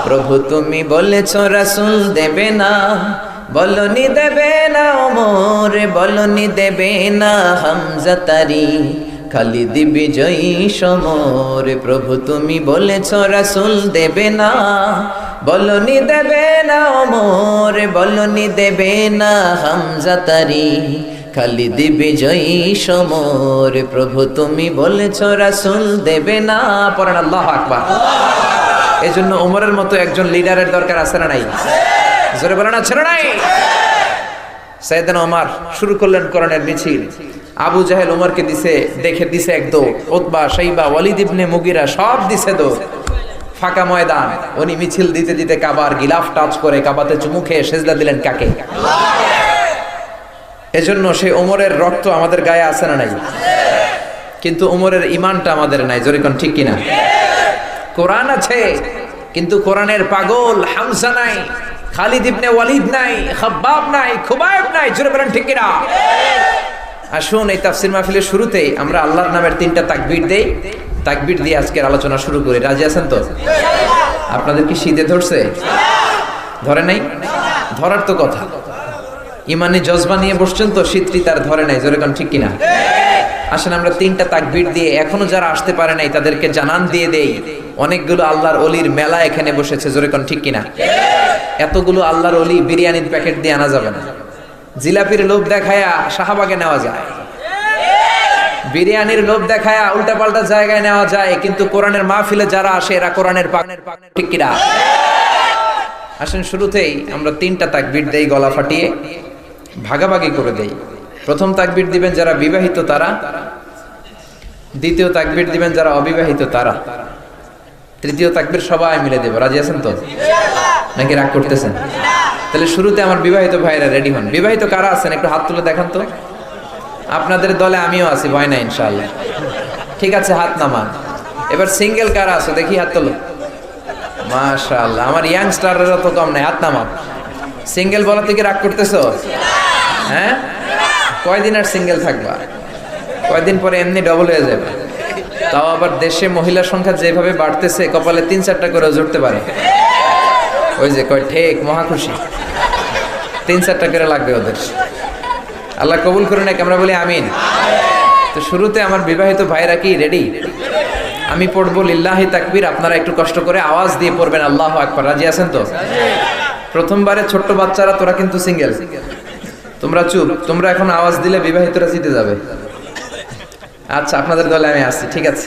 প্রভু তুমি বলেছ রাসূল দেবে না, বলনি দেবে না ওমর, বলনি দেবে না হামজা তারি, খালিদ বিজয়ী সমর। প্রভু তুমি বলেছ রাসূল দেবে না, বলনি দেবে না ওমর, বলনি দেবে না হামজা তারি, খালিদ বিজয়ী সমর। প্রভু তুমি বলেছ রাসূল দেবে না। পড়েন আল্লাহু আকবার। এজন্য ওমরের মতো একজন লিডারের দরকার আছে না নাই? জোরে বলেন আছে না নাই? সাইয়েদনা ওমর শুরু করলেন কোরআনের মিছিল। আবু জাহেল ওমরকে দেখে দিছে এক দৌড়, উতবা, শাইবা, ওয়ালিদ ইবনে মুগিরা সব দিছে দৌড়। ফাঁকা ময়দান, উনি মিছিল দিতে দিতে কাবার গিলাফ টাচ করে কাবাতে চুমু খেয়ে সেজদা দিলেন কাকে? এজন্য সেই ওমরের রক্ত আমাদের গায়ে আছে না নাই? কিন্তু ওমরের ঈমানটা আমাদের নাই। জোরে কোন ঠিক কিনা? কোরআন আছে কিন্তু কোরআনের পাগল হামজা নাই, খালিদ ইবনে ওয়ালিদ নাই, খাব্বাব নাই, খুবাইব নাই। জোরে বলেন ঠিক কিনা? আসুন এই তাফসীর মাহফিলের শুরুতেই আমরা আল্লাহর নামের 3টা তাকবীর দেই। তাকবীর দিয়ে আজকের আলোচনা শুরু করি। রাজি আছেন তো? আপনাদের কি শীতে ধরছে? ধরে নাই? ধরার তো কথা। ইমানি জজবা নিয়ে বসছেন তো, শীতটি তার ধরে নাই। জোরে কোন ঠিক কিনা? আসেন আমরা 3টা তাকবীর দিয়ে এখনো যারা আসতে পারে নাই তাদেরকে জানান দিয়ে দেই, অনেকগুলো আল্লাহর অলির মেলা এখানে বসেছে। জোরে কোন ঠিক কিনা? এতগুলো আল্লাহর অলি বিরিয়ানির প্যাকেট দিয়ে আনা যাবে না। জিলাপির লোভ দেখায়া শাহবাগে নেওয়া যায়, বিরিয়ানির লোভ দেখায়া উল্টাপাল্টা জায়গায় নেওয়া যায়, কিন্তু কোরআনের মাহফিলে যারা আসে এরা কোরআনের পাগনের ঠিক কিনা? আসেন শুরুতেই আমরা 3টা তাকবীর দেই, গলা ফাটিয়ে ভাগাভাগি করে দেই। প্রথম তাকবীর দিবেন যারা বিবাহিত তারা, দ্বিতীয় তাকবীর দিবেন যারা অবিবাহিত তারা, তৃতীয় তাকবীর সবাই মিলে দেব। রাজি আছেন তো? নাকি রাগ করতেছেন? তাহলে শুরুতে আমার বিবাহিত ভাইরা রেডি হন। বিবাহিত কারা আছেন একটু হাত তুলে দেখান তো। আপনাদের দলে আমিও আছি, ভয় নাই ইনশাআল্লাহ। ঠিক আছে, হাত নামান। এবার সিঙ্গেল কারা আছে দেখি, হাত তোলো। মাশাআল্লাহ, আমার ইয়াংস্টাররা তো কম নাই, হাত নামান। সিঙ্গেল বলা থেকে রাগ করতেছো? হ্যাঁ, কয়দিন আর সিঙ্গেল থাকবা? কয়দিন পরে এমনি ডবল হয়ে যাবে। তাও আবার দেশে মহিলার সংখ্যা যেভাবে বাড়তেছে, কপালে 3-4টা করে জুড়তে পারে। ওই যে কয় ঠিক, মহা খুশি। 3-4টা করে লাগবে ওদের। আল্লাহ কবুল করে নাকি আমরা বলি আমিন। তো শুরুতে আমার বিবাহিত ভাইরা কি রেডি? আমি পড়বো লিল্লাহি তাকবীর, আপনারা একটু কষ্ট করে আওয়াজ দিয়ে পড়বেন আল্লাহু আকবার। রাজি আছেন তো? প্রথমবারে ছোট্ট বাচ্চারা তোরা কিন্তু সিঙ্গেল, তোমরা চুপ। তোমরা এখন আওয়াজ দিলে বিবাহিতরা জিতে যাবে। আচ্ছা, আপনাদের দলে আমি আসছি, ঠিক আছে।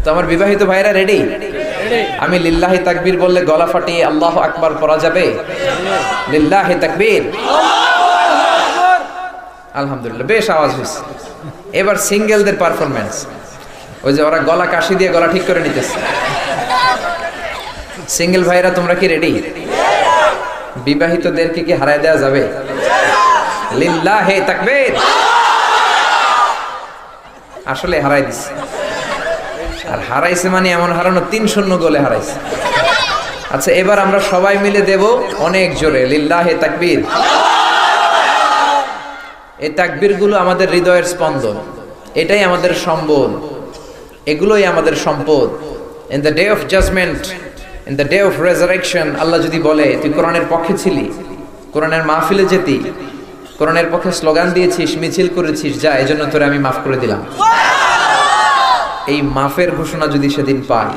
তো আমার বিবাহিত ভাইরা রেডি? আমি লিল্লাহি তাকবীর বললে গলা ফাটিয়ে আল্লাহু আকবার পড়া যাবে? লিল্লাহি তাকবীর। আলহামদুলিল্লাহ, বেশ আওয়াজ হয়েছে। এবার সিঙ্গেলদের পারফরমেন্স। ওই যে ওরা গলা কাশি দিয়ে গলা ঠিক করে নিতেছে। সিঙ্গেল ভাইরা তোমরা কি রেডি? বিবাহিতদেরকে কি হারায় দেওয়া যাবে? লিল্লাহি তাকবীর। আসলে হারাই দিছে, আর হারাইছে মানে এমন হারানো 3-0 গোলে হারাইছে। আচ্ছা, এবার আমরা সবাই মিলে দেব অনেক জোরে লিল্লাহি তাকবীর। এই তাকবীর গুলো আমাদের হৃদয়ের স্পন্দন, এটাই আমাদের সম্বল, এগুলোই আমাদের সম্পদ। In the day of judgement, in the day of resurrection, আল্লাহ যদি বলে তুই কোরআনের পক্ষে ছিলি, কোরআনের মাহফিলে যেতি, কোরআনের পক্ষে স্লোগান দিয়েছিস, মিছিল করেছিস, যা, এজন্য তোরে আমি মাফ করে দিলাম। এই মাফের ঘোষণা যদি সেদিন পাই,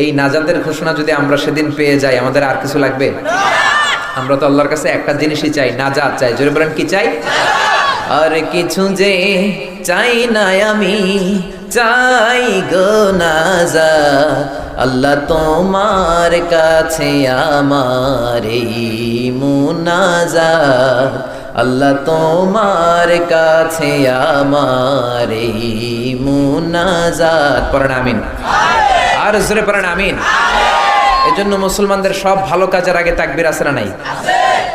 এই নাজাতের ঘোষণা যদি আমরা সেদিন পেয়ে যাই, আমাদের আর কিছু লাগবে? আমরা তো আল্লাহর কাছে একটা জিনিসই চাই, নাজাত চাই। জোরে বলেন কি চাই? আর কিছু যে চাই না আমি, চাই গো নাজাত। আল্লাহ তোমার কাছে আমার এই মুনাজাত, আল্লাহ তোমার কাছে আমার এই মুনাজাত। পড়েন আমিন। আর জোরে পড়েন আমিন। এজন্য মুসলমানদের সব ভালো কাজের আগে তাকবীর আছে না নাই?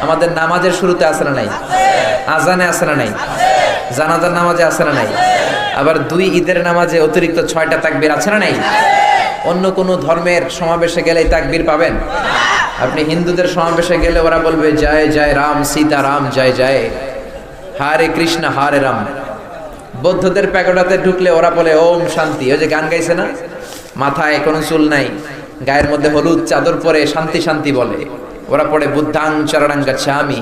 আমাদের নামাজের শুরুতে আছে না নাই? আজানে আছে না নাই? জানাজার নামাজে আছে না নাই? আবার 2 ঈদের নামাজে অতিরিক্ত 6টা তাকবীর আছে না নাই? অন্য কোন ধর্মের সমাবেশে গেলে তাকবীর পাবেন? আপনি হিন্দুদের সমাবেশে গেলে ওরা বলবে জয় জয় রাম সীতা রাম জয় জয়, হরে কৃষ্ণ হরে রাম। বৌদ্ধদের প্যাগোডাতে ঢুকলে ওরা বলে ওম শান্তি। ওই যে গান গাইছে না, মাথায় কোনো চুল নাই, গায়ের মধ্যে হলুদ চাদর পরে শান্তি শান্তি বলে। ওরা পড়ে বুদ্ধাং চরণাং গাচ্ছামি,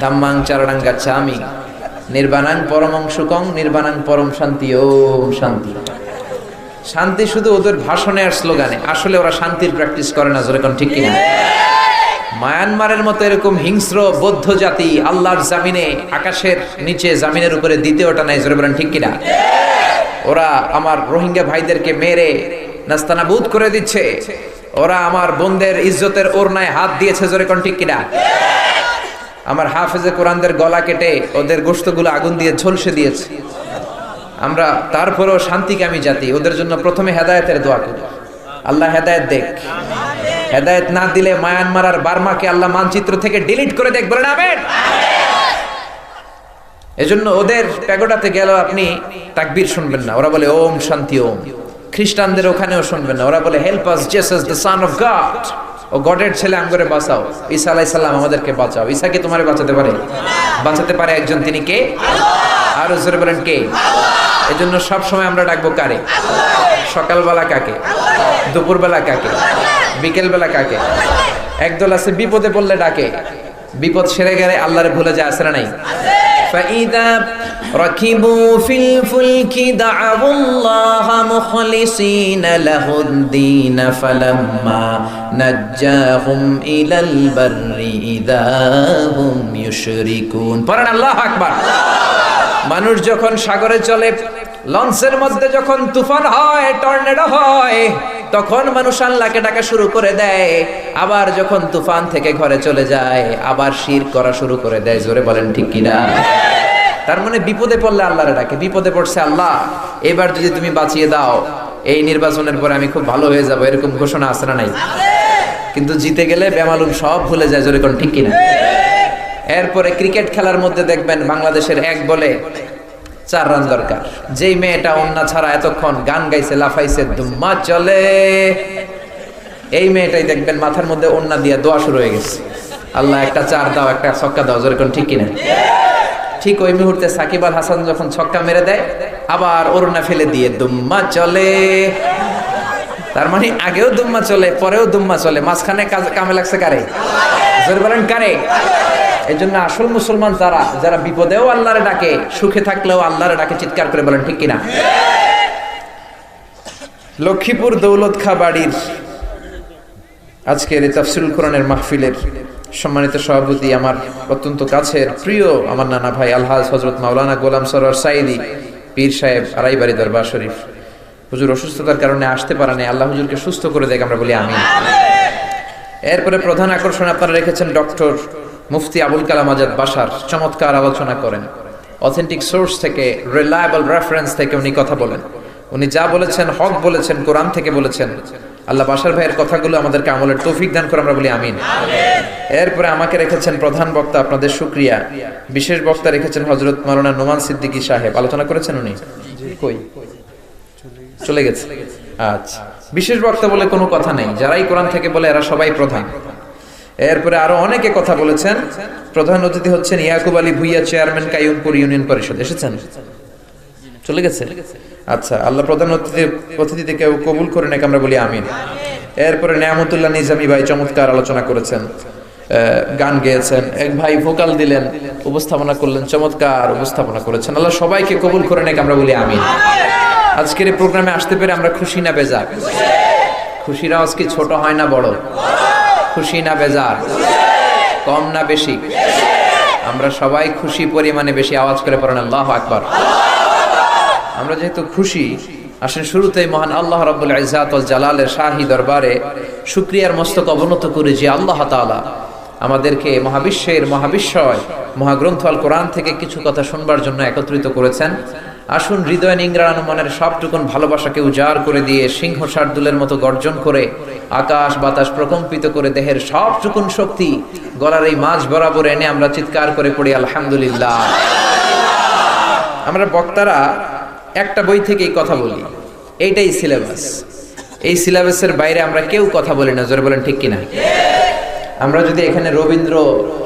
ধাম্মাং চরণাং গাচ্ছামি, নির্বাণাং পরমং সুখং, নির্বাণাং পরম শান্তি, ওম শান্তি। শান্তি শুধু ওদের ভাষণে আর স্লোগানে, আসলে ওরা শান্তির প্র্যাকটিস করে না। জোরে কোন ঠিক কিনা? মায়ানমারের মতো এরকম হিংস্র বৌদ্ধ জাতি আল্লাহর জামিনে, আকাশের নিচে জমিনের উপরে দ্বিতীয়টা নাই। জোরে বলেন ঠিক কিনা? ওরা আমার রোহিঙ্গা ভাইদেরকে মেরে নাস্তানাবুদ করে দিচ্ছে। ওরা আমার বোনদের ইজ্জতের ওড়নায় হাত দিয়েছে। জোরে কোন ঠিক কিনা? আমার হাফেজে কোরআনদের গলা কেটে ওদের গোশতগুলো আগুন দিয়ে ঝলসে দিয়েছে। আমরা তারপরেও শান্তিকামী জাতি, ওদের জন্য প্রথমে হেদায়েতের দোয়া করি, আল্লাহ হেদায়েত দেখ। হেদায়েত না দিলে মায়ানমার আর বার্মাকে আল্লাহ মানচিত্র থেকে ডিলিট করে দেখ। বলেন আমিন। এজন্য ওদের প্যাগোডাতে গেল আপনি তাকবীর শুনবেন না, ওরা বলে ওম শান্তি ওম। খ্রিস্টানদের ওখানেও শুনবেন না, ওরা বলে help us Jesus the son of God. ও গডের ছেলে, আমগরে বাঁচাও। ঈসা আলাইহিস সালাম আমাদেরকে বাঁচাও। ঈসা কি তোমারে বাঁচাতে পারে? বাঁচাতে পারে একজন, তিনি কে? আর জোরে বলেন কে? এজন্য সব সময় আমরা ডাকবো কারে? সকালবেলা কাকে? দুপুরবেলা কাকে? বিকেলবেলা কাকে? একদল আছে বিপদে পড়লে ডাকে, বিপদ সেরে গেলে আল্লাহরে ভুলে যায়। আসে না নাই? فَإِذَا رَكِبُوا فِي الْفُلْكِ دَعَوُا اللَّهَ مُخْلِصِينَ لَهُ الدِّينَ فَلَمَّا نَجَّاهُمْ إِلَى الْبَرِّ إِذَا هُمْ يُشْرِكُونَ। পড়েন আল্লাহু আকবার। মানুষ যখন সাগরে চলে, লঞ্চের মধ্যে যখন তুফান হয়, টর্নেডো হয়, তখন মানুষ আল্লাহকে ডাকা শুরু করে দেয়। আবার যখন তুফান থেকে ঘরে চলে যায়, আবার শিরক করা শুরু করে দেয়। জোরে বলেন ঠিক কিনা? তার মানে বিপদে পড়লে আল্লাহরে ডাকে। বিপদে পড়ছে, আল্লাহ এবার যদি তুমি বাঁচিয়ে দাও, এই নির্বাচনের পরে আমি খুব ভালো হয়ে যাব, এরকম ঘোষণা আছে না নাই? কিন্তু জিতে গেলে বেমালুম সব ভুলে যায়। জোরে কোন ঠিক কিনা? এরপরে ক্রিকেট খেলার মধ্যে দেখবেন বাংলাদেশের 1 বলে 4 রান দরকার। যেই মেয়েটা ওন্না ছাড়া এতক্ষণ গান গাইছে, লাফাইছে, দুম্মা চলে, এই মেয়েটাই দেখবেন মাথার মধ্যে ওন্না দিয়ে দোয়া শুরু হয়ে গেছে, আল্লাহ একটা 4 দাও, একটা ছক্কা দাও। জোরে কোন ঠিক কিনা? ঠিক ওই মুহূর্তে সাকিব আল হাসান যখন ছক্কা মেরে দেয়, আবার ওড়না ফেলে দিয়ে দুম্মা চলে। তার মানে আগেও দুম্মা চলে, পরেও দুম্মা চলে, মাঝখানে কামে লাগছে কারে? জোরে বলেন কারে? এই জন্য আসল মুসলমান তারা, যারা বিপদেও আল্লাহরে ডাকে, সুখে থাকলেও আল্লাহরে ডাকে, চিৎকার করে বলেন ঠিক কিনা? লক্ষ্মীপুর দৌলত খা বাড়ির আজকের এই তাফসীরুল কোরআনের মাহফিলের সম্মানিত সভাপতি, আমার অত্যন্ত কাছের প্রিয় আমার নানা ভাই আলহাজ হযরত মাওলানা গোলাম সরওয়ার সাঈদী পীর সাহেব, আড়াইবাড়ি দরবার শরীফ। হুজুর অসুস্থতার কারণে আসতে পারে নাই, আল্লাহ হুজুরকে সুস্থ করে দেখ, আমরা বলি আমিন। এরপরে প্রধান আকর্ষণ আপনারা রেখেছেন ডক্টর মুফতি আবুল কালাম আজাদ বাশার। চমৎকার আলোচনা করেন, অথেন্টিক সোর্স থেকে, রিলায়েবল রেফারেন্স থেকে উনি কথা বলেন। উনি যা বলেছেন হক বলেছেন, কোরআন থেকে বলেছেন। আল্লাহ বাশার ভাইয়ের কথাগুলো আমাদেরকে আমলের তৌফিক দান করে, আমরা বলি আমিন। এরপরে আমাকে রেখেছেন প্রধান বক্তা, আপনাদের শুকরিয়া। বিশেষ বক্তা রেখেছেন হযরত মাওলানা নোমান সিদ্দিকী সাহেব, আলোচনা করেছেন উনি। কই চলে গেছে? আচ্ছা, বিশেষ বক্তা বলে কোনো কথা নেই, যারাই কোরআন থেকে বলে এরা সবাই প্রধান। এরপরে আরো অনেকে কথা বলেছেন। প্রধান অতিথি হচ্ছেন ইয়াকুব আলী ভুইয়া, চেয়ারম্যান কাইয়ুমপুর ইউনিয়ন পরিষদ। এসেছেন? চলে গেছে? আচ্ছা, আল্লাহ প্রধান অতিথিতে কেউ কবুল করে নাকি, আমরা বলি আমিন। এরপরে নেয়ামতুল্লাহ নিজামী ভাই চমৎকার আলোচনা করেছেন, গান গেয়েছেন। এক ভাই ভোকাল দিলেন, উপস্থাপনা করলেন, চমৎকার উপস্থাপনা করেছেন। আল্লাহ সবাইকে কবুল করে নাকি, আমরা বলি আমিন। আজকের এই প্রোগ্রামে আসতে পেরে আমরা খুশি না বেজার? খুশির আওয়াজ কি ছোট হয় না বড়? খুশি না বেজার? কম না বেশি? আমরা সবাই খুশি পরিমাণে বেশি আওয়াজ করে পড়েন আল্লাহু আকবার। আমরা যেহেতু খুশি, আসেন শুরুতেই মহান আল্লাহ রাব্বুল ইজ্জাত ওয়াল জালালের শাহী দরবারে শুকরিয়ার মস্তক অবনত করি যে আল্লাহ তাআলা আমাদেরকে মহাবিশ্বের মহাবিশ্বয় মহাগ্রন্থ আল কোরআন থেকে কিছু কথা শুনবার জন্য একত্রিত করেছেন। আসুন হৃদয় নিংড়ানো মনের সবটুকুন ভালোবাসাকে উজাড় করে দিয়ে, সিংহ শার্দুলের মতো গর্জন করে, আকাশ বাতাস প্রকম্পিত করে, দেহের সবটুকুন শক্তি গলার এই মাঝ বরাবর এনে আমরা চিৎকার করে পড়ি আলহামদুলিল্লাহ। আমরা বক্তারা একটা বই থেকেই কথা বলি, এইটাই সিলেবাস। এই সিলেবাসের বাইরে আমরা কেউ কথা বলি না। জোরে বলেন ঠিক কিনা? আমরা যদি এখানে রবীন্দ্র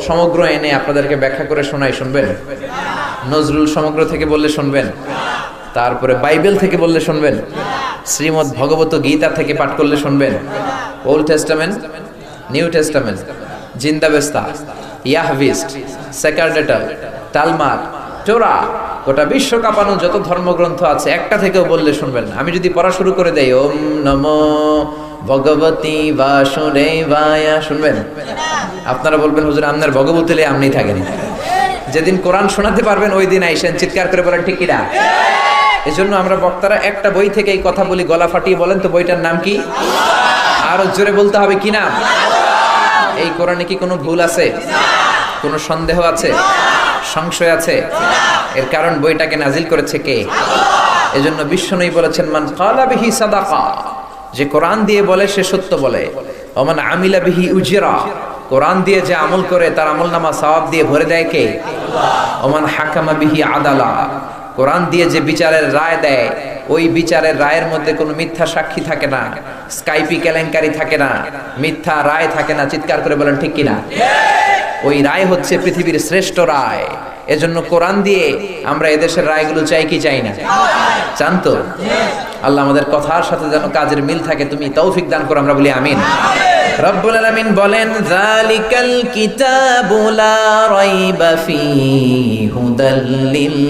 সমগ্র এনে আপনাদেরকে ব্যাখ্যা করে শোনাই, শুনবেন? নজরুল সমগ্র থেকে বললে শুনবেন? তারপরে বাইবেল থেকে বললে শুনবেন, শ্রীমদ্ ভগবত গীতা থেকে পাঠ করলে শুনবেন, Old Testament, New Testament, Zend Avesta, Yahwist, sacerdotal, Talmud, Torah, গোটা বিশ্ব কাঁপানো যত ধর্মগ্রন্থ আছে একটা থেকেও বললে শুনবেন না। আমি যদি পড়া শুরু করে দেই, ওম নমো ভগবতী বাসুদেবায়া, শুনবেন? আপনারা বলবেন হুজুর আপনার ভগবতী লে আপনি থাকেন। যেদিন কোরআন শোনাতে পারবেন ওই দিন আইসেন, চিৎকার করে বলেন ঠিক কিনা। এজন্য আমরা বক্তারা একটা বই থেকে এই কথা বলি, গলা ফাটিয়ে বলেন তো বইটার নাম কি? আরো জোরে বলতে হবে কি নাম? এই কোরআনে কি কোনো ভুল আছে? কোনো সন্দেহ আছে? সংশয় আছে? এর কারণ বইটাকে নাজিল করেছে কে? এজন্য বিশ্বনবী বলেছেন, মান ক্বালা বিহি সাদাকা, যে কোরআন দিয়ে বলে সে সত্য বলে। ওমান আমিলা বিহি উজরা, কোরআন দিয়ে যে আমল করে তার আমলনামা সওয়াব দিয়ে ভরে দেয় কে? ওমান হাকামা বিহি আদালা, কোরআন দিয়ে যে বিচারের রায় দেয় ওই বিচারের রায়ের মধ্যে কোনো মিথ্যা সাক্ষী থাকে না, স্কাইপি কেলেঙ্কারি থাকে না, মিথ্যা রায় থাকে না। চিৎকার করে বলেন ঠিক কিনা। ওই রায় হচ্ছে পৃথিবীর শ্রেষ্ঠ রায়। এজন্য কোরআন দিয়ে আমরা এদেশের রায়গুলো চাই কি চাই না? চান তো? আল্লাহ আমাদের কথার সাথে যেন কাজের মিল থাকে, তুমি তৌফিক দান করো, আমরা বলি আমিন। রব্বুল আলামিন বলেন, যালিকাল কিতাবু লা রাইবা ফীহি হুদাল লিল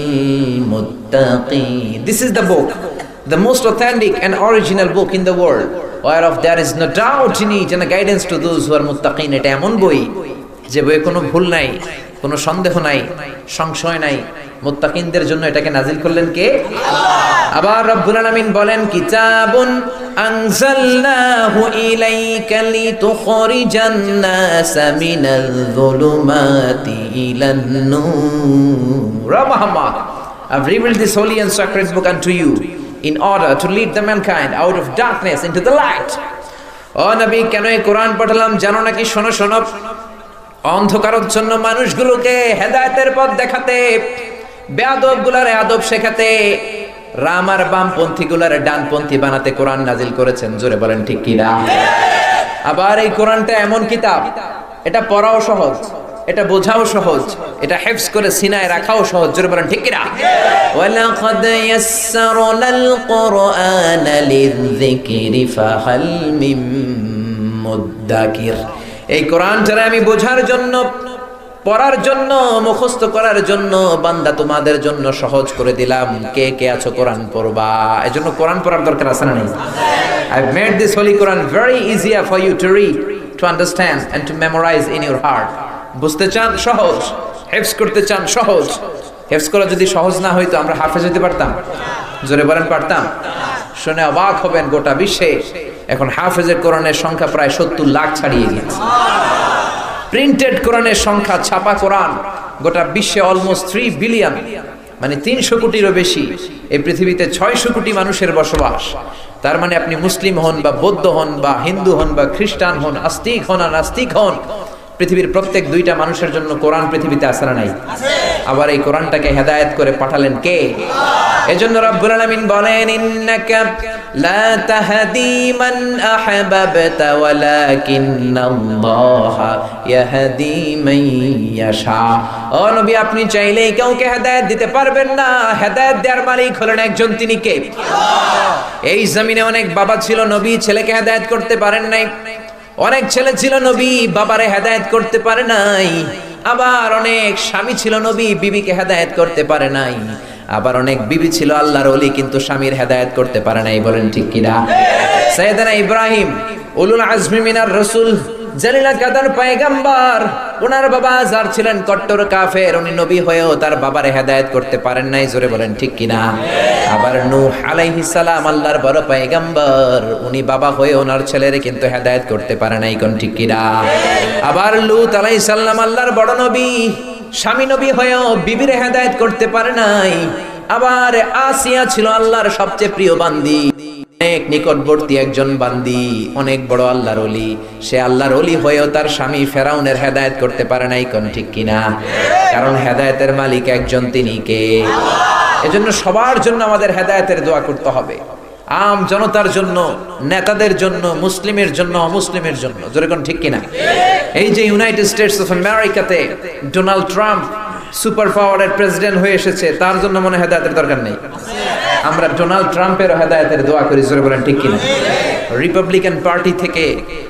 মুত্তাকিন। This is the book, the most authentic and original book in the world, whereof there is no doubt in it and a guidance to those who are muttaqin. এটা এমন বই যে বইয়ে কোনো ভুল নাই, কোনো সন্দেহ নাই, সংশয় নাই। মুত্তাকিনদের জন্য এটাকে নাজিল করলেন কে? আবার রব্বুল আলামিন বলেন, কিতাবুন আনজালনাহু ইলাইকা লিতুখরিজান নাসা মিনাল যুলুমাতি ইলান নূর। Muhammad, I've revealed this holy and sacred book unto you in order to lead the mankind out of darkness into the light. ও নবী, কেন এই কোরআন পাঠালাম জানো নাকি? শোনো শোনো, অন্ধকারাচ্ছন্ন মানুষগুলোকে হেদায়েতের পথ দেখাতে, বেয়াদবগুলারে আদব শেখাতে, রাম আর বামপন্থী গুলারে ডানপন্থী বানাতে কোরআন নাজিল করেছেন। জোরে বলেন ঠিক কিনা। আবার এই কোরআনটা এমন কিতাব, এটা পড়াও সহজ, এটা বোঝাও সহজ, এটা হিফজ করে সিনায় রাখাও সহজ। জোরে বলেন ঠিক কিনা। ওয়ালাকাদ ইয়াসসারনাল কুরআনা লিযিকরি ফাহাল মিন মুদ্দাকির। এই কোরআনটা আমি বোঝার জন্য, পড়ার জন্য, মুখস্থ করার জন্য বান্দা তোমাদের জন্য সহজ করে দিলাম। কে কে আছো কোরআন পড়বা? এজন্য কোরআন পড়ার দরকার আছে না? নেই? I've made this holy Quran very easier for you to read, to understand and to memorize in your heart. বুঝতে চান? সহজ। হিফজ করতে চান? সহজ। হিফজ করা যদি সহজ না হইতো আমরা হাফেজ হতে পারতাম? জোরে বলেন পারতাম? শুনে অবাক হবেন, গোটা বিশ্বে এখন হাফেজের কোরআনের সংখ্যা প্রায় 70 লাখ ছাড়িয়ে গেছে। প্রিন্টেড কোরআনের সংখ্যা, ছাপা কোরআন গোটা বিশ্বে অলমোস্ট 3 বিলিয়ন, মানে 300 কোটিরও বেশি। এই পৃথিবীতে 600 কোটি মানুষের বসবাস। তার মানে আপনি মুসলিম হন বা বৌদ্ধ হন বা হিন্দু হন বা খ্রিস্টান হন, আস্তিক হন আর নাস্তিক হন, পৃথিবীর প্রত্যেক 2টা মানুষের জন্য কোরআন পৃথিবীতে আছে না নাই? আবার এই কোরআনটাকে হেদায়েত করে পাঠালেন কে? এজন্য রব্বুল আলামিন বলেন, ইন্নাকা লা তাহদি মান আহবাবতা ওয়ালাকিন্নাল্লাহা ইয়াহদি মান ইয়াশা। ও নবী, আপনি চাইলেই কাউকে হেদায়েত দিতে পারবেন না। হেদায়েত দেওয়ার মালিক হলেন একজন, তিনি কে? এই জমিনে অনেক বাবা ছিল, নবী ছেলেকে হেদায়েত করতে পারেন নাই। অনেক ছেলে ছিল, নবী বাবারে হেদায়েত করতে পারে নাই। আবার অনেক স্বামী ছিল, নবী বিবিকে হেদায়েত করতে পারে নাই। আবার অনেক বিবি ছিল আল্লাহর ওলি, কিন্তু স্বামীর হেদায়েত করতে পারে নাই। বলেন ঠিক কিনা। সাইয়েদনা ইব্রাহিম উলুল আজমি মিনার রাসূল, জালিলা কাদার পয়গম্বর, ওনার বাবা আযর ছিলেন কট্টর কাফের। উনি নবী হয়েও তার বাবারে হেদায়েত করতে পারেন নাই। জোরে বলেন ঠিক কিনা। আবার নূহ আলাইহিস সালাম, আল্লাহর বড় পয়গম্বর, উনি বাবা হয়ে ওনার ছেলেরে কিন্তু হেদায়েত করতে পারে নাই। কোন ঠিক কিনা। আবার লূত আলাইহিস সালাম, আল্লাহর বড় নবী, স্বামী নবী হয়েও বিবিরে হেদায়েত করতে পারে নাই। আবার আসিয়া ছিল আল্লাহর সবচেয়ে প্রিয় বান্দি, অনেক নিকটবর্তী একজন বান্দি, অনেক বড় আল্লাহর ওলি। সে আল্লাহর ওলি হয়েও তার স্বামী ফেরাউনের হেদায়েত করতে পারে নাই। কোন ঠিক কিনা। কারণ হেদায়েতের মালিক একজন, তিনি কে? এজন্য সবার জন্য আমাদের হেদায়েতের দোয়া করতে হবে। আম জনতার জন্য, নেতাদের জন্য, মুসলিমের জন্য, অমুসলিমের জন্য। জোরে কোন ঠিক কিনা। এই যে ইউনাইটেড স্টেটস অফ আমেরিকাতে ডোনাল্ড ট্রাম্প সুপার পাওয়ারের প্রেসিডেন্ট হয়ে এসেছে, তার জন্য মনে হেদায়েতের দরকার নেই? আমরা ডোনাল্ড ট্রাম্পের হেদায়েতের দোয়া করি, জোরে বলেন ঠিক কিনা? রিপাবলিকান পার্টি থেকে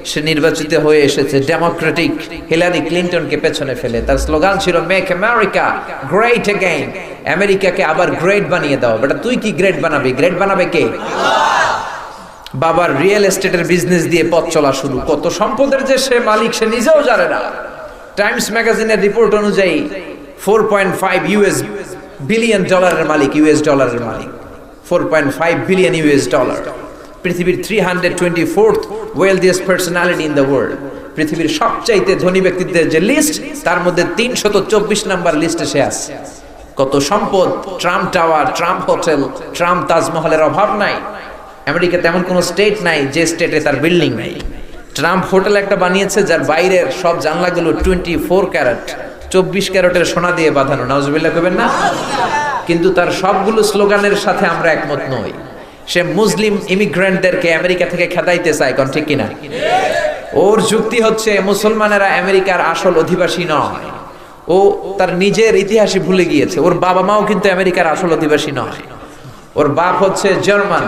সে নির্বাচিত হয়ে এসেছে, ডেমোক্রেটিক হিলারি ক্লিনটনকে পেছনে ফেলে। তার স্লোগান ছিল মেক আমেরিকা গ্রেট অ্যাগেইন, আমেরিকাকে আবার গ্রেট বানিয়ে দাও। বেটা তুই কি গ্রেট বানাবি? গ্রেট বানাবে কে? বাবার রিয়েল এস্টেটের বিজনেস দিয়ে পথ চলা শুরু। কত সম্পদের যে সে মালিক সে নিজেও জানে না। টাইমস ম্যাগাজিনের রিপোর্ট অনুযায়ী 4.5 ইউএস বিলিয়ন ডলারের মালিক, ইউএস ডলারের মালিক 4.5 বিলিয়ন ইউএস ডলার। পৃথিবীর 324th wealthiest personality in the world, পৃথিবীর সবচাইতে ধনী ব্যক্তিদের যে লিস্ট তার মধ্যে 324 নাম্বার লিস্টে সে আছে। কত সম্পদ! Trump tower, Trump hotel, Trump তাজমহলের অভাব নাই। আমেরিকা তেমন কোনো স্টেট নাই যে স্টেটে তার বিল্ডিং নাই। ট্রাম্প হোটেল একটা বানিয়েছে যার বাইরের সব জানলাগুলো 24 ক্যারেট, 24 ক্যারেটের সোনা দিয়ে বাঁধানো। নাউজুবিল্লাহ কইবেন না? কিন্তু তার সবগুলো স্লোগানের সাথে আমরা একমত নই। সে মুসলিম ইমিগ্রেন্টদেরকে আমেরিকা থেকে খেদাইতে চায়, কোন ঠিক কিনা? ওর যুক্তি হচ্ছে মুসলমানেরা আমেরিকার আসল অধিবাসী নয়। ও তার নিজের ইতিহাসই ভুলে গিয়েছে। ওর বাবা মাও কিন্তু আমেরিকার আসল অধিবাসী নয়। ওর বাপ হচ্ছে জার্মান,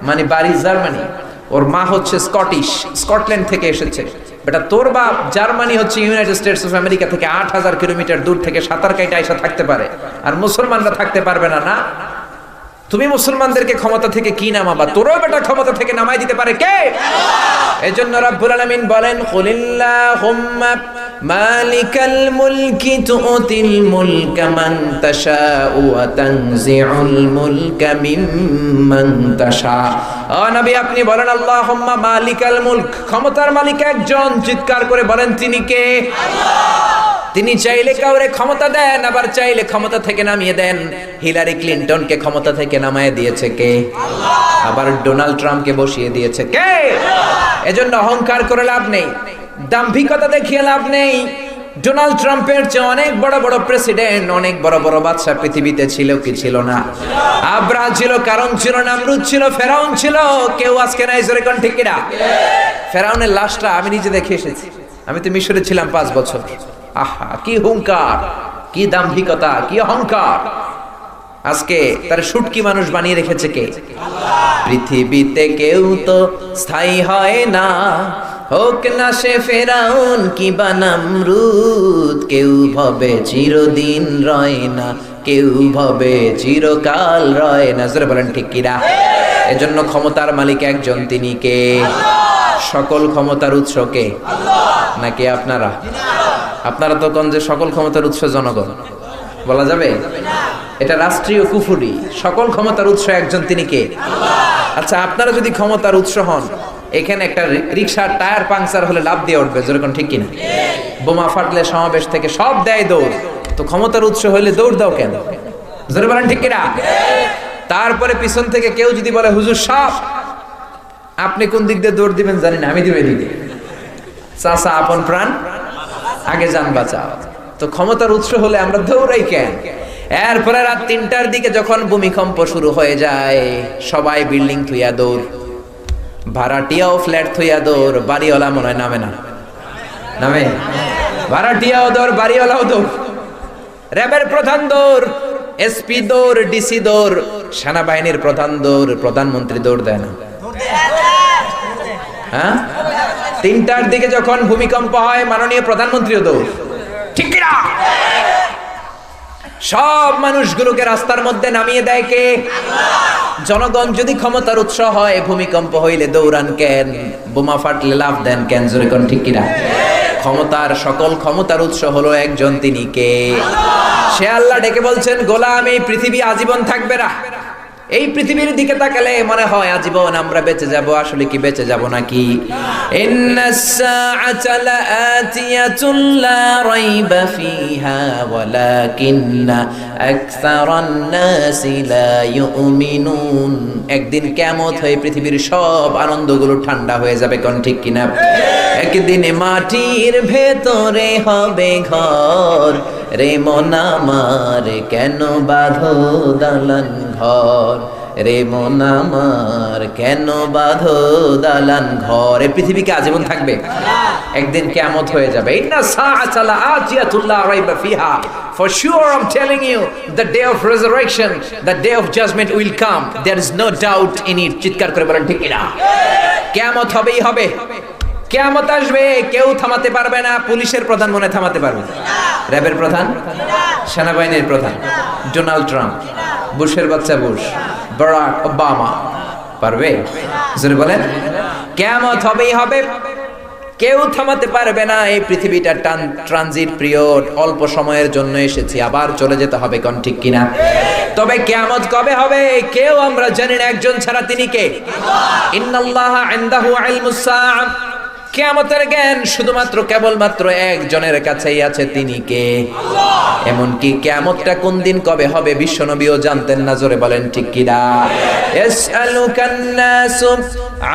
মানে বাড়ি জার্মানি। ওর মা হচ্ছে স্কটিশ, স্কটল্যান্ড থেকে এসেছে। বেটা তোর বাপ জার্মানি হচ্ছে ইউনাইটেড স্টেটস অফ আমেরিকা থেকে 8000 কিলোমিটার দূর থেকে সাঁতার কাইটা এসে থাকতে পারে, আর মুসলমানরা থাকতে পারবে না? না, তুমি মুসলমানদেরকে ক্ষমতা থেকে কি নামাবা? তোরও বেটা ক্ষমতা থেকে নামাই দিতে পারে কে? এজন্য রব্বুল আলামিন বলেন, কুলিল্লাহুম্মা মালিকাল মুলকি তুতিল মুলকা মান তাশাউ ওয়া তানজিউল মুলকা মিম্মান তাশা। ও নবী আপনি বলেন আল্লাহুম্মা মালিকাল মুলক, ক্ষমতার মালিক একজন। চিৎকার করে বলেন তিনি কে? আল্লাহ। তিনি চাইলে কাউরে ক্ষমতা দেন, আবার চাইলে ক্ষমতা থেকে নামিয়ে দেন। হিলারি ক্লিনটনকে ক্ষমতা থেকে নামায় দিয়েছে কে? আল্লাহ। আবার ডোনাল্ড ট্রাম্পকে বসিয়ে দিয়েছে কে? আল্লাহ। এজন্য অহংকার করে লাভ নেই, দাম্ভিকতা দেখিয়ে লাভ নেই। ডোনাল্ড ট্রাম্পের চেয়ে অনেক বড় বড় প্রেসিডেন্ট, অনেক বড় বড় বাদশা পৃথিবীতে ছিল কি ছিল না? আব্রাহাম ছিল, কারণ ছিল, নামরুদ ছিল, ফেরাউন ছিল। কেউ আজকে নাই, জোরে কোন ঠিক কিনা? ফেরাউনের লাশটা আমি নিজে দেখে এসেছি। আমি তো মিশরে ছিলাম 5 বছর। আহা, কি হুঙ্কার, কি দাম্ভিকতা, কি অহংকার! আজকে তার শুটকি মানুষ বানিয়ে রেখেছে কে? আল্লাহ। পৃথিবীতে কেউ তো স্থায়ী হয় না, হোক না সে ফেরাউন কি বা নামরুদ। কেউ ভাবে চিরদিন রয় না, কেউ ভাবে চিরকাল রয় না। জোরে বলেন ঠিক কিনা? এজন্য ক্ষমতার মালিক একজন, তিনি কে? আল্লাহ। সকল ক্ষমতার উৎস কে? আল্লাহ। নাকি আপনারা? আপনারা তো কোন যে সকল ক্ষমতার উৎস জনগণ, বলা যাবে? এটা রাষ্ট্রীয় কুফরি। সকল ক্ষমতার উৎস একজন, তিনি কে? আল্লাহ। আচ্ছা, আপনারা যদি ক্ষমতার উৎস হন, এখানে একটা রিকশার টায়ার পাংচার হলে লাভ দিয়ে উঠবে, যেরকম ঠিক কিনা? বোমা ফাটলে সমাবেশ থেকে সব দেয় দৌড়। তো ক্ষমতার উৎস হইলে দৌড় দাও কেন? জোরে বলেন ঠিক কিনা? তারপরে পিছন থেকে কেউ যদি বলে হুজুর সাপ, আপনি কোন দিক দিয়ে দৌড় দিবেন জানি না, আমি দিব এদিকে। চাচা আপন প্রাণ আগে যান বাঁচাও। তো ক্ষমতার উৎস হলে আমরা দৌড়াই কেন? এরপরে রাত 3টার দিকে যখন ভূমিকম্প শুরু হয়ে যায়, সবাই বিল্ডিং থুইয়া দৌড়, ভাড়াটিয়াও ফ্ল্যাট থুইয়া দৌড়। বাড়িওয়ালা মনে হয় নামে না? নামে? ভাড়াটিয়াও দৌড়, বাড়িওয়ালাও দৌড়, র্যাবের প্রধান দৌড়, এসপি দৌড়, ডিসি দৌড়, সেনাবাহিনীর প্রধান দৌড়, প্রধানমন্ত্রী দৌড় দেয় না? হ্যাঁ, 3টার দিকে যখন ভূমিকম্প হয়, মাননীয় প্রধানমন্ত্রীও দৌড়, ঠিক কিনা? সব মানুষগুলোকে রাস্তার মধ্যে নামিয়ে দেয় কে? আল্লাহ। জনগণ যদি ক্ষমতার উৎস হয়, ভূমিকম্প হইলে দৌড়ান কেন? বোমা ফাটলে লাভ দেন কেন? জোরে কোন ঠিক কিনা? ক্ষমতার সকল ক্ষমতার উৎস হলো একজন, তিনি কে? আল্লাহ। সে আল্লাহ ডেকে বলছেন, গোলাম এই পৃথিবী আজীবন থাকবে না। এই পৃথিবীর দিকে তাকালে মনে হয় আজীবন আমরা বেঁচে যাব। আসলে কি বেঁচে যাব নাকি? ইন্নাস সাআতা লাআতিয়াতুন লা রাইবা ফিহা ওয়ালাকিন্না আকসারান নাসি লা ইউমিনুন। একদিন কিয়ামত হয়ে পৃথিবীর সব আনন্দগুলো ঠান্ডা হয়ে যাবে, কোন ঠিক কিনা? একদিন মাটির ভেতরে হবে ঘর, রে মন আমার কেন বাঁধো দালান ঘর। রে মন আমার কেন বাঁধো দালান ঘর। এই পৃথিবীকে আজীবন থাকবে, একদিন কিয়ামত হয়ে যাবে। ইন্না সাআতা লাআতিয়াতুন লা রাইবা ফিহা, for sure I'm telling you the day of resurrection, the day of judgment will come, there is no doubt in it। চিৎকার করে বলেন ঠিক কিনা? কিয়ামত হবেই হবে, কিয়ামত আসবে, কেউ থামাতে পারবে না। পুলিশের প্রধান মনে থামাতে পারবে না, র্যাবের প্রধান, সেনাবাহিনীর প্রধান, ডোনাল্ড ট্রাম্প, বুশের বাচ্চা বুশ, বারাক ওবামা পারবে? জোরে বলেন, কিয়ামত হবেই হবে, কেউ থামাতে পারবে না। এই পৃথিবীটা ট্রানজিট পিরিয়ড, অল্প সময়ের জন্য এসেছি, আবার চলে যেতে হবে, কোন ঠিক কিনা? তবে কিয়ামত কবে হবে কেউ আমরা জানি না, একজন ছাড়া, তিনি কে? ইন্নাল্লাহা ইনদাহু ইলমুস সাআ, কিয়ামতের জ্ঞান শুধুমাত্র কেবলমাত্র একজনের কাছেই আছে, তিনি কে? এমনকি কিয়ামতটা কোন দিন কবে হবে বিশ্বনবীও জানতেন না। জোরে বলেন ঠিক কিনা? ইয়াসআলুকান নাসু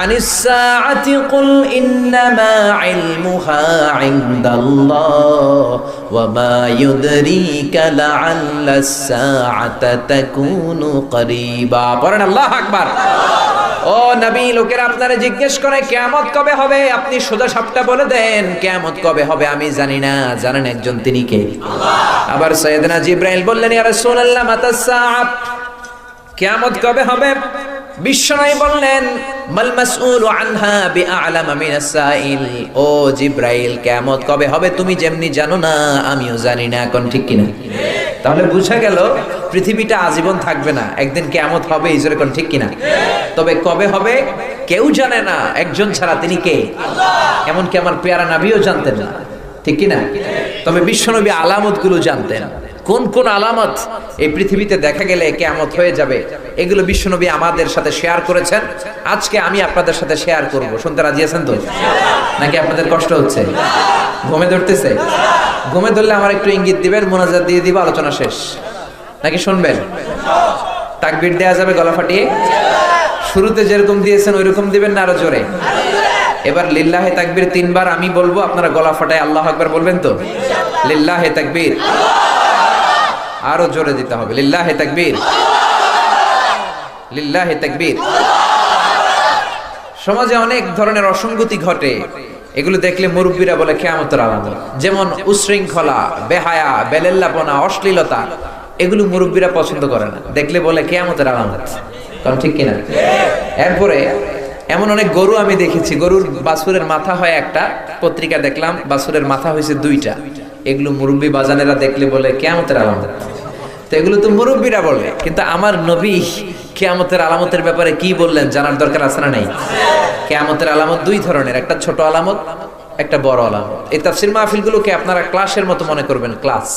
আনিস সাআতি কুল ইন্নামা ইলমুহা ইনদাল্লাহ ওয়া মা ইউদরিকা লাআল্লাস সাআতা তাকুনু করিবা। পড়েন আল্লাহু আকবার। ও নবী, লোকেরা আপনারা জিজ্ঞেস করে কিয়ামত কবে হবে, আপনি সোজা সাপটা বলে দেন কিয়ামত কবে হবে আমি জানি না, জানেন একজন, তিনি কে? আল্লাহ। আবার সাইয়েদনা জিবরাইল বললেন, ইয়া রাসূলুল্লাহ মাতাস সাআ, কিয়ামত কবে হবে? বিশ্বনবী বললেন, মাল মাসউলু আনহা বিআলামা মিনাস সাইল। ও জিবরাইল, কিয়ামত কবে হবে তুমি যেমনি জানো না, আমিও জানি না, কোন ঠিক কিনা? তাহলে বুঝা গেল পৃথিবীটা আজীবন থাকবে না, একদিন কিয়ামত হবে, ইজরে কোন ঠিক কিনা? তবে কবে হবে কেউ জানে না, একজন ছাড়া, তিনি কে? আল্লাহ। এমনকি আমার পেয়ারা নবীও জানতেন না, ঠিক কিনা? তবে বিশ্বনবী আলামতগুলো জানতেন, কোন কোন আলামত এই পৃথিবীতে দেখা গেলে কিয়ামত হয়ে যাবে, এগুলো বিশ্বনবী আমাদের সাথে শেয়ার করেছেন। আজকে আমি আপনাদের সাথে শেয়ার করব। শুনতে রাজি আছেন তো? নাকি আপনাদের কষ্ট হচ্ছে? ঘুমে ধরতেছে? ঘুমে ধরলে আমার একটু ইঙ্গিত দিবেন, মোনাজাত দিয়ে দিব, আলোচনা শেষ। নাকি শুনবেন? তাকবীর দেয়া যাবে গলা ফাটিয়ে? শুরুতে যেরকম দিয়েছেন ওইরকম দিবেন না আরো জোরে? এবার লিল্লাহে তাকবীর 3 বার আমি বলবো, আপনারা গলা ফাটায় আল্লাহু আকবার বলবেন তো? লিল্লাহে তাকবীর, আরো জোরে দিতে হবে, লিল্লাহে তাকবীর, লিল্লাহে তাকবীর। সমাজে অনেক ধরনের অসঙ্গতি ঘটে, এগুলো দেখলে মুরব্বীরা বলে কিয়ামতের আলামত। যেমন উশৃঙ্খলা, বেহায়া, বেলেল্লাপনা, অশ্লীলতা, এগুলো মুরব্বীরা পছন্দ করে না, দেখলে বলে কিয়ামতের আলামত, কারণ ঠিক কিনা? এরপরে এমন অনেক গরু আমি দেখেছি, গরুর বাছুরের মাথা হয় একটা, পত্রিকা দেখলাম বাছুরের মাথা হয়েছে 2টা, এগুলো মুরব্বী বাজানেরা দেখলে বলে কিয়ামতের আলামত। তো এগুলো তো মুরব্বীরা বলে, কিন্তু আমার নবী কিয়ামতের আলামতের ব্যাপারে কি বললেন জানার দরকার আছে না নাই? কিয়ামতের আলামত 2 ধরনের, একটা ছোট আলামত, একটা বড় আলামত। এই তাফসীর মাহফিলগুলোকে আপনারা ক্লাসের মতো মনে করবেন, class.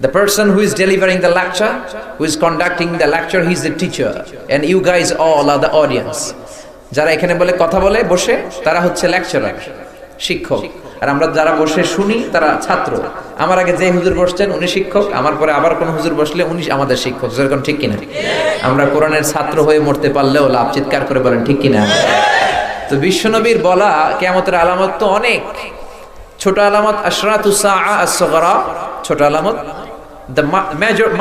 The person who is delivering the lecture, who is conducting the lecture, he is the teacher and you guys all are the audience. যারা এখানে বলে কথা বলে বসে, তারা হচ্ছে লেকচারার, শিক্ষক, আর আমরা যারা বসে শুনি তারা ছাত্র। আমার আগে যে হুজুর বসছেন উনি শিক্ষক, আমার পরে আবার কোন হুজুর বসলে উনি আমাদের শিক্ষক। যেরকম ঠিক কিনা? আমরা কোরআনের ছাত্র হয়ে মরতে পারলেও লাভ। চিৎকার করে বলেন ঠিক কিনা? তো বিশ্বনবীর বলা কিয়ামতের আলামত তো অনেক। ছোট আলামত আশরাতুস সাআ আস-সুগরা, ছোট আলামত, the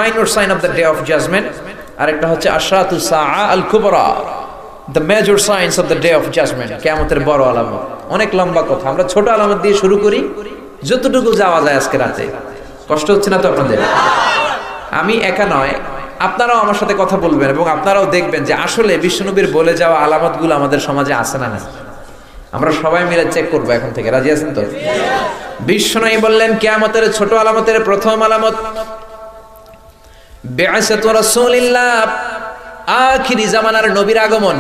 minor sign of the day of judgment, আর একটা হচ্ছে আশরাতুস সাআ আল-কুবরা, the major signs of the day of judgment, কিয়ামতের বড় আলামত। অনেক লম্বা কথা, আমরা ছোট আলামত দিয়ে শুরু করি, যতটুকু যাওয়া যায় আজকে রাতে। কষ্ট হচ্ছে না তো আপনাদের? আমি একা নয়, আপনারাও আমার সাথে কথা বলবেন এবং আপনারাও দেখবেন যে আসলে বিশ্বনবীর বলে যাওয়া আলামতগুলো আমাদের সমাজে আছে না না। আমরা সবাই মিলে চেক করবো এখন থেকে, রাজি আছেন তো? বিশ্বনবী বললেন কিয়ামতের ছোট আলামতের প্রথম আলামত বিআসাতু রাসূলিল্লাহ, আখিরি জামানার নবীর আগমন।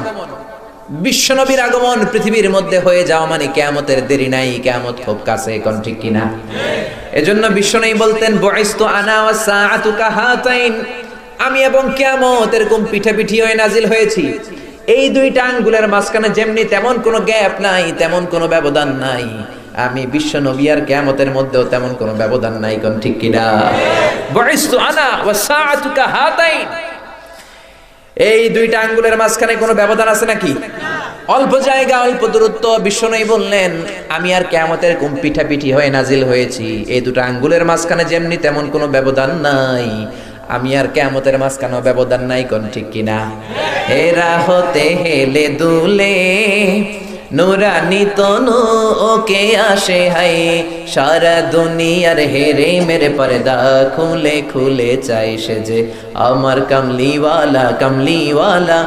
বিশ্ব নবীর আগমন পৃথিবীর মধ্যে হয়ে যাওয়া মানে কিয়ামতের দেরি নাই, কিয়ামত খুব কাছে, কোন ঠিক কিনা? এজন্য বিশ্বনবী বলতেন বুইসতু আনা ওয়াস সাআতু কাহাতাইন, আমি এবং কিয়ামত এরকম পিঠাপিঠি হয়ে নাজিল হয়েছি। এই 2টা আঙ্গুলের মাঝখানে যেমনি তেমন কোনো গ্যাপ নাই, তেমন কোনো ব্যবধান নাই। আমি বিশ্ব নবী আর কিয়ামতের মধ্যেও তেমন কোনো ব্যবধান নাই, কোন ঠিক কিনা? বুইসতু আনা ওয়াস সাআতু কাহাতাইন, এই 2টা আঙ্গুলের মাঝখানে কোনো ব্যবধান আছে নাকি? অল্প জায়গা, অল্প দূরত্ব। বিশ্বনবী বললেন আমি আর কিয়ামতের কোন পিঠাপিঠি হয়ে নাজিল হয়েছি, এই 2টা আঙ্গুলের মাঝখানে যেমনি তেমন কোনো ব্যবধান নাই। আমি আর কিয়ামতের মাঝখানে ব্যবধান নাই, কোন ঠিক কিনা? এরা হতে হেলে দুলে নুরানি তনু ওকে আসে হাই, সারা দুনিয়ার হেরে মেরে পর্দা খুলে খুলে চাই সে যে আমার কামলিওয়ালা কামলিওয়ালা।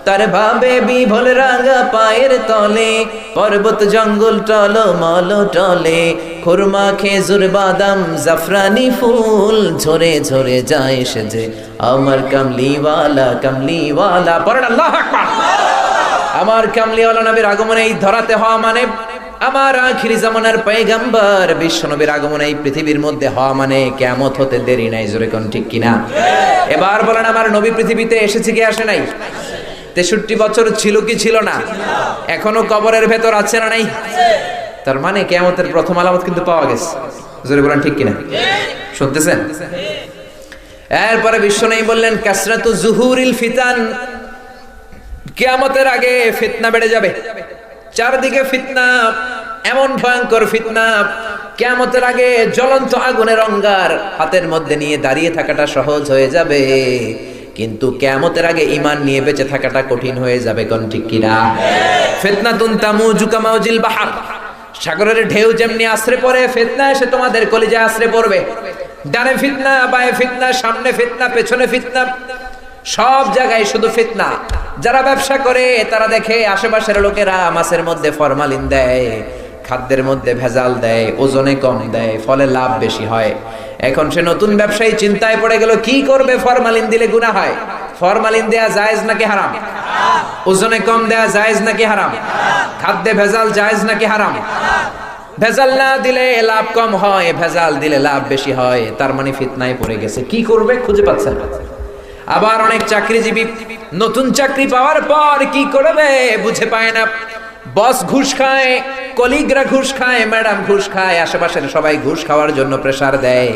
তার ভাবে বিভোল রাঙা পায়ের তলে পর্বত জঙ্গল টল মল টলে, খুরমা খেজুর বাদাম জাফরানি ফুল ঝরে ঝরে যায় সে যে আমার কামলিওয়ালা কামলিওয়ালা। পড়েন আল্লাহু আকবার। আমার কামলিওয়ালা নবীর আগমনে এই ধরাতে হওয়া মানে আমার আখিরি জামানার পয়গম্বর বিশ্ব নবীর আগমনে এই পৃথিবীর মধ্যে হওয়া মানে কিয়ামত হতে দেরি নাই। জোরে কোন ঠিক কিনা? এবার বলেন আমার নবী পৃথিবীতে এসেছে কি আসে নাই? 63 বছর ছিল কি ছিল না? এখনো কবরের ভেতর আছে না নাই? তার মানে কিয়ামতের প্রথম আলামত কিন্তু পাওয়া গেছে। জোরে বলেন ঠিক কিনা? শুনতেছেন? এরপরে বিশ্বনবী বললেন কাসরাতু জুহুরিল ফিতান, কিয়ামতের আগে ফিতনা বেড়ে যাবে। চারদিকে ফিতনা, এমন ভয়ঙ্কর ফিতনা, কিয়ামতের আগে জ্বলন্ত আগুনের অঙ্গার হাতের মধ্যে নিয়ে দাঁড়িয়ে থাকাটা সহজ হয়ে যাবে, কিন্তু কিয়ামতের আগে ঈমান নিয়ে বেঁচে থাকাটা কঠিন হয়ে যাবে। কোন ঠিক কিনা? ফিতনাতুন তামুজু কামাউজিল বাহর, সাগরের ঢেউ যেমনি আশ্রে পড়ে, ফিতনা এসে তোমাদের কলিজায় আশ্রে পড়বে। ডানে ফিতনা, বায়ে ফিতনা, সামনে ফিতনা, পেছনে ফিতনা, সব জায়গায় শুধু ফিতনা। যারা ব্যবসা করে তারা দেখে আশেপাশের লোকেরা মাছের মধ্যে ফরমালিন দেয়, খাদ্যের মধ্যে ভেজাল দেয়, ওজনে কম দেয়, ফলে লাভ বেশি হয়। এখন সে নতুন ব্যবসায়ী চিন্তায় পড়ে গেল কি করবে, ফরমালিন দিলে গুনাহ হয়। ফরমালিন দেয়া জায়েজ নাকি হারাম? ওজনে কম দেয়া জায়েজ নাকি হারাম? খাদ্যে ভেজাল জায়েজ নাকি হারাম? ভেজাল না দিলে লাভ কম হয়, ভেজাল দিলে লাভ বেশি হয়। তার মানে ফিতনায় পড়ে গেছে, কি করবে খুঁজে পাচ্ছে না। আবার অনেক চাকরিজীবী নতুন চাকরি পাওয়ার পর কি করবে বুঝে পায় না। বস ঘুষ খায়, কলিগরা ঘুষ খায়, ম্যাডাম ঘুষ খায়, আশেপাশের সবাই ঘুষ খাওয়ার জন্য প্রেসার দেয়।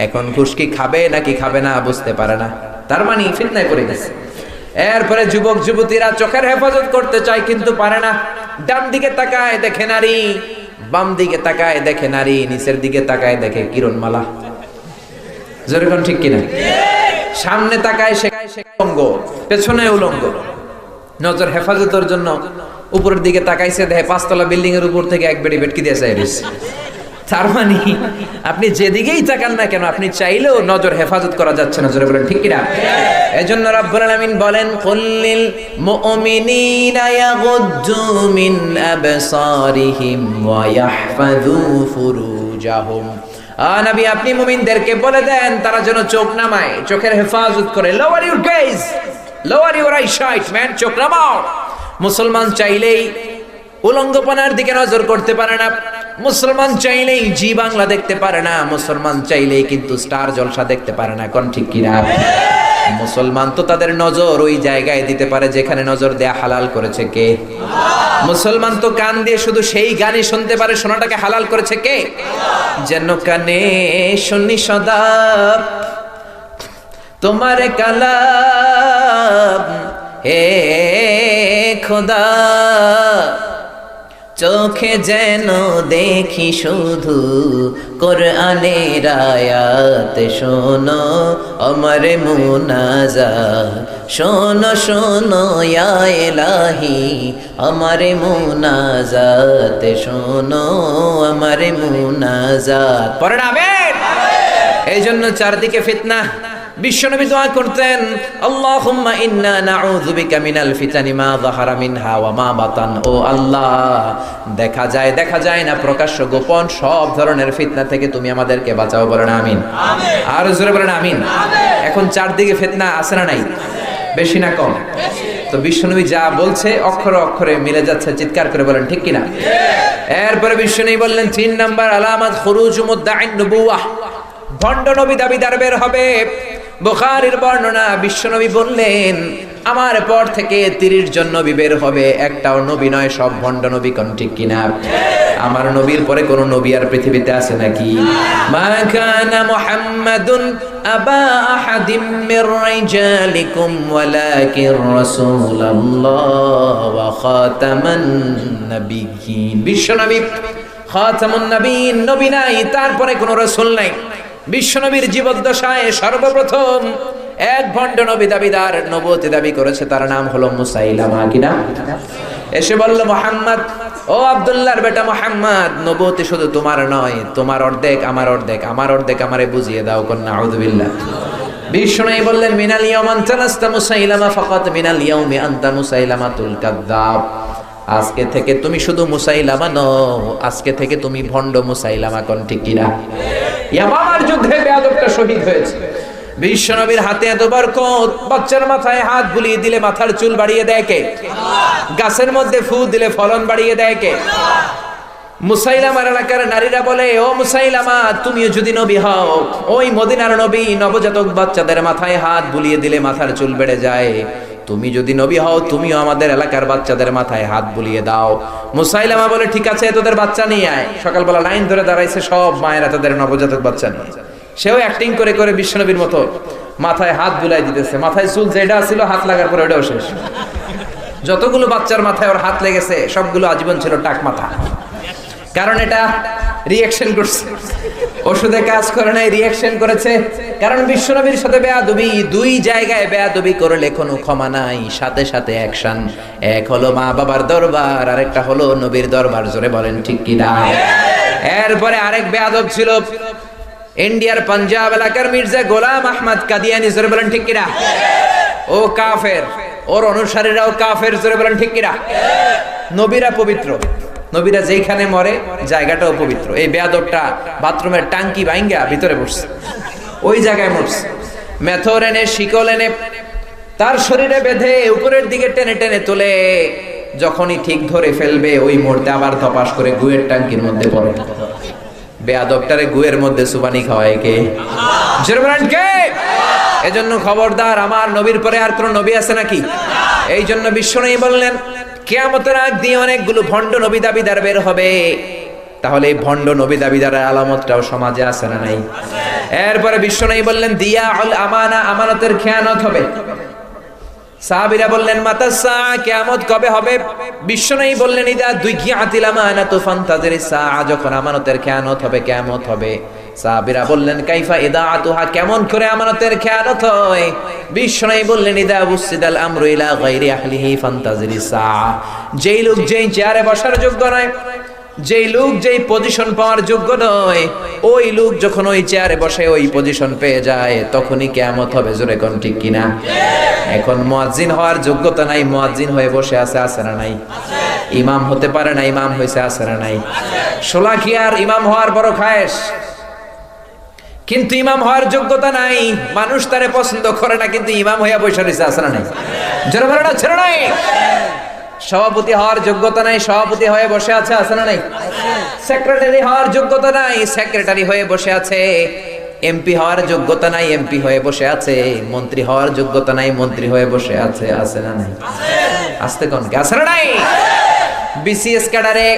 এখন ঘুষ কি খাবে নাকি খাবে না বুঝতে পারে না, তার মানে ফিতনায় পড়ে গেছে। এরপরে যুবক যুবতীরা চোখের হেফাজত করতে চায় কিন্তু পারে না। ডান দিকে তাকায় দেখে নারী, বাম দিকে তাকায় দেখে নারী, নিচের দিকে তাকায় দেখে কিরণমালা। যেরকম ঠিক কিনা? সামনে তাকায় সে উলঙ্গ, পেছনে উলঙ্গ। নজর হেফাজতের জন্য উপরের দিকে তাকাইছে, দেখে 5 তলা বিল্ডিং এর উপর থেকে এক বেড়ি বেটকি দিয়ে চাইছে। তার মানে আপনি যেদিকেই তাকান না কেন, আপনি চাইলেও নজর হেফাজত করা যাচ্ছে না। জোরে বলেন ঠিক কিনা? এজন্য রাব্বুল আলামিন বলেন কুল্লিল মুমিনিনা ইয়াগুদ্দু মিন আবসারিহিম ওয়া ইয়াহফাযু ফুরুজাহুম। নবী আপনি মুমিনদেরকে বলে দেন তারা যেন চোখ নামায়, চোখের হেফাজত করে। Lower your gauge, lower your eyesight man, চোখ নামাও। মুসলমান চাইলেই উলঙ্গপনার দিকে নজর করতে পারে না, মুসলমান চাইলেই জি বাংলা দেখতে পারে না, মুসলমান চাইলেই কিন্তু স্টার জলসা দেখতে পারে না। কোন ঠিক কিনা? মুসলমান তো তাদের নজর ওই জায়গায় দিতে পারে যেখানে নজর দেয়া হালাল করেছে কে? মুসলমান তো কান দিয়ে শুধু সেই গানই শুনতে পারে, শোনাটাকে হালাল করেছে কে? যেন কানে শুনি সদা তোমার কালাম, হে খোদা চোখে যেন দেখি শুধু কোরআনের আয়াত, শোনো আমার মুনাজাত, শোনো শোনো ইয়া ইলাহি আমার মুনাজাত, শোনো আমার মুনাজাত। পড়েন আমিন। এই জন্য চারদিকে ফিতনা। বিশ্বনবী দোয়া করতেন আল্লাহুম্মা ইন্না নাউযু বিকা মিনাল ফিতানি মা যাহারা মিনহা ওয়া মা বাতান। ও আল্লাহ, দেখা যায় না প্রকাশ্য গোপন সব ধরনের ফিতনা থেকে তুমি আমাদেরকে বাঁচাও। বলেন আমিন। আর জোরে বলেন আমিন। এখন চারদিকে ফিতনা আছে না নাই? বেশি না কম? তো বিশ্বনবী যা বলছে অক্ষরে অক্ষরে মিলে যাচ্ছে, চিৎকার করে বলেন ঠিক কিনা? এরপরে বিশ্বনবী বললেন 3 নাম্বার আলামত খুরুজু মুদ্দাঈন নবুওয়াহ, ভণ্ড নবী দাবিদার বের হবে। বুখারীর বর্ণনা, বিশ্বনবী বললেন আমার পর থেকে 30 জন নবী বের হবে, একটাও নবী নয়, সব ভণ্ড নবী। কোন ঠিক কিনা? আমার নবীর পরে কোন নবী আর পৃথিবীতে আছে নাকি? মা কানা মুহাম্মাদুন আবা আহাদিম মির রিজালিকুম ওয়ালাকিন রাসূলুল্লাহ ওয়া খাতামান নাবিয়্যিন। বিশ্বনবী খাতামুন নবীন, নবী নাই, তারপরে কোন রাসূল নাই। বিশ্বনবীর জীবদ্দশায় সর্বপ্রথম এক ভণ্ড নবী দাবিদার নবুয়তি দাবি করেছে, তার নাম হলো মুসাইলামা। কি নাম? এসে বলল, মুহাম্মদ, ও আব্দুল্লাহর বেটা মুহাম্মদ, নবুয়তি শুধু তোমার নয়, তোমার অর্ধেক আমার অর্ধেক, আমার অর্ধেক আমারে বুঝিয়ে দাও। কন্যা আউযুবিল্লাহ। বিষ্ণু বললেন, মিনাল ইয়াউম আনতা লাস্তা মুসাইলামা ফাকাত, মিনাল ইয়াউমি আনতা মুসাইলামাতুল কাযযাব। আজকে থেকে তুমি শুধু মুসাইলামা নও, আজকে থেকে তুমি ভণ্ড মুসাইলামা। কোন ঠিক কিনা? ইয়ামামার যুদ্ধে বেয়াদবটা শহীদ হয়েছে। বিশ্বনবীর হাতে এত বরকত, বাচ্চার মাথায় হাত বুলিয়ে দিলে মাথার চুল বাড়িয়ে দেয় কে? গাছের মধ্যে ফু দিলে ফলন বাড়িয়ে দেয় কে? মুসাইলামার এলাকার নারীরা বলে, ও মুসাইলামা, তুমিও যদি নবী হও, ওই মদিনার নবী নবজাতক বাচ্চাদের মাথায় হাত বুলিয়ে দিলে মাথার চুল বেড়ে যায়। তুমি যদি নবী হও, তুমিও আমাদের এলাকার বাচ্চাদের মাথায় হাত বুলিয়ে দাও। মুসাইলামা বলে, ঠিক আছে, তোদের বাচ্চা নিয়ে আয়। সকালবেলা লাইন ধরে দাঁড়াইছে সব মায়েরা তাদের নবজাতক বাচ্চা নিয়ে। সেও অ্যাক্টিং করে করে বিশ্বনবীর মতো মাথায় হাত বুলাই দিতেছে। মাথায় চুল যেটা ছিল, হাত লাগার পরে ওটাও শেষ। যতগুলো বাচ্চার মাথায় ওর হাত লেগেছে সবগুলো আজীবন ছিল টাক মাথা। কারণ এটা রিঅ্যাকশন করছে, ওষুধে কাজ করে নাই, রিঅ্যাকশন করেছে। কারণ বিশ্বনবীর সাথে বেয়াদবি, দুই জায়গায় বেয়াদবি করলে কোনো ক্ষমা নাই, সাথে সাথে অ্যাকশন। এক হলো মা বাবার দরবার, আরেকটা হলো নবীর দরবার। জোরে বলেন ঠিক কি না? এরপরে আরেক বেয়াদব ছিল ইন্ডিয়ার পাঞ্জাব এলাকার মির্জা গোলাম আহমদ কাদিয়ানি। জোরে বলেন ঠিক কি না? ও কাফের, ওর অনুসারীরাও কাফের। জোরে বলেন ঠিক কি না? নবীরা পবিত্র, নবীরা যেখানে মরে জায়গাটাও পবিত্র। এই বেয়াদবটা বাথরুমের টাঙ্কি ভাঙ্গা ভিতরে বসছে, ওই জায়গায় মরছে। মেথর এনে শিকল এনে তার শরীরে বেঁধে উপরের দিকে টেনে টেনে তোলে, যখনই ঠিক ধরে ফেলবে ওই মুহূর্তে আবার ধপাস করে গুয়ের টাঙ্কির মধ্যে পড়ে। বেয়াদবটারে গুয়ের মধ্যে সুবানি খাওয়ায় কে? কে? এজন্য খবরদার, আমার নবীর পরে আর কোন নবী আছে নাকি? এই জন্য বিশ্বনবী বললেন, কিয়ামতের আগ দিয়ে অনেকগুলো ভণ্ড নবী দাবিদার বের হবে। তাহলে এই ভণ্ড নবী দাবিদারের আলামতটাও সমাজে আছে না নাই? এরপরে বিশ্বনবী বললেন, দিয়া আল আমানা, আমানতের খেয়ানত হবে। সাহাবীরা বললেন, মাতা সা, কিয়ামত কবে হবে? বিশ্বনবী বললেন, ইদা দুইকিয়াতিল আমানাতু ফান্তাজিরিস সা, যখন আমানতের খেয়ানত হবে, কিয়ামত হবে। সাহাবীরা বললেন, কাইফা ইদাআতুহা, কেমন করে আমানতের খেয়ানত হয়? বিশ্বনবী বললেন, ইদা বুসিদাল আমরু ইলা গায়রি আহলিহি ফান্তাজিরিস সা, যেই লোক যেই চেয়ারে বসার যোগ্য নয়, যেই লোক যেই পজিশন পাওয়ার যোগ্য নয়, ওই লোক যখন ওই চেয়ারে বসে ওই পজিশন পেয়ে যায়, তখনই কিয়ামত হবে। জোরে কোন ঠিক কিনা? এখন মুয়াজ্জিন হওয়ার যোগ্যতা নাই, মুয়াজ্জিন হয়ে বসে আছে, আছে না নাই? ইমাম হতে পারে না, ইমাম হয়েছে, আছে না নাই? শোলাকিয়ার ইমাম হওয়ার বড় খায়েশ, কিন্তু ইমাম হওয়ার যোগ্যতা নাই। মানুষ তারে পছন্দ করে না, কিন্তু ইমাম হইয়া বসে রয়েছে, আছে না নাই? জোরে বলে না, ছেড়ে নাই। সভাপতি হওয়ার যোগ্যতা নাই, সভাপতি হয়ে বসে আছে, আছে না নাই? সেক্রেটারি হওয়ার যোগ্যতা নাই, সেক্রেটারি হয়ে বসে আছে। এমপি হওয়ার যোগ্যতা নাই, এমপি হয়ে বসে আছে। মন্ত্রী হওয়ার যোগ্যতা নাই, মন্ত্রী হয়ে বসে আছে, আছে না নাই? আসতে কোন কে? আছে না নাই? বিসিএস ক্যাডারে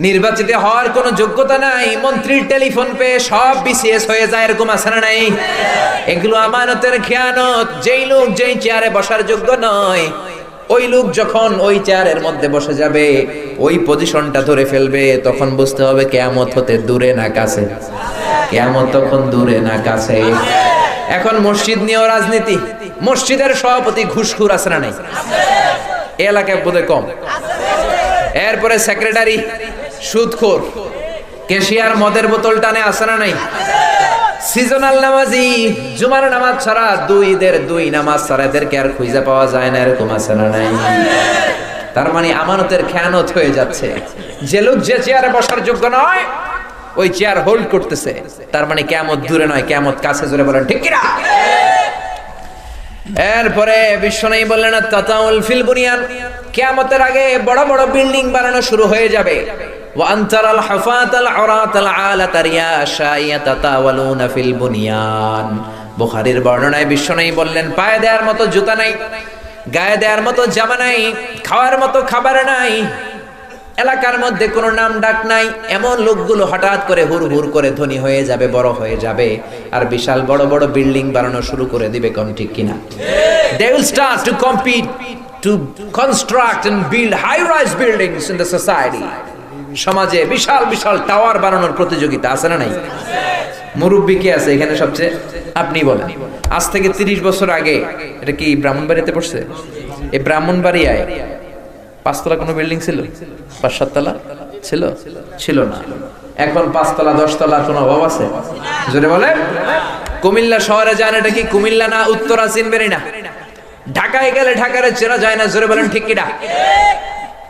নির্বাচিত হওয়ার কোনো যোগ্যতা নাই, মন্ত্রীর টেলিফোন পেয়ে সব বিসিএস হয়ে যায়, এরকম আছে না নাই? এগুলো আমানতের খেয়ানত। যেই লোক যেই চেয়ারে বসার যোগ্য নয়, ওই লোক যখন ওই চেয়ারের মধ্যে বসে যাবে, ওই পজিশনটা ধরে ফেলবে, তখন বুঝতে হবে কিয়ামত হতে দূরে না কাছে। কিয়ামত তখন দূরে না কাছে। এখন মসজিদ নিয়েও রাজনীতি। মসজিদের সভাপতি ঘুষখোর, আছে না নাই? এই এলাকায় বোধহয় কম। এরপরে সেক্রেটারি সুদখোর, ক্যাশিয়ার মদের বোতল টানে, আছে না নাই? সিজনাল নামাজি, জুমার নামাজ ছাড়া দুই নামাজ ছাড়া এদেরকে আর খুঁজে পাওয়া যায় না, এরকম আছে না নাই? তার মানে আমানতের খেয়ানত হয়ে যাচ্ছে। যে লোক যে চেয়ারে বসার যোগ্য নয়, ওই চেয়ার হোল্ড করতেছে, তার মানে কিয়ামত দূরে নয়, কিয়ামত কাছে। জোরে বলেন ঠিক কি না? এরপরে বিশ্বনবী বললেন, তাতাউল ফিল বুনিয়ান, কিয়ামতের আগে বড় বড় বিল্ডিং বানানো শুরু হয়ে যাবে। ওয়ান্তারাল হাফাতাল আরাতাল আলাতা রিয়াশা ইয়াতাতাওয়ালুনা ফিল বুনিয়ান। বুখারীর বর্ণনায় বিশ্বনবী বললেন, পায়ে দেওয়ার মতো জুতা নাই, গায়ে দেওয়ার মতো জামা নাই, খাওয়ার মতো খাবার নাই, এলাকার মধ্যে কোনো নাম ডাক নাই, এমন লোকগুলো হঠাৎ করে হুড় করে ধনী হয়ে যাবে, বড় হয়ে যাবে, আর বিশাল বড় বড় বিল্ডিং বানানো শুরু করে দিবে। কোন ঠিক কিনা? They will start to compete to construct and build high-rise buildings in the society. সমাজে বিশাল বিশাল টাওয়ার বানানোর প্রতিযোগিতা, আছে না নাই? মুরব্বী কে আছে এখানে সবচেয়ে? আপনি বলেন। আজ থেকে 30 বছর আগে এটা কি ব্রাহ্মণবাড়িয়াতে পড়ছে? এই ব্রাহ্মণবাড়িয়ায় 5 তলা কোনো বিল্ডিং ছিল? 5-7 তলা ছিল? ছিল না। এখন 5 তলা 10 তলা কোনো অভাব আছে? জোরে বলেন। কুমিল্লা শহরে যান, এটা কি কুমিল্লা না উত্তরা? চিনবেনই না। ঢাকায় গেলে ঢাকারে চেনা যায় না। জোরে বলেন ঠিক কিনা?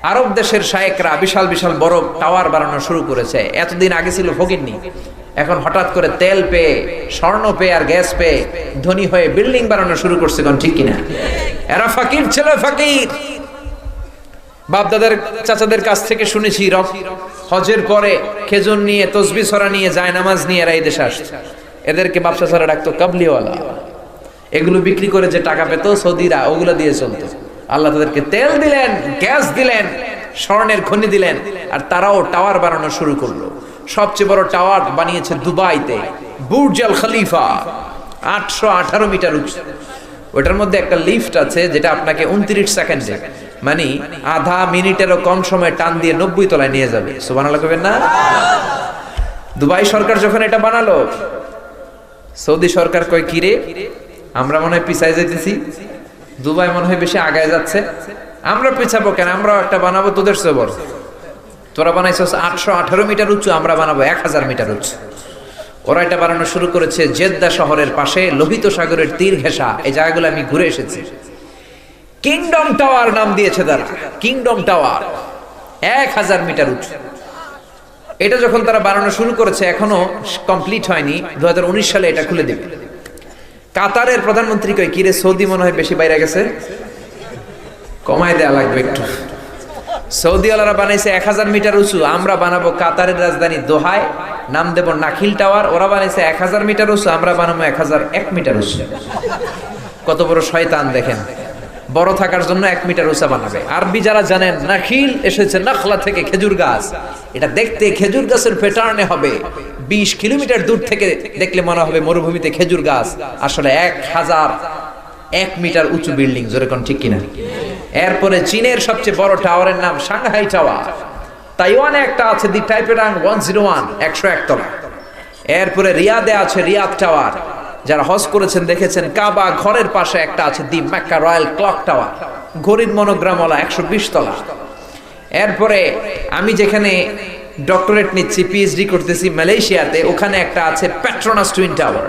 আরব দেশের শায়েকরা বিশাল বিশাল বড় টাওয়ার বানানো শুরু করেছে। এতদিন আগে ছিল ফকিরনি, এখন হঠাৎ করে তেল পেয়ে, স্বর্ণ পেয়ে আর গ্যাস পেয়ে ধনী হয়ে বিল্ডিং বানানো শুরু করছে। কোন ঠিক কিনা? এরা ফকির ছিল, ফকির। বাপদাদার চাচাদের কাছ থেকে শুনেছি হজের পরে খেজুর নিয়ে, তসবিহ ছড়া নিয়ে, যায় নামাজ নিয়ে এরা এই দেশে আসছে। এদেরকে বাপ চাচারা ডাকতো কাবলিওয়ালা। এগুলো বিক্রি করে যে টাকা পেত সৌদিরা, ওগুলো দিয়ে চলতো। আল্লাহ তাদেরকে তেল দিলেন, গ্যাস দিলেন, স্বর্ণের খনি দিলেন, আর তারাও টাওয়ার বানানো শুরু করলো। সবচেয়ে বড় টাওয়ার বানিয়েছে দুবাইতে, বুর্জ আল খলিফা, 818 মিটার উঁচু। ওটার মধ্যে একটা লিফট আছে যেটা আপনাকে 29 সেকেন্ডে, মানে আধা মিনিটেরও কম সময় টান দিয়ে 90 তলায় নিয়ে যাবে। সুবহানাল্লাহ কইবেন না? দুবাই সরকার যখন এটা বানালো, সৌদি সরকার কয় কিরে, আমরা মনে হয় পিছায় যাইতেছি, দুবাই মনে হয় বেশি আগায় যাচ্ছে, আমরা পিছাবো কেন, আমরাও একটা বানাবো তোদের চেয়ে বড়। তোরা বানাইছস 818 মিটার উঁচু, আমরা বানাবো 1000 মিটার উঁচু। ওরা এটা বানানো শুরু করেছে জেদ্দা শহরের পাশে, লোহিত সাগরের তীর ঘেঁষা। এই জায়গাগুলো আমি ঘুরে এসেছি। কিংডম টাওয়ার নাম দিয়েছে তারা, কিংডম টাওয়ার, 1000 মিটার উঁচু। এটা যখন তারা বানানো শুরু করেছে, এখনো কমপ্লিট হয়নি, 2019 সালে এটা খুলে দেবে। কাতারের প্রধানমন্ত্রী কয় কিরে, সৌদি মনে হয় বেশি বাইরে গেছে, কমায় দেয়া লাগবে একটু। সৌদি আলারা বানাইছে 1000 মিটার উঁচু, আমরা বানাবো কাতারের রাজধানী দোহায়, নাম দেব নাখিল টাওয়ার। ওরা বানাইছে 1000 মিটার উঁচু, আমরা বানাবো 1001 মিটার উঁচু। কত বড় শয়তান দেখেন, বড় থাকার জন্য 1 মিটার উঁচা বানাবে। আরবি যারা জানেন, নাখিল এসেছে নাখলা থেকে, খেজুর গাছ। এটা দেখতে খেজুর গাছের প্যাটার্নে হবে। 20 কিলোমিটার দূর থেকে দেখলে মনে হবে মরুভূমিতে খেজুর গাছ, আসলে 1001 মিটার উঁচু বিল্ডিং। জোরে কোন ঠিক কিনা? এরপরে চীনের সবচেয়ে বড় টাওয়ারের নাম সাংহাই টাওয়ার। তাইওয়ানে একটা আছে দি টাইপেরাং 101, 101 তলা। এরপরে রিয়াদে আছে রিয়াদ টাওয়ার। যারা হজ করেছেন দেখেছেন, কাবা ঘরের পাশে একটা আছে দি মক্কা রয়্যাল ক্লক টাওয়ার, ঘড়ির মনোগ্রামওয়ালা, 120 তলা। এরপরে আমি যেখানে ডক্টরেট নিচ্ছি, পিএইচডি করতেছি মালয়েশিয়াতে, ওখানে একটা আছে Petronas twin tower,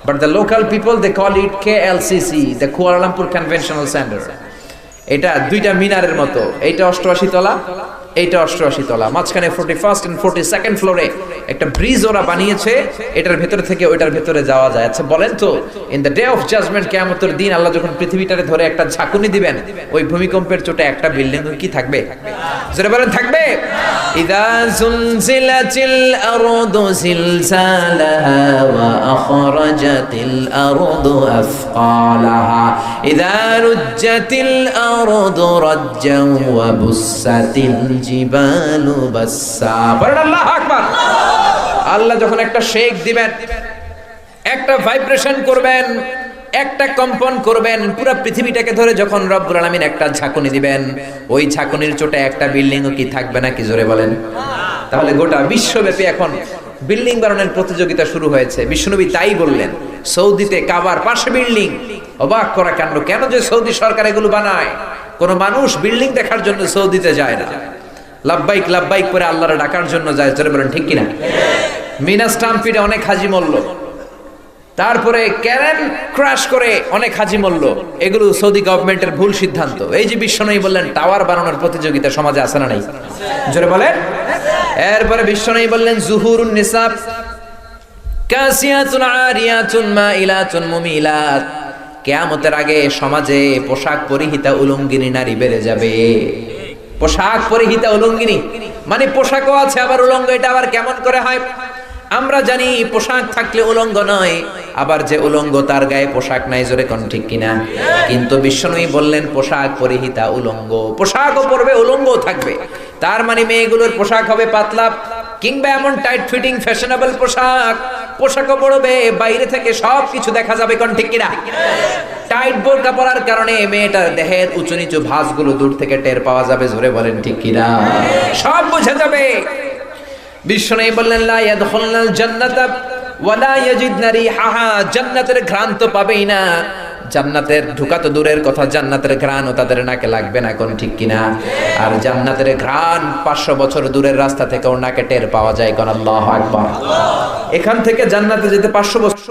but the local people they call it KLCC, the Kuala Lumpur conventional centre. এটা দুইটা মিনারের মতো, এইটা 88 তলা, এইটা 88 তলা, মাঝখানে 41st and 42nd ফ্লোরে একটা ব্রিজ ওরা বানিয়েছে। এটার ভেতর থেকে ওইটার ভেতরে যাওয়া যায়। আচ্ছা বলেন তো, in the day of judgement, কিয়ামতের দিন আল্লাহ যখন পৃথিবীটারে ধরে একটা ঝাঁকুনি দিবেন, ওই ভূমিকম্পের চোটে একটা বিল্ডিং কি থাকবে? যারা বলেন থাকবে। ইযা যুলজিলাতিল আরদু জিলজালাহা ওয়া আখরাজাতিল আরদু আফকালাহা ইযা রুজ্জাতিল আরদু রাজ্জান ওয়া বুসাতিল জিবালু বাসসা। বলেন আল্লাহু আকবার। আল্লাহ যখন একটা শেক দিবেন, একটা ভাইব্রেশন করবেন, একটা কম্পন করবেন, পুরো পৃথিবীটাকে ধরে যখন রব্বুল আলামিন একটা ঝাঁকুনি দিবেন, ওই ঝাঁকুনির চোটে একটা বিল্ডিংও কি থাকবে না? কি জোরে বলেন। তাহলে গোটা বিশ্বব্যাপী এখন বিল্ডিং বানানোর প্রতিযোগিতা শুরু হয়েছে। বিশ্বনবী তাই বললেন, সৌদিতে কাবার পাশে বিল্ডিং। অবাক করা কাণ্ড, কেন যে সৌদি সরকার এগুলো বানায়? কোন মানুষ বিল্ডিং দেখার জন্য সৌদিতে যায় না, লাব্বাইক লাব্বাইক করে আল্লাহর ডাকার জন্য যায়। জোরে বলেন ঠিক কিনা? মিনা স্টাম্পিডে অনেক হাজি মরল, তারপরে ক্যারেন ক্র্যাশ করে অনেক হাজি মরল। এগুলো সৌদি গভর্নমেন্টের ভুল সিদ্ধান্ত। এই যে বিশ্বনবী বললেন টাওয়ার বানানোর প্রতিযোগিতা সমাজে আছে না নাই? জোরে বলেন। এরপরে বিশ্বনবী বললেন জুহুরুন নিসা কাসিয়াতুন আরিয়াতুন মাইলাতুন মুমিলাত। কিয়ামতের আগে সমাজে পোশাক পরিহিতা উলঙ্গিনী নারী বেড়ে যাবে। পোশাক পরিহিতা উলঙ্গিনী মানে পোশাকও আছে আবার উলঙ্গ। এটা আবার কেমন করে হয়? আমরা জানি পোশাক থাকলে উলঙ্গ নয়, আবার যে উলঙ্গ তার গায়ে পোশাক নাই। জোরে কোন ঠিক কিনা? কিন্তু বিশ্বনবী বললেন পোশাক পরিহিতা উলঙ্গ, পোশাকও পরবে, উলঙ্গও থাকবে। তার মানে মেয়েগুলোর পোশাক হবে পাতলা, কিংবা এমন টাইট ফিটিং ফ্যাশনেবল পোশাক, পোশাকও পরবে, বাইরে থেকে সবকিছু দেখা যাবে। কোন ঠিক কিনা? টাইট বোরকা পরার কারণে মেয়েটার দেহের উঁচু নিচু ভাঁজগুলো দূর থেকে টের পাওয়া যাবে। জোরে বলেন ঠিক কিনা? সব বোঝা যাবে। বিশ্বনবী বললেন লা ইয়াদখুলুল জান্নাতা ওয়ালা ইয়াজিদনা রিহাহা, জান্নাতের ঘ্রাণ তো পাবেই না। জান্নাতের ঢোকা তো দূরের কথা, জান্নাতের ঘ্রাণও তাদের নাকে লাগবে না, কোন ঠিক কিনা? আর জান্নাতের ঘ্রাণ 500 বছর দূরের রাস্তা থেকেও নাকে টের পাওয়া যায়, কোন আল্লাহু আকবার। এখান থেকে জান্নাতে যেতে 500 বছর,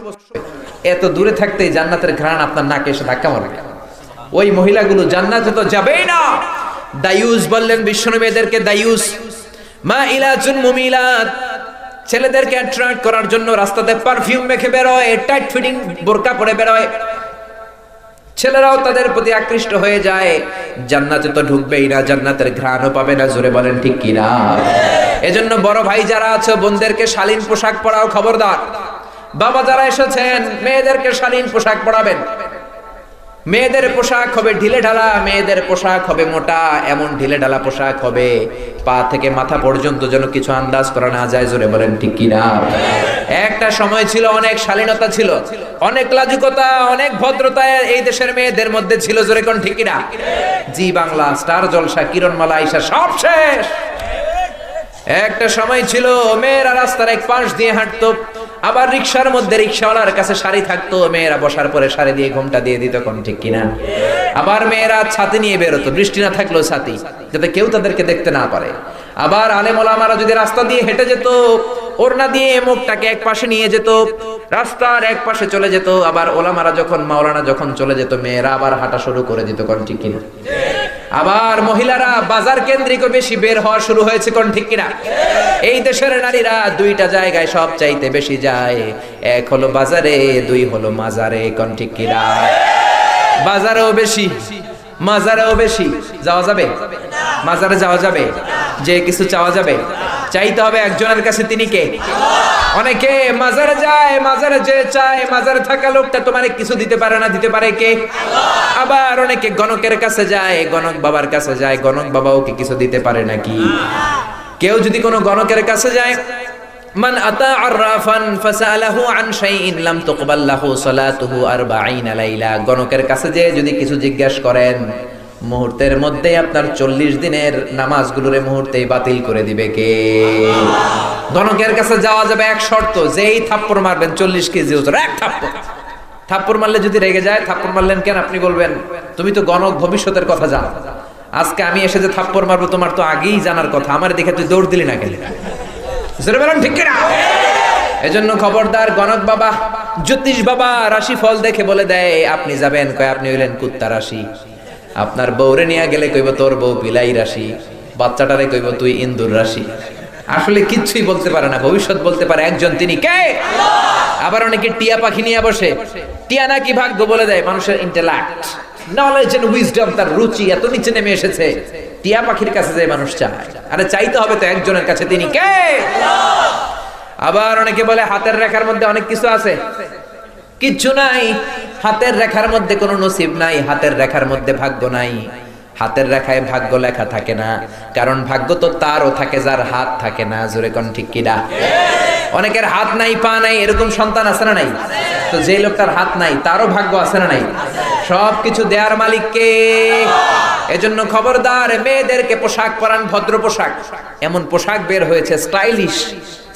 এত দূরে থাকতেই জান্নাতের ঘ্রাণ আপনার নাকে এসে ধাক্কা মারবে। ওই মহিলাগুলো জান্নাতে তো যাবেই না। দায়ুস বললেন বিশ্বনবী এদেরকে, দায়ুস মা ইলাজুন মুমিলাত, ছেলেদেরকে অ্যাট্রাক্ট করার জন্য রাস্তাতে পারফিউম মেখে বেরোয়, টাইট ফিটিং বোরকা পরে বেরোয়, ছেলেরাও তাদের প্রতি আকৃষ্ট হয়ে যায়। জান্নাতে তো ঢুকবেই না, জান্নাতের ঘ্রাণও পাবে না, জোরে বলেন ঠিক কিনা? এজন্য বড় ভাই যারা আছে বোনদেরকে শালীন পোশাক পরাও, খবরদার। বাবা যারা এসেছেন মেয়েদেরকে শালীন পোশাক পরাবেন। মেয়েদের পোশাক হবে ঢিলে ঢালা, মেয়েদের পোশাক হবে মোটা, এমন ঢিলে ঢালা পোশাক হবে পা থেকে মাথা পর্যন্ত যেন কিছু আন্দাজ করা না যায়, জোরে বলেন ঠিক কিনা? একটা সময় ছিল অনেক শালীনতা ছিল, অনেক লাজুকতা, অনেক ভদ্রতা এই দেশের মেয়েদের মধ্যে ছিল, জোরে কোন ঠিক কিনা? জি বাংলা, স্টার জলসা, কিরণমালা, আয়েশা সব শেষ। একটা সময় ছিল মেয়েরা রাস্তার এক পাশ দিয়ে হাঁটতো, আবার রিকশার মধ্যে রিকশাওয়ালার কাছে শাড়ি থাকতো, মেয়েরা বসার পরে শাড়ি দিয়ে ঘোমটা দিয়ে দিত, কোন ঠিক কিনা? আবার মেয়েরা ছাতি নিয়ে বেরোতো, বৃষ্টি না থাকলেও ছাতি, যাতে কেউ তাদেরকে দেখতে না পারে। আবার আলেম ওলামারা যদি রাস্তা দিয়ে হেঁটে যেত, ওড়না দিয়ে মুখটাকে এক পাশে নিয়ে যেত, রাস্তার এক পাশে চলে যেত। আবার ওলামারা যখন, মাওলানা যখন চলে যেত, মেয়েরা আবার হাঁটা শুরু করে দিত, কোন ঠিক কিনা? আবার মহিলারা বাজার কেন্দ্রিক বেশি বের হওয়া শুরু হয়েছে, কোন ঠিক কিনা? এই দেশের নারীরা দুইটা জায়গায় সব চাইতে বেশি যায়, এক হলো বাজারে, দুই হলো মাজারে, কোন ঠিক কিনা? বাজারেও বেশি, মাজারেও বেশি। যাওয়া যাবে? মাজারে যাওয়া যাবে? যে কিছু চাওয়া যাবে? চাইতে হবে একজনের কাছে, তিনি কে? অনেকে মাজারে যায়, মাজারে যে চায়, মাজারে থাকা লোকটা তোমার কিছু দিতে পারে না, দিতে পারে কে? আবার অনেকে গণকের কাছে যায়, গণক বাবার কাছে যায়, গণক বাবাও কি কিছু দিতে পারে নাকি? কেউ যদি কোনো গণকের কাছে যায়, মান আতা আররাফান ফাসালাহু আন শাইইন লাম তুকবাল লাহু সালাতুহু 40 লাইলা, গণকের কাছে যে যদি কিছু জিজ্ঞাসা করেন, মুহূর্তের মধ্যে আপনার 40 দিনের নামাজগুলোরে মুহূর্তেই বাতিল করে দিবে কে? গণকের কাছে যাওয়া যাবে এক শর্ত, যেই থাপ্পড় মারবেন 40 কেজি ওজন, এক থাপ্পড় মারলে যদি রেগে যায়, থাপ্পড় মারলেন কেন আপনি বলবেন, তুমি তো গণক, ভবিষ্যতের কথা জানো, আজকে আমি এসে যে থাপ্পড় মারবো তোমার তো আগেই জানার কথা, আমার দেখে তুই দৌড় দিলি না কেন? জোরে বলেন ঠিক কিনা? এজন্য খবরদার, গণক বাবা, জ্যোতিষ বাবা রাশি ফল দেখে বলে দেয় আপনি যাবেন, কয় আপনি হইলেন কুত্তা রাশি। আপনার বউরে নিয়ে গেলে কইব তোর বউ বিলাই রাশি, বাচ্চাটারে কইব তুই ইন্দুর রাশি। আসলে কিচ্ছুই বলতে পারে না, ভবিষ্যৎ বলতে পারে একজন, তিনি কে? আবার অনেকে টিয়া পাখি নিয়ে বসে, টিয়া নাকি ভাগ্য বলে দেয়। মানুষের ইন্টেলেক্ট, নলেজ এন্ড উইজডম, তার রুচি এত নিচে নেমে এসেছে, টিয়া পাখির কাছে যে মানুষ চায়। আরে চাইতে হবে তো একজনের কাছে, তিনি কে? আবার অনেকে বলে হাতের রেখার মধ্যে অনেক কিছু আছে, কিচ্ছু নাই। হাতের রেখার মধ্যে কোনো নসিব নাই, হাতের রেখার মধ্যে ভাগ্য নাই, হাতের রেখায় ভাগ্য লেখা থাকে না, কারণ ভাগ্য তো তারও থাকে যার হাত থাকে না, জোরে কোন ঠিক কিনা? অনেকের হাত নাই, পা নাই, এরকম সন্তান আছে না নাই? তো যে লোকটার হাত নাই তারও ভাগ্য আছে না নাই? সবকিছু দেয়ার মালিক কে? এজন্য খবরদার, মেয়েদেরকে পোশাক পরান, ভদ্র পোশাক। এমন পোশাক বের হয়েছে স্টাইলিশ,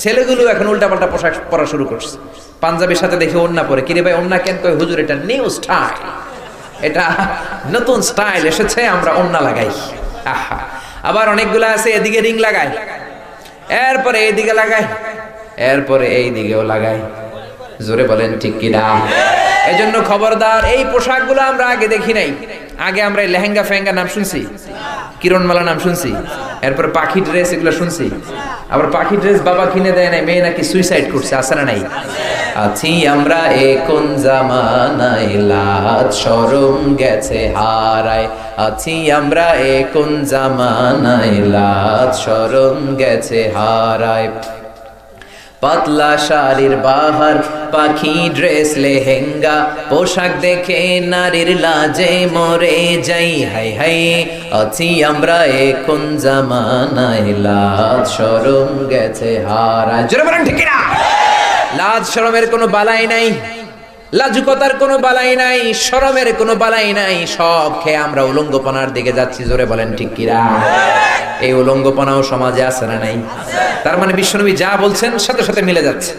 ছেলেগুলো এখন উল্টাপাল্টা পোশাক পরা শুরু করছে। পাঞ্জাবির সাথে দেখে ওন্না পরে, কিরে ভাই ওন্না কেন? কই হুজুর এটা নিউ স্টাইল, এটা নতুন স্টাইল এসেছে, আমরা ওন্না লাগাই। আহা, আবার অনেকগুলো আছে এদিকে রিং লাগায়, এরপরে এইদিকে লাগায়, এরপরে এই দিকেও লাগায়, জোরে বলেন ঠিক কিনা? এজন্য খবরদার, এই পোশাকগুলো আমরা আগে দেখি নাই। আগে আমরা লেহেঙ্গা ফেহেঙ্গা নাম শুনছি, কিরণমালা নাম শুনছি, এরপর পাখি ড্রেস এগুলো শুনছি। আবার পাখি ড্রেস বাবা কিনে দেয় নাই, মেয়ে নাকি সুইসাইড করছে, আছে না নাই? আছি আমরা এ কোন জামানায়, লাজ শরম গেছে হারায়, আছি আমরা এ কোন জামানায়, লাজ শরম গেছে হারায়। পাতলা শাড়ির বাহার, পাখি ড্রেস লেহেঙ্গা, পোশাক দেখে নারীর লাজে মরে যাই, হাই হাই আছি আমরা এ কোন জামানায়, লাজ শরম গেছে হারায়। জোরে বলেন ঠিক কিনা? লাজ শরমের কোনো বালাই নাই, লাজুকতার কোনো বালাই নাই, শরমের কোনো বালাই নাই, সব খেয়ে আমরা উলঙ্গপনার দিকে যাচ্ছি। জোরে বলেন ঠিক কিনা? এই উলঙ্গপনাও সমাজে আছে না নাই? তার মানে বিশ্বনবী যা বলছেন সাথে সাথে মিলে যাচ্ছে।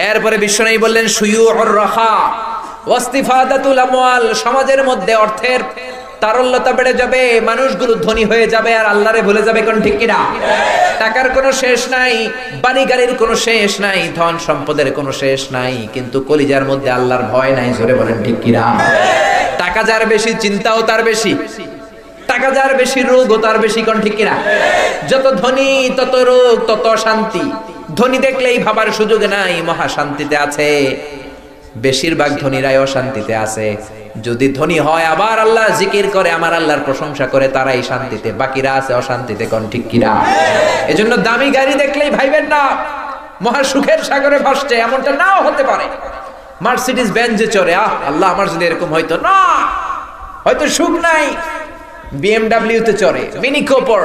এরপরে বিশ্বনবী বললেন শুয়ুউর রাখা ওয়াস্তিফাদাতুল আমওয়াল, সমাজের মধ্যে অর্থের তারল্যতা বেড়ে যাবে, মানুষগুলো ধনী হয়ে যাবে আর আল্লাহরে ভুলে যাবে। কোন ঠিক কিনা? টাকার কোনো শেষ নাই, বাড়ি গাড়ির কোনো শেষ নাই, ধন সম্পদের কোনো শেষ নাই, কিন্তু কলিজার মধ্যে আল্লাহর ভয় নাই। জোরে বলেন ঠিক কিনা? টাকা যার বেশি, চিন্তাও তার বেশি, টাকা যার বেশি, রোগও তার বেশি। কোন ঠিক কিনা? যত ধনী তত রোগ, তত শান্তি। ধনী দেখলেই ভাবার সুযোগ নাই, মহা শান্তিতে আছে। বেশিরভাগ ধনীরাই অশান্তিতে আছে। যদি ধনী হয় আবার আল্লাহ জিকির করে, আমার আল্লাহর প্রশংসা করে, তারাই শান্তিতে, বাকিরা আছে অশান্তিতে। কোন ঠিক কিনা? এজন্য দামি গাড়ি দেখলেই ভাইবেন না মহা সুখের সাগরে ভাসছে, এমনটা নাও হতে পারে। মার্সিডিজ বেঞ্জে চড়ে আল্লাহ আমার যদি এরকম হয়তো, না, হয়তো সুখ নাই। বিএমডব্লিউ তে চড়ে, Mini Cooper,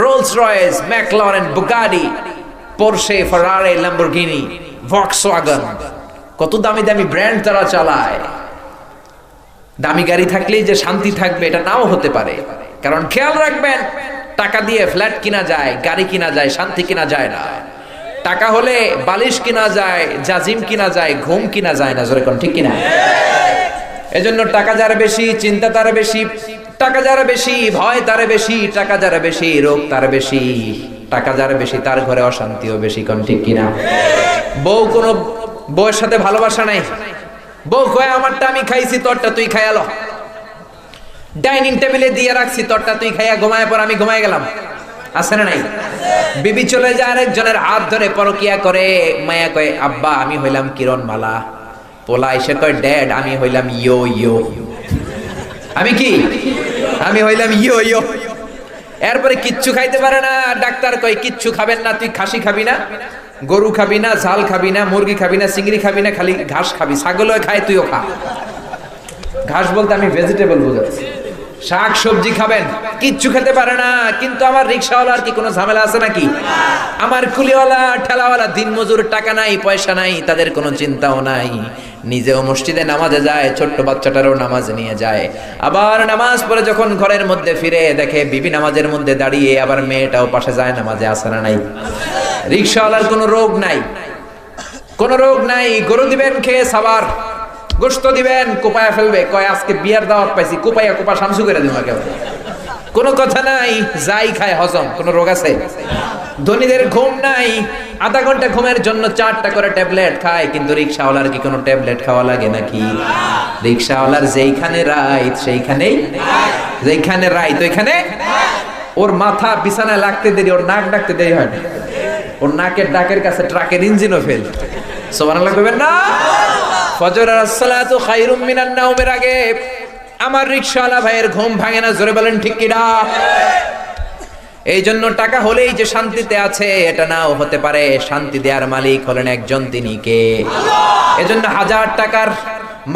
Rolls Royce, McLaren, Bugatti, Porsche, Ferrari, Lamborghini, Volkswagen, কত দামি দামি ব্র্যান্ড তারা চালায়। দামি গাড়ি থাকলেই যে শান্তি থাকবে এটা নাও হতে পারে। কারণ খেয়াল রাখবেন, টাকা দিয়ে ফ্ল্যাট কিনা যায়, গাড়ি কিনা যায়, শান্তি কিনা যায় না। টাকা হলে বালিশ কিনা যায়, জাজিম কিনা যায়, ঘুম কিনা যায় না। জোরে কোন ঠিক কিনা? এজন্য টাকা যার বেশি, চিন্তা তার বেশি, টাকা যার বেশি, ভয় তার বেশি, টাকা যার বেশি, রোগ তার বেশি, টাকা যার বেশি, তার ঘরে অশান্তিও বেশি। কোন ঠিক কিনা? কোনো বউয়ের সাথে ভালোবাসা নাই। বউ কয় আমারটা আমি খাইছি, তোরটা তুই খাইয়ালো। ডাইনিং টেবিলে দিয়ে রাখছি, তোরটা তুই খাইয়া ঘুমায় পর, আমি ঘুমায় গেলাম। আছে না নাই? বিবি চলে যায় আরেকজনের হাত ধরে পরকিয়া করে। মায়া কয় আব্বা আমি হইলাম কিরণ মালা। পোলা এসে কয় ড্যাড আমি হইলাম ইয়ো ইয়ো। আমি কি? আমি হইলাম ইয়ো ইয়ো। এরপরে কিচ্ছু খাইতে পারে না। ডাক্তার কয় কিচ্ছু খাবেন না, তুই খাসি খাবি না, গরু খাবি না, ঝাল খাবি না, মুরগি খাবি না, চিংড়ি খাবি না, খালি ঘাস খাবি। ছাগলও খায়, তুইও খা। ঘাস বলতে আমি ভেজিটেবল বোঝাচ্ছি, শাক সবজি খাবেন। কিচ্ছু খেতে পারে না। কিন্তু আমার রিক্সাওয়ালার কি কোনো ঝামেলা আছে নাকি? আমার কুলিওয়ালা, ঠেলাওয়ালা, দিনমজুর, টাকা নাই, পয়সা নাই, তাদের কোনো চিন্তাও নাই। নিজেও মসজিদে নামাজে যায়, ছোট্ট বাচ্চাটারও নামাজ নিয়ে যায়। আবার নামাজ পড়ে যখন ঘরের মধ্যে ফিরে দেখে বিবি নামাজের মধ্যে দাঁড়িয়ে, আবার মেয়েটাও পাশে যায় নামাজে। আছে না নাই? রিক্সাওয়ালার কোনো রোগ নাই, কোনো রোগ নাই। গরু দিবেন খেয়ে সাবার, গোশত দিবেন কোপায়া ফেলবে, কয় আজকে বিয়ার দাওয়াত পাইছি, কোপায়া কোপা শামসু করে দিন। কোনো কথা নাই, যাই খায় হজম। কোনো রোগ আছে? ধনীদের ঘুম নাই, আধা ঘন্টা ঘুমের জন্য 4টা করে ট্যাবলেট খায়। কিন্তু রিক্সাওয়ালার কি কোনো ট্যাবলেট খাওয়া লাগে নাকি? রিক্সাওয়ালার যেইখানে রাইত সেইখানেই, যেইখানে রাইত ওইখানে। ওর মাথা বিছানায় লাগতে দেরি, ওর নাক ডাকতে দেরি হয় না। ওর নাকের ডাকের কাছে ট্রাকের ইঞ্জিনও ফেল। সুবহানাল্লাহ কইবেন না? ফজর আর সালাতু খায়রুম মিনান নাওমের আগে আমার রিকশাওয়ালা ভাইয়ের ঘুম ভাঙে না। জোরে বলেন ঠিক কিনা? এই জন্য টাকা হলেই যে শান্তিতে আছে এটা নাও হতে পারে। শান্তি দেওয়ার মালিক হলেন একজন, তিনি কে? এজন্য 1000 টাকার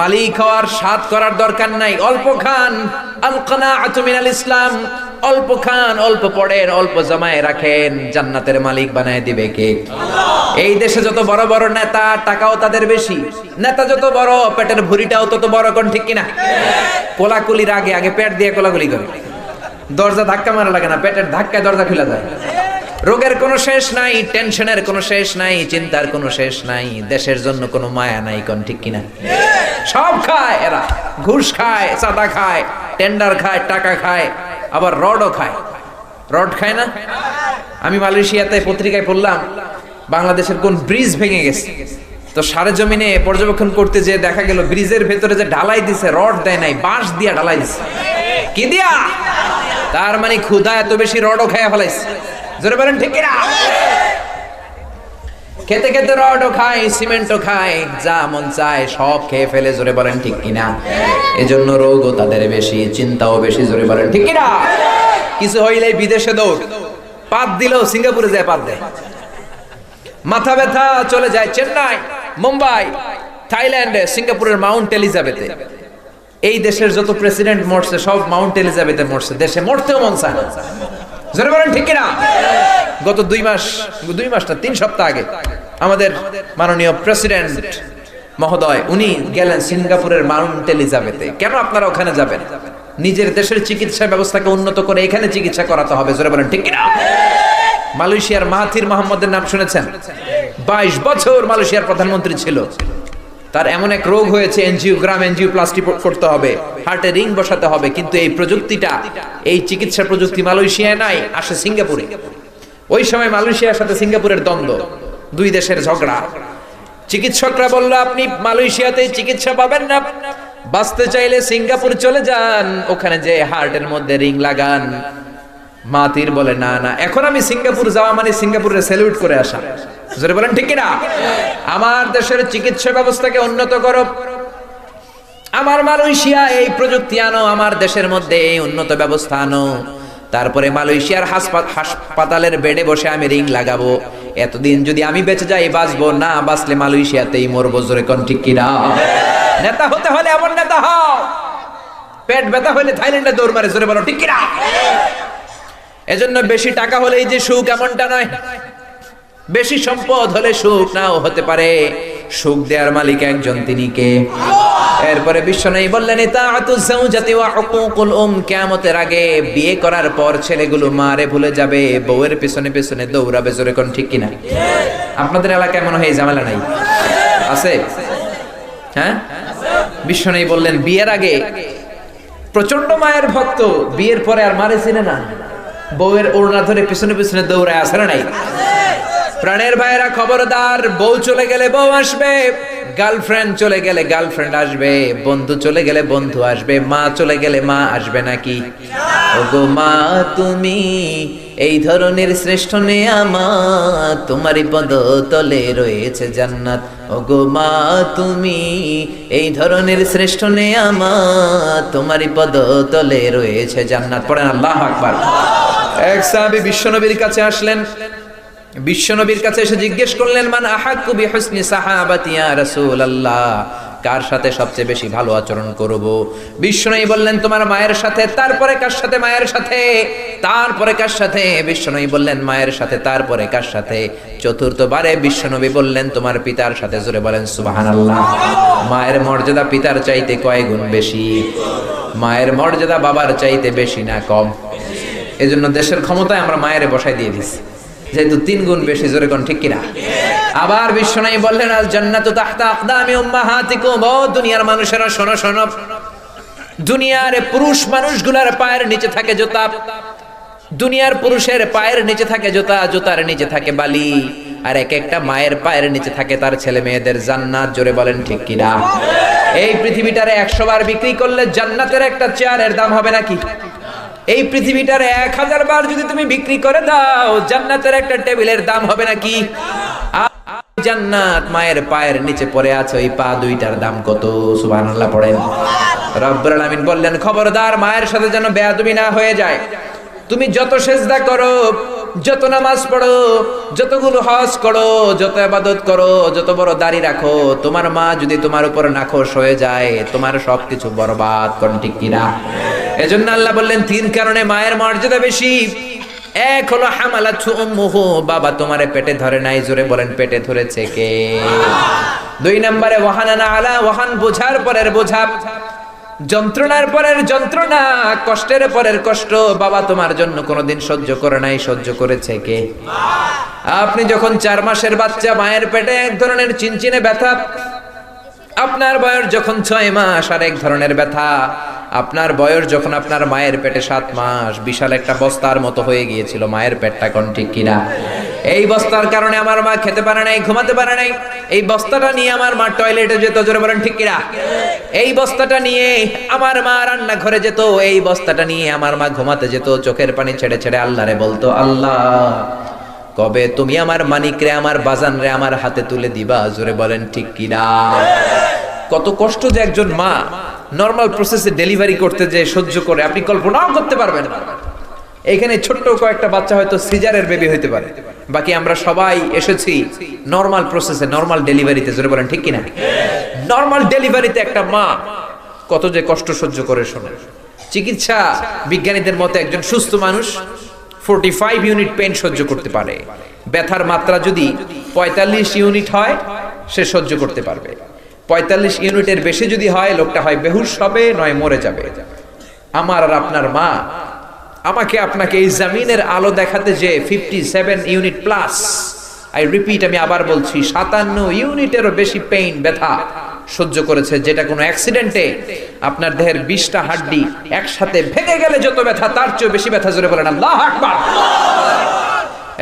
মালিক হওয়ার সাধ করার দরকার নাই। অল্প খান, আল কানাআতু মিনাল ইসলাম। অল্প খান, অল্প পড়েন, অল্প জমায়ে রাখেন, জান্নাতের মালিক বানায় দিবে কে? এই দেশে যত বড় বড় নেতা, টাকাও তাদের বেশি। নেতা যত বড়, পেটের ভুঁড়িটাও তত বড়। কোন ঠিক কিনা? কোলাকুলির আগে আগে পেট দিয়ে কোলাকুলি করে। দরজা ধাক্কা মারা লাগে না, পেটের ধাক্কায় দরজা খুলে যায়। রোগের কোনো শেষ নাই, টেনশনের কোনো শেষ নাই, চিন্তার কোনো শেষ নাই, দেশের জন্য কোনো মায়া নাই। কোন ঠিক কিনা? সব খায় এরা, ঘুষ খায়, চাঁদা খায়, টেন্ডার খায়, টাকা খায়, আবার রডও খায়। রড খায় না? আমি মালয়েশিয়াতে পত্রিকায় পড়লাম বাংলাদেশের কোন ব্রিজ ভেঙে গেছে, তো সারে জমিনে পর্যবেক্ষণ করতে যে দেখা গেল ব্রিজের ভেতরে যে ঢালাই দিছে, রড দেয় নাই, বাঁশ দিয়া ঢালাই দিছে। কি দিয়া? তার মানে ক্ষুধা এত বেশি, রডও খায়া ফেলাইছে। জোরে বলেন ঠিক কিনা? খেতে খেতে রডও খায়, সিমেন্টও খায়, যা মন চায় সব খেয়ে ফেলে। জোরে বলেন ঠিক কিনা? এজন্য রোগও তাদের বেশি, চিন্তাও বেশি। জোরে বলেন ঠিক কিনা? কিছু হইলে বিদেশে দৌড়, পাত দিলেও সিঙ্গাপুরে যায় পাত দেয়। মাথা ব্যথা চলে যায় চেন্নাই, মুম্বাই, থাইল্যান্ডে, সিঙ্গাপুরের মাউন্ট এলিজাবেথে। এই দেশের যত প্রেসিডেন্ট মরছে সব মাউন্ট এলিজাবেথে মরছে। দেশে মরতেও মন চায় না। জোরে বলেন ঠিক কিনা? গত 2 মাস না 3 সপ্তাহ আগে আমাদের মাননীয় প্রেসিডেন্ট মহোদয় উনি গেলেন সিঙ্গাপুরের মাউন্ট এলিজাবেথে। কেন আপনারা ওখানে যাবেন? নিজের দেশের চিকিৎসা ব্যবস্থাকে উন্নত করে এখানে চিকিৎসা করাতে হবে, জোরে বলেন ঠিক কিনা? মালয়েশিয়ার মাহাথির মোহাম্মদের নাম শুনেছেন? 22 বছর মালয়েশিয়ার প্রধানমন্ত্রী ছিল। তার এমন এক রোগ হয়েছে, এনজিওপ্লাস্টি করতে হবে, হার্টে রিং বসাতে হবে, কিন্তু এই প্রযুক্তিটা, এই চিকিৎসা প্রযুক্তি মালয়েশিয়ায় নাই, আসে সিঙ্গাপুরে। ওই সময় মালয়েশিয়ার সাথে সিঙ্গাপুরের দ্বন্দ্ব, দুই দেশের ঝগড়া। চিকিৎসকরা বলল আপনি মালয়েশিয়াতে চিকিৎসা পাবেন না, বাঁচতে চাইলে সিঙ্গাপুর চলে যান, ওখানে যে হার্টের মধ্যে রিং লাগান। মাহাথির বলে না না, এখন আমি সিঙ্গাপুর যাওয়া মানে সিঙ্গাপুরে স্যালুট করে আসা, জোরে বলেন ঠিক কিনা? আমার দেশের চিকিৎসা ব্যবস্থাকে উন্নত করো, আমার মালয়েশিয়া এই প্রযুক্তি আনো, আমার দেশের মধ্যে এই উন্নত ব্যবস্থা আনো, তারপরে মালয়েশিয়ার হাসপাতালের বেডে বসে আমি রিং লাগাবো। এতদিন যদি আমি বেঁচে যাই বাঁচবো, না বাঁচলে মালয়েশিয়াতেই মরবো, জোরে কোন ঠিক কিনা? নেতা হতে হলে এমন নেতা হও, পেট ব্যথা হলে থাইল্যান্ডে দৌড় মারে, জোরে বলো ঠিক কিনা? এজন্য বেশি টাকা হলেই যে সুখ এমনটা নয়, বেশি সম্পদ হলে সুখ নাও হতে পারে, সুখ দেওয়ার মালিক একজন, তিনি কে? এরপরে বিশ্বনবী বললেন ইতাআতুজ যাওজাতি ওয়া হুকুকুল কিয়ামতের আগে বিয়ে করার পর ছেলেগুলো মারে ভুলে যাবে, বউয়ের পিছনে পিছনে দৌড়াবে, জোরে কোন ঠিক কিনা? আপনাদের এলাকায় মনে হয় ঝামেলা নাই, আছে? হ্যাঁ, বিশ্বনবী বললেন বিয়ের আগে প্রচন্ড মায়ের ভক্ত, বিয়ের পরে আর মারে চিনে না, বউয়ের ওড়না ধরে পিছনে পিছনে দৌড়ায়, আছে না নাই? প্রাণের ভাইয়েরা খবরদার, বউ চলে গেলে বউ আসবে, গার্লফ্রেন্ড চলে গেলে গার্লফ্রেন্ড আসবে, বন্ধু চলে গেলে বন্ধু আসবে, মা চলে গেলে মা আসবে নাকি? ওগো মা তুমি এই ধরনের শ্রেষ্ঠ নেয়ামত, তোমারই পদ তলে রয়েছে জান্নাত। ওগো মা তুমি এই ধরনের শ্রেষ্ঠ নেয়ামত, তোমারই পদ তলে রয়েছে জান্নাত। পড়েন আল্লাহু আকবার। এক সাহাবী বিশ্বনবীর কাছে আসলেন, বিশ্বনবীর কাছে এসে জিজ্ঞেস করলেন মান আহাক্কু বিহুসনি সাহাবাতি ইয়া রাসূলুল্লাহ, কার সাথে সবচেয়ে বেশি ভালো আচরণ করব? বিশ্বনবী বললেন তোমার মায়ের সাথে। তারপরে কার সাথে? মায়ের সাথে। তারপরে কার সাথে? বিশ্বনবী বললেন মায়ের সাথে। তারপরে কার সাথে? চতুর্থবারে বিশ্বনবী বললেন তোমার পিতার সাথে। জোরে বলেন সুবহানাল্লাহ। মায়ের মর্যাদা পিতার চাইতে কয় গুণ বেশি? মায়ের মর্যাদা বাবার চাইতে বেশি না কম? এজন্য দেশের ক্ষমতায় আমরা মায়েরে বসাই দিয়ে দিছি, যেহেতু 3 গুণ বেশি, জোরে কোন ঠিক কিনা? আবার বিশ্বনবী বললেন আল জান্নাতু তাহতা আকদামি উম্মাহাতিকুম, ও দুনিয়ার মানুষেরা শোনো শোনো, দুনিয়ার পুরুষ মানুষগুলোর পায়ের নিচে থাকে জুতা, দুনিয়ার পুরুষের পায়ের নিচে থাকে জুতা, জুতার নিচে থাকে বালি, আর এক একটা মায়ের পায়ের নিচে থাকে তার ছেলে মেয়েদের জান্নাত। জোরে বলেন ঠিক কিনা? এই পৃথিবীটারে 100 বার বিক্রি করলে জান্নাতের একটা চেয়ারের দাম হবে নাকি? এই পৃথিবীটার 1000 বার যদি তুমি বিক্রি করে দাও, জান্নাতের একটা টেবিলের দাম হবে নাকি? জান্নাত মায়ের পায়ের নিচে পড়ে আছে, ওই পা দুইটার দাম কত? সুবহানাল্লাহ পড়েন। রব্বুল আলামিন বললেন খবরদার মায়ের সাথে যেন বেয়াদবি না হয়ে যায়। তুমি যত সেজদা করো, যত নামাজ পড়ো, যতগুলো হজ করো, যত ইবাদত করো, যত বড় দাড়ি রাখো, তোমার মা যদি তোমার উপর নাখোশ হয়ে যায়, তোমার সবকিছু বরবাদ। কোন ঠিক কিনা? এজন্য আল্লাহ বললেন 3 কারণে মায়ের মর্যাদা বেশি। এক হলো হামালাতু উম্মুহু, বাবা তোমারে পেটে ধরে নাই। জোরে বলেন পেটে ধরেছে কে? 2 নম্বরে ওয়াহানানা আলা, ওয়াহান বোঝার পরের বোঝা, যন্ত্রণার পরের যন্ত্রণা, কষ্টের পরের কষ্ট, বাবা তোমার জন্য কোনোদিন সহ্য করে নাই, সহ্য করেছে কে? আপনি যখন 4 মাসের বাচ্চা, মায়ের পেটে এক ধরনের চিনচিনে ব্যথা, আপনার বয়স যখন 6 মাস আর এক ধরনের ব্যথা, আপনার বয়স যখন আপনার মায়ের পেটে 7 মাস, বিশাল একটা বস্তার মতো হয়ে গিয়েছিল মায়ের পেটটা। কোন ঠিক কিনা? এই বস্তার কারণে আমার মা খেতে পারে নাই, ঘুমাতে পারে নাই। এই বস্তাটা নিয়ে আমার মা টয়লেটে যেত। জোরে বলেন ঠিক কিনা? এই বস্তাটা নিয়ে আমার মা রান্নাঘরে যেত। এই বস্তাটা নিয়ে আমার মা ঘুমাতে যেত। চোখের পানি ছেড়ে ছেড়ে আল্লাহরে বলতো, আল্লাহ কবে তুমি আমার মানিক রে, আমার বাজান রে আমার হাতে তুলে দিবা? জোরে বলেন ঠিক কিনা? কত কষ্ট যে একজন মা নরমাল প্রসেসে ডেলিভারি করতে যে সহ্য করে, আপনি কল্পনাও করতে পারবেন না। এখানে ছোট্ট কয়েকটা বাচ্চা হয়তো সিজারের বেবি হইতে পারে, বাকি আমরা সবাই এসেছি নরমাল প্রসেসে, নরমাল ডেলিভারিতে। জোরে বলেন ঠিক কিনা? নরমাল ডেলিভারিতে একটা মা কত যে কষ্ট সহ্য করে শোনে। চিকিৎসা বিজ্ঞানীদের মতে একজন সুস্থ মানুষ 45 ইউনিট পেইন সহ্য করতে পারে। ব্যথার মাত্রা যদি 45 ইউনিট হয়, সে সহ্য করতে পারবে। 45 ইউনিটের বেশি যদি হয়, লোকটা হয় বেহুশ হবে, নয় মরে যাবে। আমার আর আপনার মা আমাকে আপনাকে এই জমিনের আলো দেখাতে যে 57 ইউনিট প্লাস, আই রিপিট, আমি আবার বলছি, 57 ইউনিটেরও বেশি পেইন, ব্যথা সহ্য করেছে, যেটা কোনো অ্যাক্সিডেন্টে আপনার দেহের 20টা হাড্ডি একসাথে ভেঙে গেলে যত ব্যথা, তার চেয়ে বেশি ব্যথা। জোরে বলেন আল্লাহু আকবার।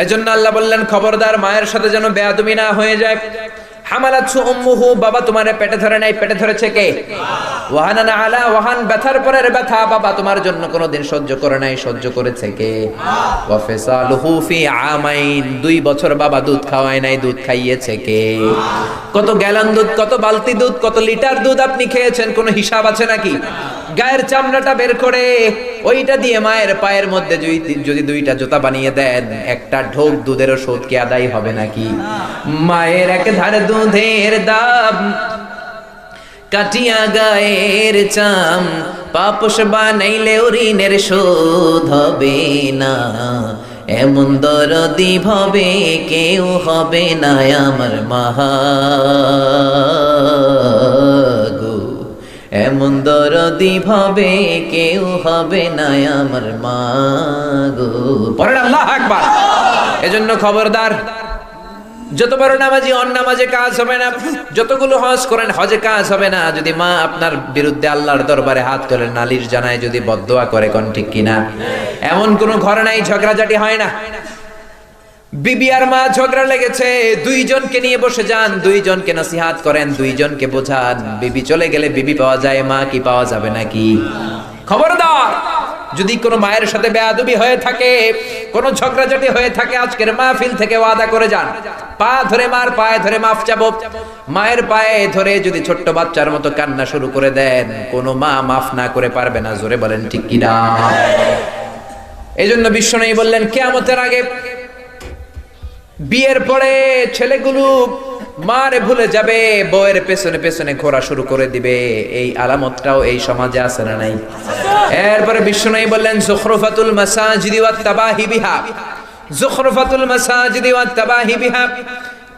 এজন্য আল্লাহ বললেন, খবরদার মায়ের সাথে যেন বেয়াদবি না হয়ে যায়। হামালাতহু উম্মুহু, বাবা তোমার পেটে ধরে নাই, পেটে ধরেছে কে? ওয়াহানান আলা ওয়াহান, ব্যথার পরের ব্যথা বাবা তোমার জন্য কোনোদিন সহ্য করে নাই, সহ্য করেছে কে? ওয়া ফিসালুহু ফি আমাইন, 2 বছর বাবা দুধ খাওয়ায় নাই, দুধ খাইয়েছে কে? কত গ্যালন দুধ, কত বালতি দুধ, কত লিটার দুধ আপনি খেয়েছেন, কোনো হিসাব আছে নাকি? গায়ের চামড়াটা বের করে ওইটা দিয়ে মায়ের পায়ের মধ্যে যদি 2টা জুতা বানিয়ে দেন, একটা ঢোক দুধের ওষুধ কি আদায় হবে নাকি? মায়ের এক ধারে দুধের দাম, কাটিয়া গায়ের চাম, পাপস বানাইলে ঋণের শোধ হবে না। এমন দরদি ভবে কেউ হবে না আমার মা গো, এমন দরদি ভবে কেউ হবে না আমার মা গো। পড়েন আল্লাহু আকবার। এজন্য খবরদার, যত বড় নামাজি অন্নামাজে কাজ হবে না, যতগুলো হজ করেন হজে কাজ হবে না, যদি মা আপনার বিরুদ্ধে আল্লাহর দরবারে হাত তুলে নালিশ জানায়, যদি বদদোয়া করে, কোন ঠিক কিনা? এমন কোন ঘর নাই ঝগড়াঝাটি হয় না। বিবি আর মা ঝগড়া লেগেছে, 2 জনকে নিয়ে বসে যান, 2 জনকে নসিহত করেন, 2 জনকে বোঝান। বিবি চলে গেলে বিবি পাওয়া যায়, মা কি পাওয়া যাবে নাকি? খবরদার, যদি কোনো মায়ের সাথে বেয়াদবি হয়ে থাকে, কোনো ঝগড়াঝাটি হয়ে থাকে, আজকের মাহফিল থেকে ওয়াদা করে যান, পা ধরে মার পায়ে ধরে মাফ চাবো। মায়ের পায়ে ধরে যদি ছোট্ট বাচ্চার মতো কান্না শুরু করে দেন, কোনো মা মাফ না করে পারবে না। জোরে বলেন ঠিক কিনা? এজন্য বিশ্বনবী বললেন, কিয়ামতের আগে বিয়ের পরে ছেলেগুলো মারে ভুলে যাবে, বউয়ের পেছনে পেছনে ঘোরা শুরু করে দিবে। এই আলামতটাও এই সমাজে আছে না নাই? এরপরে বিশ্বনবী বললেন, যুখরুফাতুল মাসাজিদি ওয়াত তাবাহি বিহা, যুখরুফাতুল মাসাজিদি ওয়াত তাবাহি বিহা।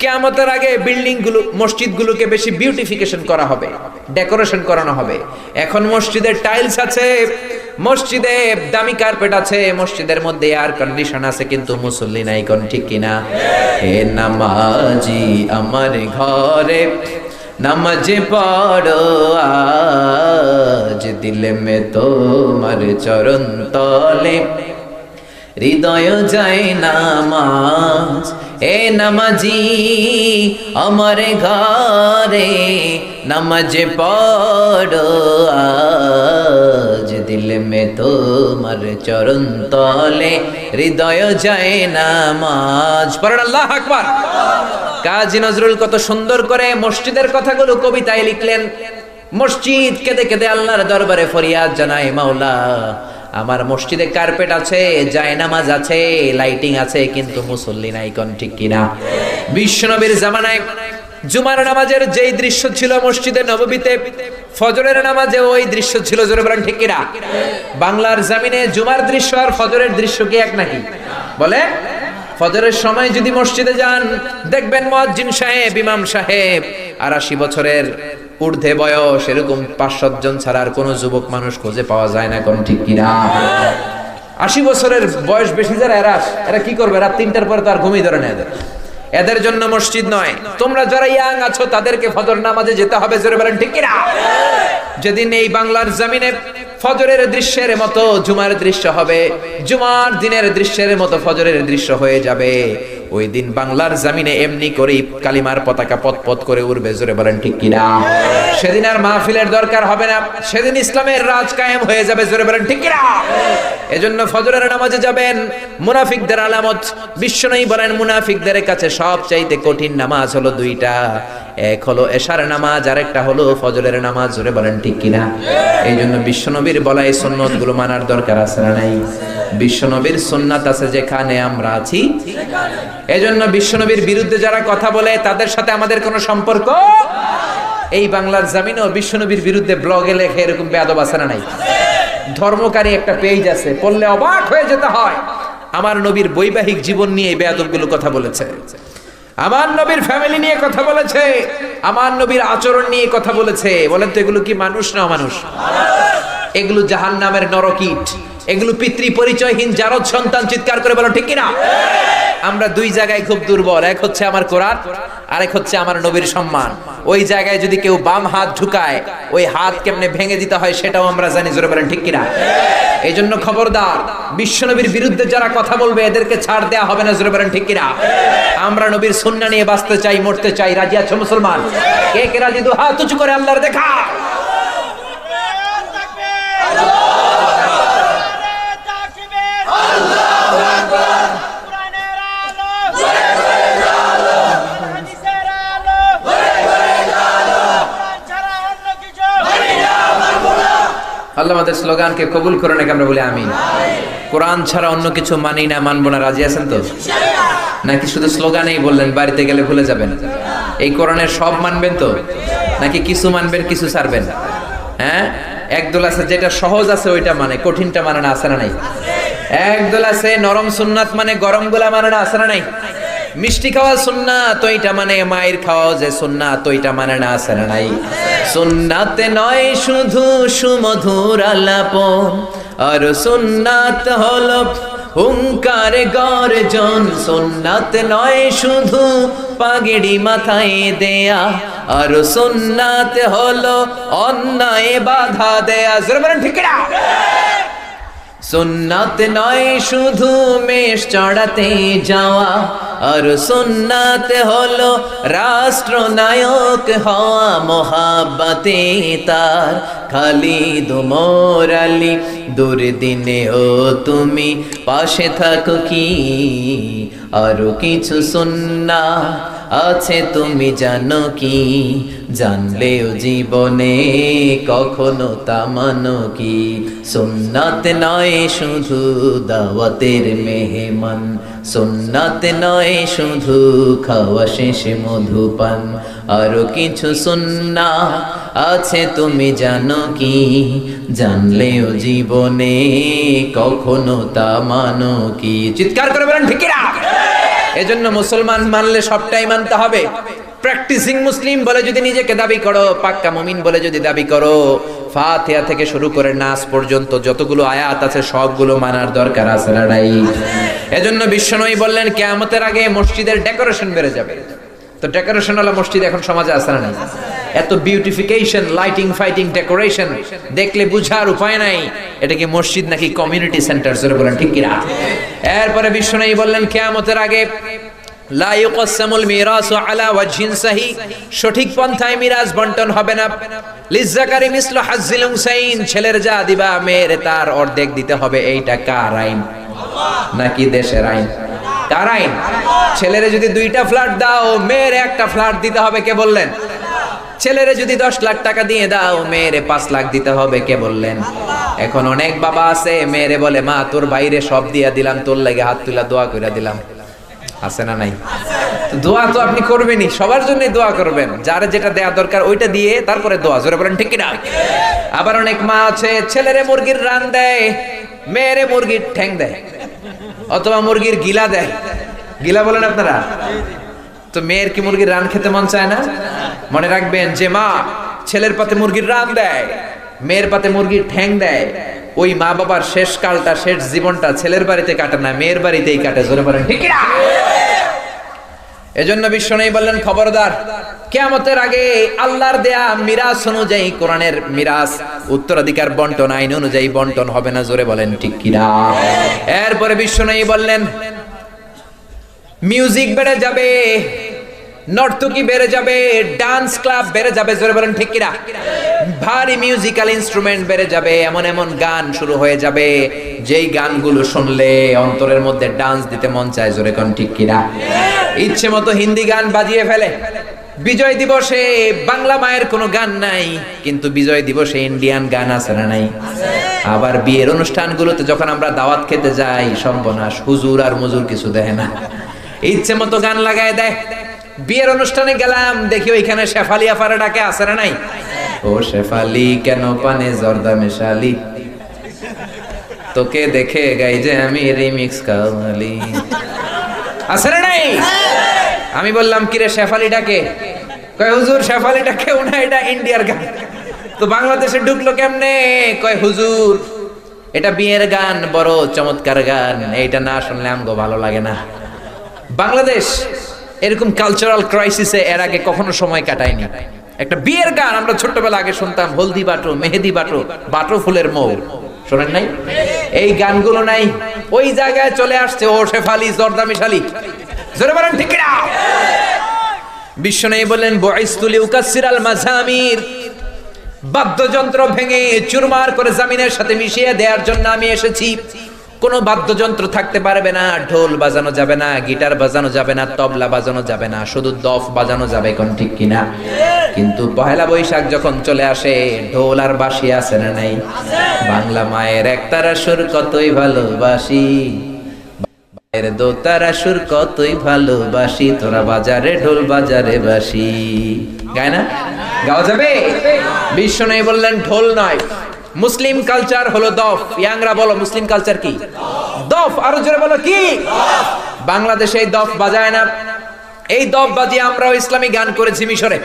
কিয়ামতের আগে বিল্ডিং গুলো, মসজিদ গুলোকে বেশি বিউটিফিকেশন করা হবে, ডেকোরেশন করানো হবে। এখন মসজিদের টাইলস আছে, মসজিদে দামি কার্পেট আছে, মসজিদের মধ্যে এয়ার কন্ডিশন আছে, কিন্তু মুসল্লি নাই, কোন ঠিক কিনা? হে নামাজি আমার ঘরে নামাজে পড়ো আজ, দিলে মে তোমার চরণ তলে হৃদয় যায় নামাজ। এ নামাজি আমার ঘরে নামাজে পড়ো আজ, দিলে মে তোমার চরণ তলে হৃদয় যায় নামাজ। পড়েন আল্লাহু আকবার। কাজী নজরুল কত সুন্দর করে মসজিদের কথাগুলো কবিতায় লিখলেন। মসজিদ কেঁদে কেঁদে আল্লাহর দরবারে ফরিয়াদ জানায়, মাওলা আমার মসজিদে কার্পেট আছে, জায়নামাজ আছে, লাইটিং আছে, কিন্তু মুসল্লি নাই, কোন ঠিক কিনা? বিশ্বনবীর জামানায় জুমার নামাজের যেই দৃশ্য ছিল মসজিদে নববীতে, ফজরের নামাজে ওই দৃশ্য ছিল। জোরে বলেন ঠিক কিনা? বাংলার জমিনে জুমার দৃশ্য আর ফজরের দৃশ্য কি এক নাকি? বলে, ফজরের সময় যদি মসজিদে যান, দেখবেন মুয়াজ্জিন সাহেব, ইমাম সাহেব ৮৮ বছরের ঊর্ধ্বে বয়স, এরকম ৫-৭ জন ছাড়া আর কোনো যুবক মানুষ খুঁজে পাওয়া যায় না, কোন ঠিক কিনা? ৮০ বছরের বয়স বেশি যারা, এরা কি করবে? রাত ৩টার পরে তো আর ঘুমিয়ে ধরে না এদের জন্য মসজিদ নয়। তোমরা যারা ইয়াং আছো তাদেরকে ফজর নামাজে যেতে হবে। জোরে বলেন ঠিক কিনা? যেদিন এই বাংলার জমিনে ফজরের দৃশ্যের মতো জুমার দৃশ্য হবে, জুমার দিনের দৃশ্যের মতো ফজরের দৃশ্য হয়ে যাবে, ওই দিন বাংলার জমিনে এমনি করেই কালিমার পতাকা পথ করে উড়বে। জোরে বলেন ঠিক কিনা? সেদিন আর মাহফিলের দরকার হবে না, সেদিন ইসলামের রাজ কায়েম হয়ে যাবে। জোরে বলেন ঠিক কিনা? এজন্য ফজরের নামাজে যাবেন। মুনাফিকদের আলামত, বিশ্বনবী বলেন, মুনাফিকদের কাছে সবচাইতে কঠিন নামাজ হলো 2টা, এক হলো এশার নামাজ, আর একটা হলো ফজরের নামাজ। জোরে বলেন ঠিক কিনা? এই জন্য বিশ্বনবীর বলা এই সুন্নত গুলো মানার দরকার আছে না নাই? বিশ্বনবীর সুন্নাত আছে যেখানে আমরা আছি। এজন্য বিশ্বনবীর বিরুদ্ধে যারা কথা বলে তাদের সাথে আমাদের কোনো সম্পর্ক। এই বাংলার জমিনেও বিশ্বনবীর বিরুদ্ধে ব্লগে লেখে এরকম বেয়াদব আছে না নাই? ধর্মকারী একটা পেজ আছে, পড়লে অবাক হয়ে যেতে হয়। আমার নবীর বৈবাহিক জীবন নিয়ে এই বেয়াদবগুলো কথা বলেছে। আমার নবীর ফ্যামিলি নিয়ে কথা বলেছে, আমার নবীর আচরণ নিয়ে কথা বলেছে। বলেন তো এগুলো কি মানুষ না অমানুষ? এগুলো জাহান্নামের নরকীট, এগুলো পিতৃ পরিচয়হীন জারদ সন্তান। চিৎকার করে বলো ঠিক কিনা? আমরা দুই জায়গায় খুব দুর্বল, এক হচ্ছে আমার কোরআন, আরেক হচ্ছে আমার নবীর সম্মান। ওই জায়গায় যদি কেউ বাম হাত ঢুকায়, ওই হাত কেমনে ভেঙে দিতে হয় সেটাও আমরা জানি। জোরে বলেন ঠিক কিনা? এই জন্য খবরদার, বিশ্বনবীর বিরুদ্ধে যারা কথা বলবে এদেরকে ছাড় দেয়া হবে না। জোরে বলেন ঠিক কিনা? আমরা নবীর সুন্নাহ নিয়ে বাঁচতে চাই, মরতে চাই। রাজি আছো মুসলমান? কে কে রাজি? দু হাত উঁচু করে আল্লাহর দেখা। আল্লাহ আমাদের স্লোগানকে কবুল করে নাকি আমরা বলি আমিন। কোরআন ছাড়া অন্য কিছু মানি না, মানবো না। রাজি আছেন তো? নাকি শুধু স্লোগানেই বললেন, বাড়িতে গেলে ভুলে যাবেন? এই কোরআনের সব মানবেন তো, নাকি কিছু মানবেন কিছু ছাড়বেন? হ্যাঁ, একদল আছে যেটা সহজ আছে ওইটা মানে, কঠিনটা মানে না, আছে না নাই? একদল আছে নরম সুন্নাত মানে, গরম গুলা মানে না, আছে না নাই? মিষ্টি খাওয়া সুন্নাত ওইটা মানে, মায়ের খাওয়া যে সুন্নাত ওইটা মানে না, আছে না নাই? সুন্নাতে নয় শুধু সুমধুর আলাপন, আর সুন্নাত হলো হুঙ্কারে গর্জন। সুন্নাত নয় শুধু পাগড়ি মাথায় দেয়া, আর সুন্নাত হলো অন্যায় বাধা দেয়া। জোরে বলেন ঠিক কিনা? সুন্নাত নয় শুধু মেষ চড়াতে যাওয়া, আর সুন্নাত হলো রাষ্ট্রনায়ক হওয়া। মোহাব্বতে তার খালিদ ওমর আলী, দুর্দিনে ও তুমি পাশে থাকো কি? আরো কিছু সুন্নাহ আছে তুমি জানো কি? জানলেও জীবনে কখনো তা মানো কি? সুন্নাত নয় শুধু দাওয়াতের মেহমান, সুন্নাত নয় শুধু খাওয়া শেষে মধুপান। আরো কিছু সুন্নাহ আছে তুমি জানো কি? জানলেও জীবনে কখনো তা মানো কি? চিৎকার করে বলেন ঠিক কিনা? এজন্য মুসলমান মানলে সবটাই মানতে হবে। প্র্যাকটিসিং মুসলিম বলে যদি নিজেকে দাবি করো, পাক্কা মুমিন বলে যদি দাবি করো, ফাতিহা থেকে শুরু করে নাস পর্যন্ত যতগুলো আয়াত আছে সবগুলো মানার দরকার আছে না নাই? এজন্য বিশ্বনবী বললেন কিয়ামতের আগে মসজিদের ডেকোরেশন বেড়ে যাবে। তো ডেকোরেশন ওয়ালা মসজিদ এখন সমাজে আছে না নাই? এত বিউটিফিকেশন, লাইটিং, ফাইটিং, ডেকোরেশন দেখলে বুঝার উপায় নাই এটা কি মসজিদ নাকি কমিউনিটি সেন্টার। জোরে বলেন ঠিক কিনা? এরপরে বিশ্বনবী বললেন কিয়ামতের আগে লা ইউকসামুল মিরাসু আলা ওয়াজহিন সাহি, সঠিক পন্থায় মিরাজ বন্টন হবে না। লিজ্জাকারি মিসলু হাজ্জিল উনসাইন, ছেলের যা দিবা মেয়ের তার অর্ধেক দিতে হবে। এইটা কার আইন? নাকি দেশের আইন? কার আইন? ছেলেরে যদি 2টা ফ্ল্যাট দাও, মেয়ের একটা ফ্ল্যাট দিতে হবে। কে বললেন? ছেলেরে যদি 10 লাখ টাকা দিয়ে দাও, মেয়েরে 5 লাখ দিতে হবে। কে বললেন? এখন অনেক বাবা আছে মেয়েরে বলে, মা তোর বাইরে সব দিয়া দিলাম, তোর লাগে হাত তুলা দোয়া কইরা দিলাম। আছে না নাই? দোয়া তো আপনি করবেনই, সবার জন্য দোয়া করবেন, যার যেটা দেয়া দরকার ওইটা দিয়ে তারপরে দোয়া। জোরে বলেন ঠিক কিনা? আবার অনেক মা আছে ছেলেরে মুরগির রান দেয়, মেয়েরে মুরগির ঠ্যাং দেয়, অথবা মুরগির গিলা দেয়। গিলা বলেন আপনারা? তো মেয়ের কি মুরগির রান খেতে মন চায় না? মনে রাখবেন যে মা ছেলের পাতে মুরগির রান দেয়, মেয়ের পাতে মুরগির ঠ্যাং দেয়, ওই মা বাবার শেষ কালটা, শেষ জীবনটা ছেলের বাড়িতে কাটে না, মেয়ের বাড়িতেই কাটে। জোরে বলেন ঠিক কিনা? এজন্য বিশ্বনবী বললেন খবরদার, কিয়ামতের আগে আল্লাহর দেয়া মিরাস অনুযায়ী, কোরআনের মিরাস উত্তরাধিকার বন্টন আইন অনুযায়ী বন্টন হবে না। জোরে বলেন ঠিক কিনা? এরপরে বিশ্বনবী বললেন মিউজিক বেড়ে যাবে, নর্তকী বেড়ে যাবে, ডান্স ক্লাব বেড়ে যাবে। জোরে বলেন ঠিক কিনা? ভারী মিউজিক্যাল ইনস্ট্রুমেন্ট বেড়ে যাবে, এমন এমন গান শুরু হয়ে যাবে যেই গানগুলো শুনলে অন্তরের মধ্যে ডান্স দিতে মন চায়। জোরে কোন ঠিক কিনা? ইচ্ছে মতো হিন্দি গান বাজিয়ে ফেলে। বিজয় দিবসে বাংলা মায়ের কোনো গান নাই, কিন্তু বিজয় দিবসে ইন্ডিয়ান গান আছে না নাই? আবার বিয়ের অনুষ্ঠানগুলোতে যখন আমরা দাওয়াত খেতে যাই, সর্বনাশ, হুজুর আর মুজুর কিছু দেয় না, ইচ্ছে মতো গান লাগায় দেয়। বিয়ের অনুষ্ঠানে গেলাম, দেখি ওইখানে শেফালি আফারে ডাকে, আছে না নাই? ও শেফালি কেন পানে জর্দা মেশালি, তোকে দেখে গাই যে আমি রিমিক্স কাওয়ালি। আছে না নাই? আমি বললাম কিরে শেফালিটা কে? কয় হুজুর শেফালিটা কেউ না, এটা ইন্ডিয়ার গান। তো বাংলাদেশে ঢুকলো কেমনে? কয় হুজুর এটা বিয়ের গান, বড় চমৎকার গান, এইটা না শুনলে আমগো ভালো লাগে না। বাংলাদেশ এরকম কালচারাল ক্রাইসিসে এর আগে কখনো সময় কাটায়নি। একটা বিয়ের গান আমরা ছোট্টবেলা আগে শুনতাম, হলদি বাটো, মেহেদি বাটো, বাটো ফুলের মৌ, শোনেন নাই? এই গানগুলো নাই, ওই জায়গায় চলে আসছে ও শেফালি জর্দা মিশালি। জোরে বলেন ঠিক না? বিশ্বনবী বললেন বুইসতু লিউকাসসিরাল মাযামির, বাদ্যযন্ত্র ভেঙে চুরমার করে জমিনের সাথে মিশিয়ে দেওয়ার জন্য আমি এসেছি। কোনো বাদ্যযন্ত্র থাকতে পারবে না, ঢোল বাজানো যাবে না, গিটার বাজানো যাবে না, তবলা বাজানো যাবে না, শুধু দফ বাজানো যাবে, কোন ঠিক কিনা? কিন্তু পহেলা বৈশাখ যখন চলে আসে, ঢোল আর বাঁশি আছে না নাই? বাংলা মায়ের একতারা সুর কতই ভালোবাসি, মায়ের দোতারা সুর কতই ভালোবাসি, তোরা বাজারে ঢোল বাজারে বাঁশি। গায় না? গাওয়া যাবে? বিশ্বনবী বললেন ঢোল নয়, মুসলিম কালচার হলো দফ। ইয়াংরা বলো মুসলিম কালচার কি? দফ। আরো জোরে বলো কি? বাংলাদেশে এই দফ বাজায় না। এই দফ বাজিয়ে আমরাও ইসলামী গান করেছি মিশরে।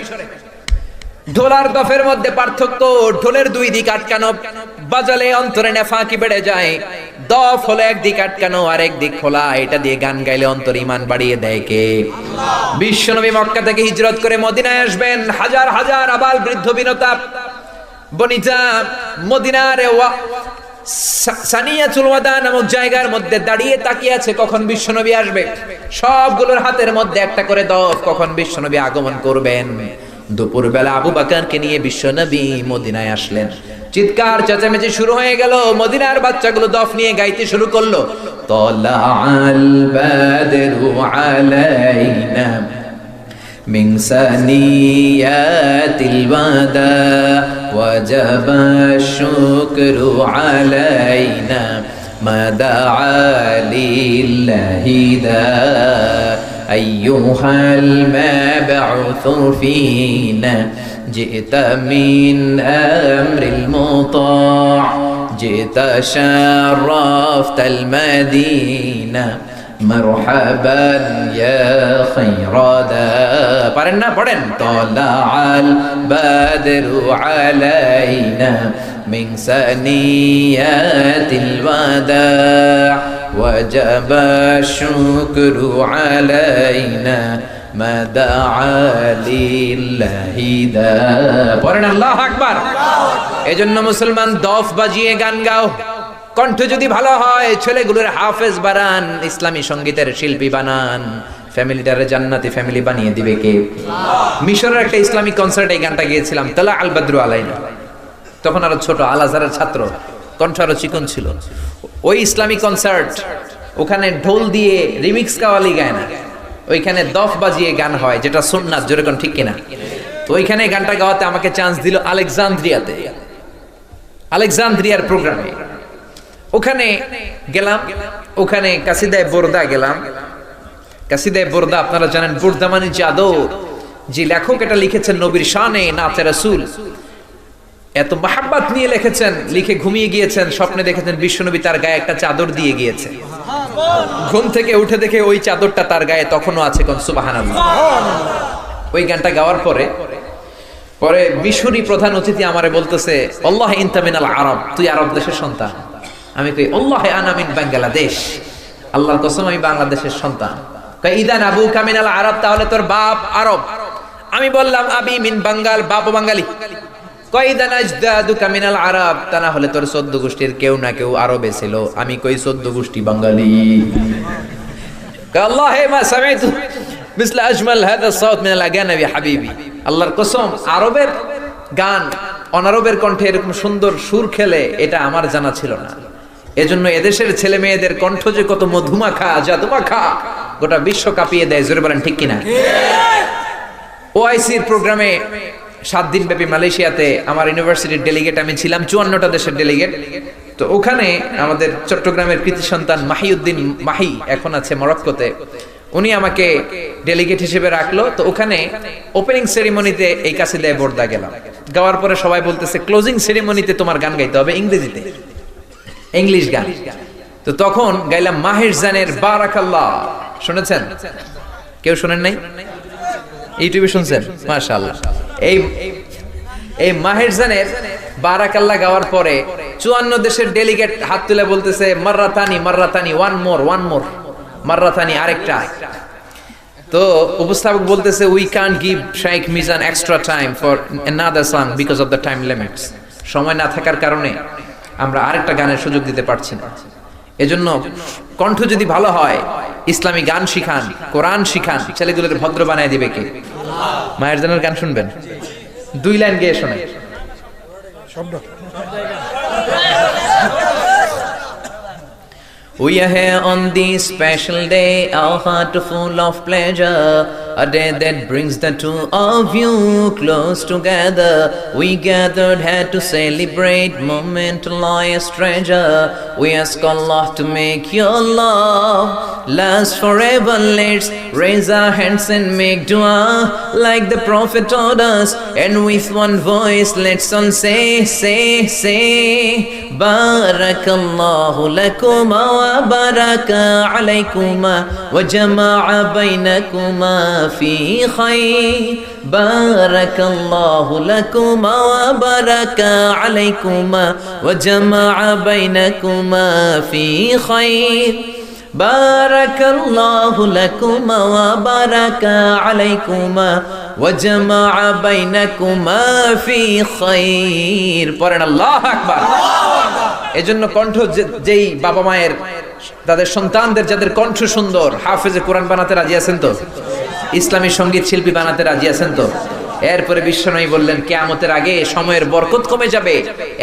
ঢোল আর দফের মধ্যে পার্থক্য, ঢোলের দুই দিক আটকানো, বাজালে অন্তরে নেফাকি বেড়ে যায়। দফ হলো একদিক আটকানো আর একদিক খোলা, এটা দিয়ে গান গাইলে অন্তর ঈমান বাড়িয়ে দেয় কে? বিশ্বনবী মক্কা থেকে হিজরত করে মদিনায় আসবেন, হাজার হাজার আবাল বৃদ্ধ বিনতা বনিতা মদিনার সানিয়াতুল ওয়াদা নামক জায়গার মধ্যে দাঁড়িয়ে তাকিয়ে আছে কখন বিশ্বনবী আসবে। সবগুলোর হাতের মধ্যে একটা করে দফ, কখন বিশ্বনবী আগমন করবেন। দুপুরবেলা আবু বকরকে নিয়ে বিশ্বনবী মদিনায় আসলেন। চিৎকার চেঁচামেচি শুরু হয়ে গেল, মদিনার বাচ্চাগুলো দফ নিয়ে গাইতে শুরু করলো। তালাআল বাদরু আলাইনা মিন সানিয়াতিল ওয়াদা ওয়াজাবা শুকরু আলাইনা মা দাআ লিল্লাহি দা আইয়ুহাল মাবউসু ফীনা জিতা মিন আমরিল মুতা' জিতা শারাফতাল মাদিনা মারহাবান ইয়া খায়রাদা। পারেন না? পড়েন। তালাআল বাদরু আলাইনা মিন সানিয়াতিল ওয়াদা ওয়াজাবা শুকরু আলাইনা মা দাআ লিল্লাহি দা। পড়েন আল্লাহু আকবার। এজন্য মুসলমান দফ বাজিয়ে গান গাও। কণ্ঠ যদি ভালো হয়, ছেলেগুলোর হাফেজ বানান, ইসলামী সঙ্গীতের শিল্পী বানান, ফ্যামিলিটারে জান্নাতি ফ্যামিলি বানিয়ে দিবে কে? মিশরের একটা ইসলামী কনসার্টে এই গানটা গিয়েছিলাম, তালা আল বাদরু আলাইনা। তখন আরো ছোট, আল আজহারের ছাত্র, কণ্ঠ আরো চিকন ছিল। ওই ইসলামী কনসার্ট, ওখানে ঢোল দিয়ে রিমিক্স কাওয়ালি গায় না, ওইখানে দফ বাজিয়ে গান হয়, যেটা সুন্নাত। জোরে কোন ঠিক কিনা? তো ওইখানে গানটা গাওয়াতে আমাকে চান্স দিল আলেকজান্দ্রিয়াতে, আলেকজান্দ্রিয়ার প্রোগ্রামে। ওখানে গেলাম, ওখানে কাসিদায়ে বুরদা গেলাম। কাসিদায়ে বুরদা আপনারা জানেন, বুরদা মানে চাদর। যে লেখক এটা লিখেছেন নবীর শানে, নাতে রাসূল, এত মহাব্বত নিয়ে লিখেছেন। লিখে ঘুমিয়ে গিয়েছেন, স্বপ্নে দেখেছেন বিশ্বনবী তার গায়ে একটা চাদর দিয়ে গিয়েছে। ঘুম থেকে উঠে দেখে ওই চাদরটা তার গায়ে তখনও আছে। কোন সুবহানাল্লাহ। ওই গানটা গাওয়ার পরে মিশরি প্রধান অতিথি আমারে বলতেছে, আল্লাহ ইনতা মিনাল আরব, তুই আরব দেশের সন্তান। আমি কই আল্লাহ আনা মিন বাংলাদেশ, আল্লাহর কসম আমি বাংলাদেশের সন্তান। কই ইদান আবুকা মিনাল আরব, তাহলে তোর বাপ আরব। আমি বললাম আবি মিন বাঙ্গাল, বাপ বাঙালি। কই ইদান আজদাদুকা মিনাল আরব, তা না হলে তোর 14 গোষ্ঠীর কেউ না কেউ আরবে ছিল। আমি কই 14 গোষ্ঠী বাঙালি। কই আল্লাহ মা সামিতু মিসলা আজমাল হাদা সাউত মিনাল আগানাবি হাবিবি। আল্লাহর কসম, আরবের গান অনারবের কণ্ঠে এরকম সুন্দর সুর খেলে এটা আমার জানা ছিল না। এজন্য এদেশের ছেলে মেয়েদের কণ্ঠ যে কত মধুমাখা, জাদুমাখা, গোটা বিশ্ব কাঁপিয়ে দেয়। জোরে বলেন ঠিক কিনা? ওআইসির প্রোগ্রামে 7 দিন ব্যাপী মালয়েশিয়াতে আমার ইউনিভার্সিটির ডেলিগেট আমি ছিলাম, 54টা দেশের ডেলিগেট। তো ওখানে আমাদের চট্টগ্রামের কৃতি সন্তান মাহিউদ্দিন মাহি এখন আছে মরক্কোতে, উনি আমাকে ডেলিগেট হিসেবে রাখলো। তো ওখানে ওপেনিং সেরিমনিতে এই কাসিদায়ে বুরদা গেলাম। গাওয়ার পরে সবাই বলতেছে ক্লোজিং সেরিমনিতে তোমার গান গাইতে হবে ইংরেজিতে, ইংলিশ গান। তো তখন গাইলাম মাহির জানের বারাকাল্লাহ। শুনেছেন কেউ শোনেন নাই? ইউটিউবে শুনছেন? মাশাআল্লাহ। এই মাহেরজানের বারাকাল্লাহ গাওয়ার পরে 54 দেশের ডেলিগেট হাত তুলে বলতেছে মাররাতানি ওয়ান মোর মাররাতানি, আরেকটা। তো উপস্থাপক বলতেছে we can't give Shaikh Mizan extra time for another song because of the time limits. সময় না থাকার কারণে আমরা আরেকটা গানের সুযোগ দিতে পারছি না। এজন্য কণ্ঠ যদি ভালো হয়, ইসলামী গান শিখান, কোরআন শিখান, ছেলেগুলোর ভদ্র বানায় দিবে কে? মাহেরজানের গান শুনবেন? 2 লাইন গেয়ে শোনেন। We are here on this special day, our heart full of pleasure, a day that brings the two of you close together. We gathered here to celebrate moment life's treasure. We ask Allah to make your love last forever. Let's raise our hands and make dua like the Prophet taught us, and with one voice let's all say Barakallahu lakuma wa baraka alaykuma wa jama'a baynakuma fi khayr. Barakallahu lakuma wa baraka alaykuma wa jama'a baynakuma fi khayr. Barakallahu lakuma wa baraka alaykuma wa jama'a baynakuma fi khayr. পড়েন আল্লাহু আকবার। এজন্য কণ্ঠ যেই বাবা মায়ের তাদের সন্তানদের যাদের কণ্ঠ সুন্দর, হাফেজে কোরআন বানাতে রাজি আছেন তো? ইসলামী সঙ্গীত শিল্পী বানাতে রাজি আছেন তো? এরপরে বিশ্বনবী বললেন কিয়ামতের আগে সময়ের বরকত কমে যাবে।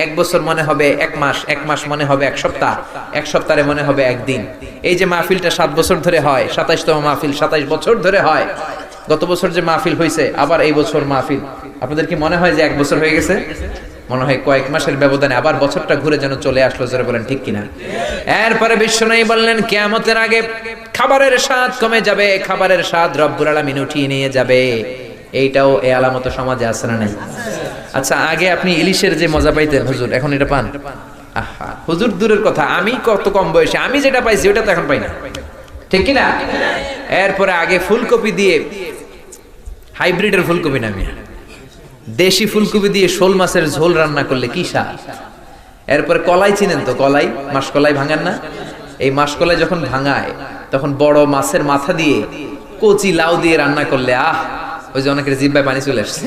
1 বছর মনে হবে 1 মাস, 1 মাস মনে হবে 1 সপ্তাহ, 1 সপ্তাহে মনে হবে 1 দিন। এই যে মাহফিলটা 7 বছর ধরে হয়, 27তম মাহফিল 27 বছর ধরে হয়। গত বছর যে মাহফিল হয়েছে, আবার এই বছর মাহফিল। আপনাদের কি মনে হয় যে 1 বছর হয়ে গেছে? মনে হয় কয়েক মাসের ব্যবধানে আবার বছরটা ঘুরে যেন চলে আসলো। জোরে বলেন ঠিক কিনা? এরপরে বিশ্বনবী বললেন কিয়ামতের আগে খাবারের স্বাদ কমে যাবে, খাবারের স্বাদ রব্বুল আলামিন উঠিয়ে নিয়ে যাবে। এইটাও এই আলামত সমাজে আছে না নাই? আচ্ছা, আগে আপনি ইলিশের যে মজা পাইতেন হুজুর, এখন এটা পান? আহা, হুজুর দূরের কথা, আমি কত কম বয়সে আমি যেটা পাইছি ওটা তো এখন পাই না, ঠিক কিনা? এরপরে আগে ফুলকপি দিয়ে, হাইব্রিডের ফুলকপি নামিয়ে দেশি ফুলকপি দিয়ে শোল মাছের ঝোল রান্না করলে কি স্বাদ। এরপরে কলাই চিনেন তো? কলাই, মাসকলাই ভাঙান না? এই মাসকলাই যখন ভাঙায় তখন বড় মাছের মাথা দিয়ে কচি লাউ দিয়ে রান্না করলে আহ, ওই যে অনেকের জিহ্বায় পানি চলে আসছে।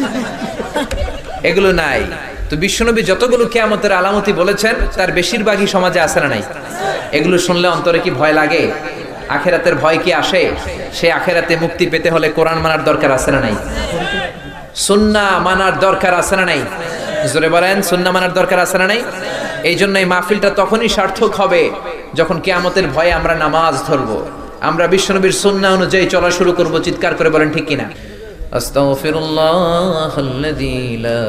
এগুলো নাই তো। বিশ্বনবী যতগুলো কিয়ামতের আলামতি বলেছেন তার বেশিরভাগই সমাজে আছে না নাই? এগুলো শুনলে অন্তরে কি ভয় লাগে? আখেরাতের ভয় কি আসে? সে আখেরাতে মুক্তি পেতে হলে কোরআন মানার দরকার আছে না নাই? সুন্নাহ মানার দরকার আছে না নাই? জোরে বলেন, সুন্নাহ মানার দরকার আছে না নাই? এই জন্য এই মাহফিলটা তখনই সার্থক হবে যখন কিয়ামতের ভয়ে আমরা নামাজ ধরবো, আমরা বিশ্বনবীর সুন্নাহ অনুযায়ী চলা শুরু করব। চিৎকার করে বলেন ঠিক কিনা? আস্তাগফিরুল্লাহাল্লাযী লা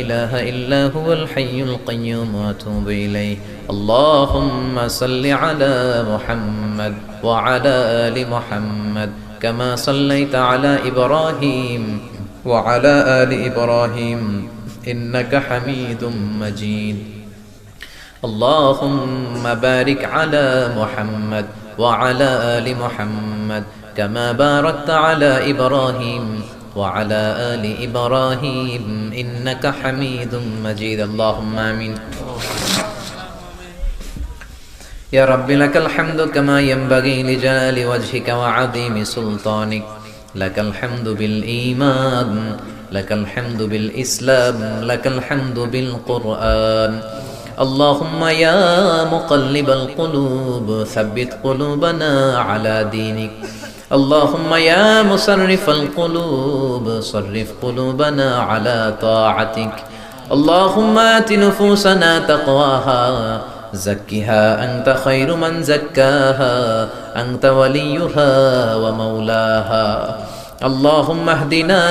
ইলাহা ইল্লা হুয়াল হাইয়ুল কাইয়্যুম ওয়া আতুবু ইলাইহি। আল্লাহুম্মা সাল্লি আলা মুহাম্মাদ ওয়া আলা আলি মুহাম্মাদ কামা সাল্লাইতা আলা ইব্রাহিম ওয়া আলা আলি ইব্রাহিম ইন্নাকা হামিদুম মাজিদ। আল্লাহুম্মা বারিক আলা মুহাম্মাদ ওয়া আলা আলি মুহাম্মাদ كما باركت على إبراهيم وعلى آل إبراهيم إنك حميد مجيد. اللهم آمين. يا رب لك الحمد كما ينبغي لجلال وجهك وعظيم سلطانك. لك الحمد بالإيمان، لك الحمد بالإسلام، لك الحمد بالقرآن. اللهم يا مقلب القلوب ثبت قلوبنا على دينك. اللهم يا مصرف القلوب صرف قلوبنا على طاعتك. اللهم آت نفوسنا تقواها زكها أنت خير من زكاها أنت وليها ومولاها. اللهم اهدنا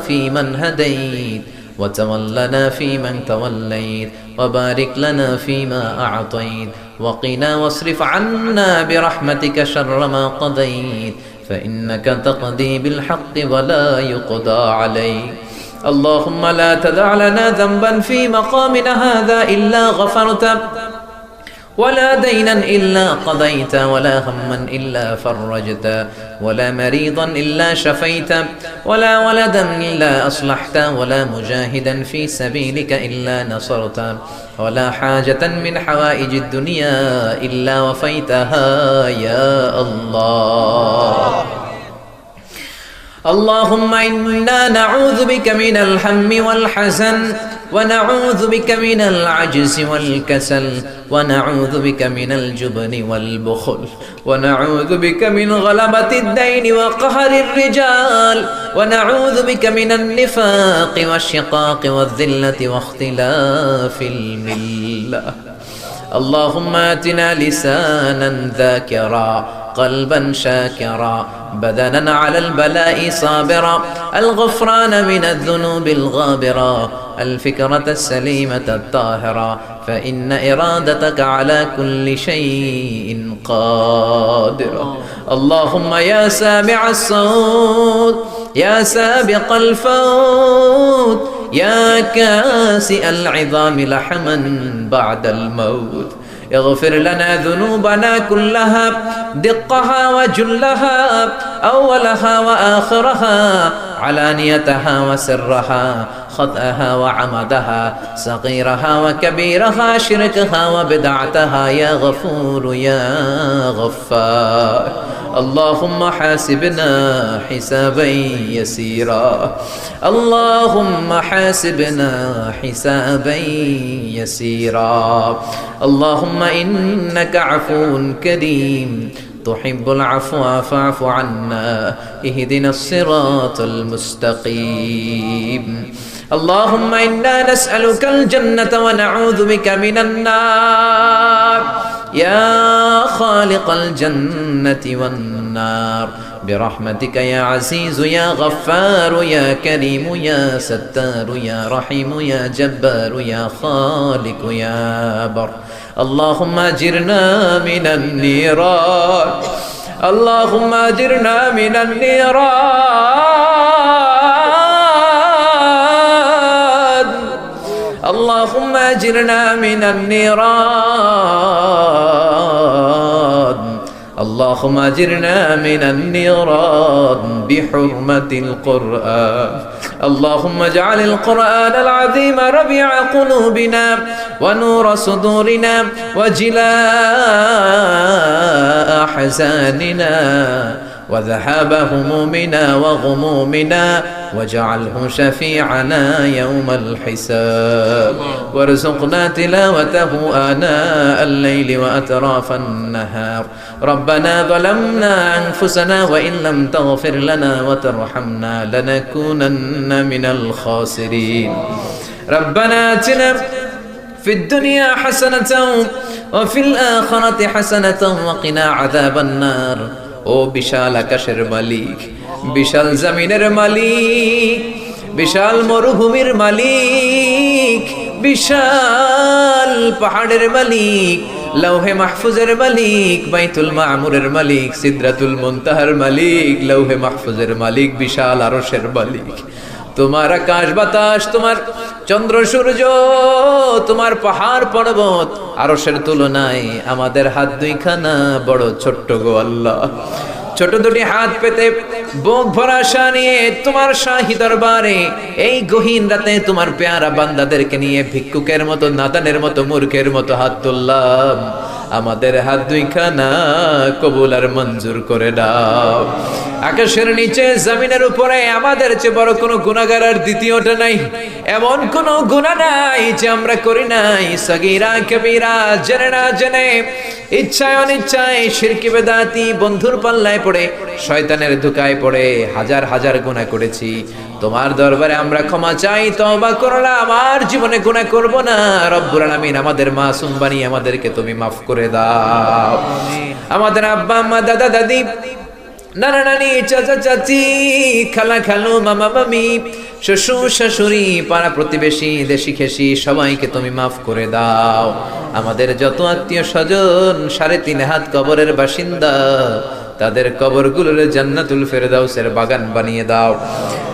فيمن هديت وتولنا فيمن توليت وبارك لنا فيما أعطيت وقنا واصرف عنا برحمتك شر ما قضيت فإنك تقضي بالحق ولا يقضى عليك. اللهم لا تدع لنا ذنبا في مقامنا هذا إلا غفرته ولا دينا إلا قضيت ولا هما إلا فرجت ولا مريضا إلا شفيت ولا ولدا إلا أصلحت ولا مجاهدا في سبيلك إلا نصرت ولا حاجة من حوائج الدنيا إلا وفيتها يا الله. اللهم إنا نعوذ بك من الهم والحزن ونعوذ بك من العجز والكسل ونعوذ بك من الجبن والبخل ونعوذ بك من غلبة الدين وقهر الرجال ونعوذ بك من النفاق والشقاق والذلة واختلاف الملة. اللهم آتنا لسانا ذاكرا قلبا شاكرا بدنا على البلاء صابرا الغفران من الذنوب الغابرا الفكرة السليمة الطاهرة فإن إرادتك على كل شيء قادرة. اللهم يا سامع الصوت يا سابق الفوت يا كاسئ العظام لحما بعد الموت اغفر لنا ذنوبنا كلها دقها وجلها أولها وآخرها علانيتها وسرها خطأها وعمدها صغيرها وكبيرها شركها وبدعتها يا غفور يا غفار. اللهم حاسبنا حسابا يسيرا اللهم حاسبنا حسابا يسيرا. اللهم إنك عفو كريم تحب العفو فاعف عنا اهدنا الصراط المستقيم. اللهم إنا نسألك الجنة ونعوذ بك من النار يا خالق الجنة والنار برحمتك يا عزيز يا غفار يا كريم يا ستار يا رحيم يا جبار يا خالق يا بر. اللهم أجرنا من النيران اللهم أجرنا من النيران اللهم أجرنا من النيران اللهم أجرنا من النيران بحرمة القرآن. اللهم اجعل القرآن العظيم ربيع قلوبنا ونور صدورنا وجلاء أحزاننا وذهاب همومنا وغمومنا واجعله شفيعنا يوم الحساب وارزقنا تلاوته آناء الليل وأطراف النهار. ربنا ظلمنا أنفسنا وإن لم تغفر لنا وترحمنا لنكونن من الخاسرين. ربنا آتنا في الدنيا حسنة وفي الآخرة حسنة وقنا عذاب النار. ও বিশাল আকাশের মালিক, বিশাল জমিনের মালিক, বিশাল মরুভূমির মালিক, বিশাল পাহাড়ের মালিক, লৌহে মাহফুজের মালিক, বাইতুল মামুরের মালিক, সিদরাতুল মুনতাহার মালিক, লৌহে মাহফুজের মালিক, বিশাল আরশের মালিক। তোমার আকাশ বাতাস, তোমার চন্দ্র সূর্য, তোমার পাহাড় পর্বত আরশের তুলনায় আমাদের হাত দুইখানা বড় ছোট্ট গো আল্লাহ। ছোট দুটি হাত পেতে বুক ভরা আশা নিয়ে তোমার শাহী দরবারে এই গহীন রাতে তোমার পেয়ারা বান্দাদেরকে নিয়ে ভিক্ষুকের মতো, নাদানের মতো, মূর্খের মতো হাত তুললাম। আমাদের হাত দুইখানা কবুল আর মঞ্জুর করে দাও। আকাশের নিচে জমিনের উপরে আমাদের চেয়ে বড় কোনো গুনাহগার আর দ্বিতীয়টা নাই। এমন কোনো গুনাহ নাই যে আমরা করি নাই, সগীরা কবিরা, জেনে না জেনে, ইচ্ছায় অনিচ্ছায়, শিরকি বেদাতি, বন্ধুর পাল্লায় পড়ে, শয়তানের ধোঁকায় পড়ে হাজার হাজার গুনাহ করেছি। তোমার দরবারে আমরা ক্ষমা চাই, তওবা করলাম, আমার জীবনে গুনাহ করব না। রব্বুল আলামিন আমাদের মাসুম বানিয়ে আমাদেরকে তুমি মাফ করে দাও। আমাদের আব্বা আম্মা, দাদা দাদি, নানা নানি, চাচা চাচি, খালা খালু, মামা মামি, শ্বশুর শাশুড়ি, পাড়া প্রতিবেশী, দেশি খেসি, সবাইকে তুমি মাফ করে দাও। আমাদের যত আত্মীয় স্বজন 3.5 হাত কবরের বাসিন্দা, তাদের কবরগুলোর জান্নাতুল ফেরদাউসের বাগান বানিয়ে দাও।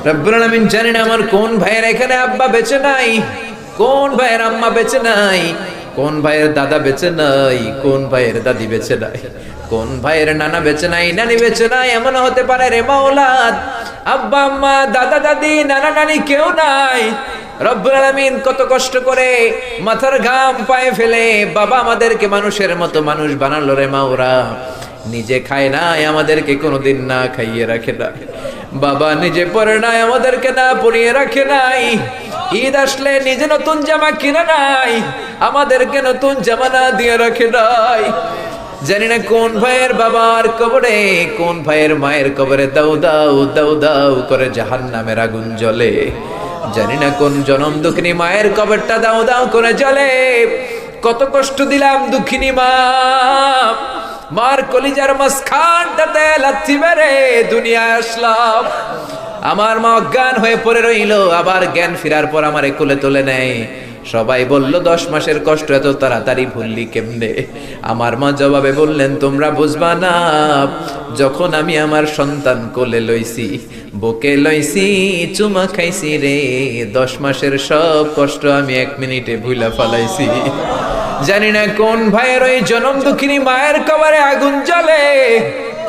রব্বুল আলামিন, জানেন আমার কোন ভাইয়ের এখানে আব্বা বেঁচে নাই, কোন ভাইয়ের আম্মা বেঁচে নাই, কোন ভাইয়ের দাদা বেঁচে নাই, কোন ভাইয়ের দাদি বেঁচে নাই, কোন ভাইয়ের নানা বেঁচে নাই, নানি বেঁচে নাই। এমন হতে পারে রে মাওলা আব্বা আম্মা দাদা দাদি নানা নানি কেউ নাই। রব্বুল আলামিন কত কষ্ট করে মাথার ঘাম পায়ে ফেলে বাবা আমাদেরকে মানুষের মতো মানুষ বানালো রে মাওরা। নিজে খায় নাই, আমাদেরকে কোনোদিন না খাইয়ে রাখে নাই। বাবা নিজে পরে নাই, আমাদেরকে না পরিয়ে রাখে নাই। ঈদ আসলে নিজে নতুন জামা কিনে নাই, আমাদেরকে নতুন জামা না দিয়ে রাখে নাই। জানি না কোন ভাইয়ের বাবার কবরে, কোন ভাইয়ের মায়ের কবরে দাউ দাউ দাউ দাউ করে জাহান্নামের আগুন জ্বলে। জানি না কোন জনম দুঃখিনী মায়ের কবরটা দাউ দাউ করে জ্বলে। কত কষ্ট দিলাম দুঃখিনী মা, মার কলিজার মাঝখানটাতে লাথি মেরে দুনিয়ায় আসলাম। আমার মা অজ্ঞান হয়ে পড়ে রইল, আবার জ্ঞান ফেরার পর আমারে কোলে তুলে নেয়। সবাই বলল 10 মাসের কষ্ট এত তাড়াতাড়ি ভুললি কেমনে? আমার মা জবাবে বললেন, তোমরা বুঝবা না, যখন আমি আমার সন্তান কোলে লইছি, বুকে লইছি, চুমা খাইছি রে, 10 মাসের সব কষ্ট আমি 1 মিনিটে ভুলা ফালাইছি। জানি না কোন ভাইয়ের ওই জনম দুঃখিনী মায়ের কবরে আগুন জ্বলে,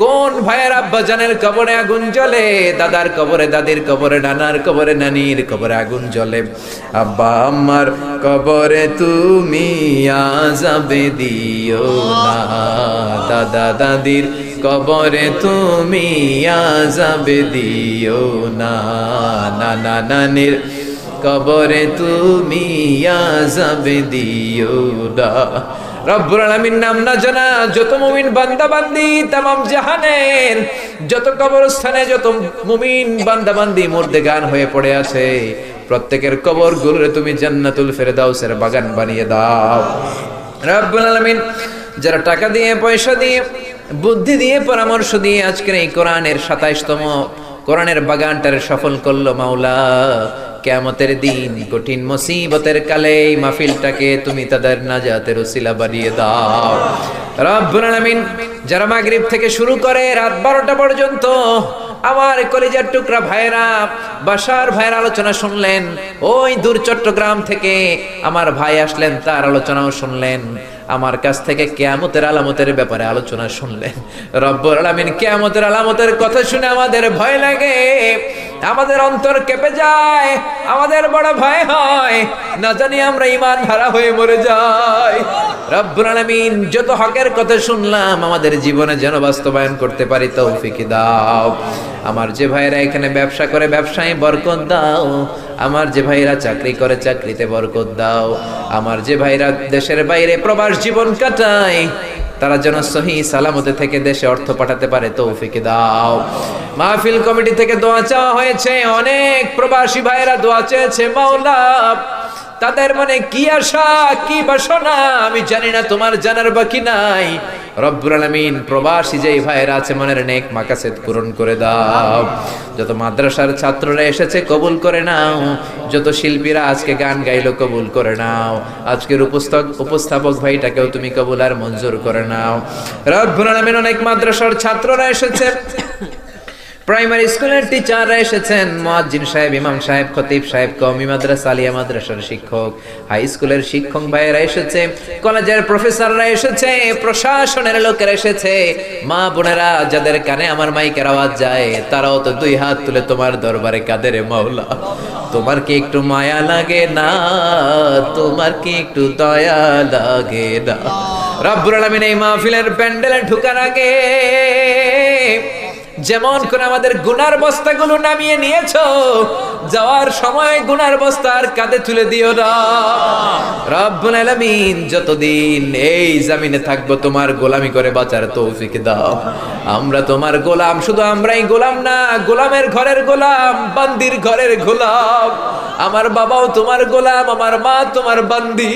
কোন ভাইয়ের আব্বা জানের কবরে আগুন জ্বলে, দাদার কবরে দাদির কবরে নানার কবরে নানির কবরে আগুন জ্বলে। আব্বা আম্মার কবরে তুমি আযাবে দিও না, দাদা দাদির কবরে তুমি আযাবে দিও না, নানা নানির কবরে তুমি আযাবে দিও না। রব্বুল আলামিন নাম না জানা যত মুমিন বান্দা বান্দি তামাম জাহানের যত কবরস্থানে যত মুমিন বান্দা বান্দি মুর্দেগান হয়ে পড়ে আছে, প্রত্যেকের কবর গুলোরে তুমি জান্নাতুল ফেরদাউসের বাগান বানিয়ে দাও। রব্বুল আলামিন যারা টাকা দিয়ে পয়সা দিয়ে বুদ্ধি দিয়ে পরামর্শ দিয়ে আজকের এই কোরআনের 27তম কোরআনের বাগানটারে সফল করলো মাওলা, কিয়ামতের দিন কঠিন মুসিবতের কালে এই মাহফিলটাকে তুমি তাদের নাজাতের উসিলা বানিয়ে দাও। রব্বুল আলামিন যারা মাগরিব থেকে শুরু করে রাত 12টা পর্যন্ত আমার কলিজার টুকরা ভাইরা বাসার ভাইয়ের আলোচনা শুনলেন, ওই দূর চট্টগ্রাম থেকে আমার ভাই আসলেন, তার আলোচনাও শুনলেন, আমার কাছ থেকে কিয়ামতের আলামতের ব্যাপারে আলোচনা শুনলেন। রব্বুল আলামিন কিয়ামতের আলামতের কথা শুনে আমাদের ভয় লাগে, আমাদের অন্তর কেঁপে যায়, আমাদের বড় ভয় হয়, না জানি আমরা ঈমান হারা হয়ে মরে যাই। রব্বুল আলামিন যত হকের কথা শুনলাম আমাদের জীবনে যেন বাস্তবায়ন করতে পারি তৌফিক দাও। আমার যে ভাইরা এখানে ব্যবসা করে ব্যবসায় বরকত দাও, আমার যে ভাইরা চাকরি করে চাকরিতে বরকত দাও, আমার যে ভাইরা দেশের বাইরে প্রবাস জীবন কাটায় তারা যেন সহি সালামতে থেকে দেশে অর্থ পাঠাতে পারে তৌফিক দাও। মাহফিল কমিটি থেকে দোয়া চাওয়া হয়েছে, অনেক প্রবাসী ভাইরা দোয়া চেয়েছে মাওলা, তাদের মনে কি আশা কি বাসনা আমি জানি না, তোমার জানার বাকি নাই। রব্বুল আলামিন প্রবাসী যেই ভাইরা আছে মনের নেক মাকাসেদ পূরণ করে দাও। যত মাদ্রাসার ছাত্ররা এসেছে কবুল করে নাও, যত শিল্পীরা আজকে গান গাইলো কবুল করে নাও, আজকের উপস্থাপক ভাইটাকেও তুমি কবুল আর মঞ্জুর করে নাও। রব্বুল আলামিন অনেক মাদ্রাসার ছাত্ররা এসেছে, প্রাইমারি স্কুলের টিচাররা এসেছেন, মুয়াজ্জিন সাহেব, ইমাম সাহেব, খতিব সাহেব, কওমি মাদ্রাসা, আলিয়া মাদ্রাসার শিক্ষক, হাই স্কুলের শিক্ষক ভাইয়েরা এসেছে, কলেজের প্রফেসররা এসেছে, প্রশাসনের লোকেরা এসেছে, মা বোনেরা যাদের কানে আমার মাইকের আওয়াজ যায় তারাও তো 2 হাত তুলে তোমার দরবারে কাঁদে রে মাওলা। তোমার কি একটু মায়া লাগে না? তোমার কি একটু দয়া লাগে না? রব্বুল আলামিন এই মাহফিলের প্যান্ডেলে ঢোকার আগে যেমন করে আমাদের গুনার বস্তাগুলো নামিয়ে নিয়েছো, যাওয়ার সময় গুনার বস্তা আর কাঁধে তুলে দিও না। রব্বুল আলামিন যতদিন এই জমিনে থাকবো তোমার গোলামি করে বাঁচার তৌফিক দাও। আমরা তোমার গোলাম, শুধু আমরাই গোলাম না, গোলামের ঘরের গোলাম, বান্দির ঘরের গোলাম। আমার বাবাও তোমার গোলাম, আমার মা তোমার বান্দি,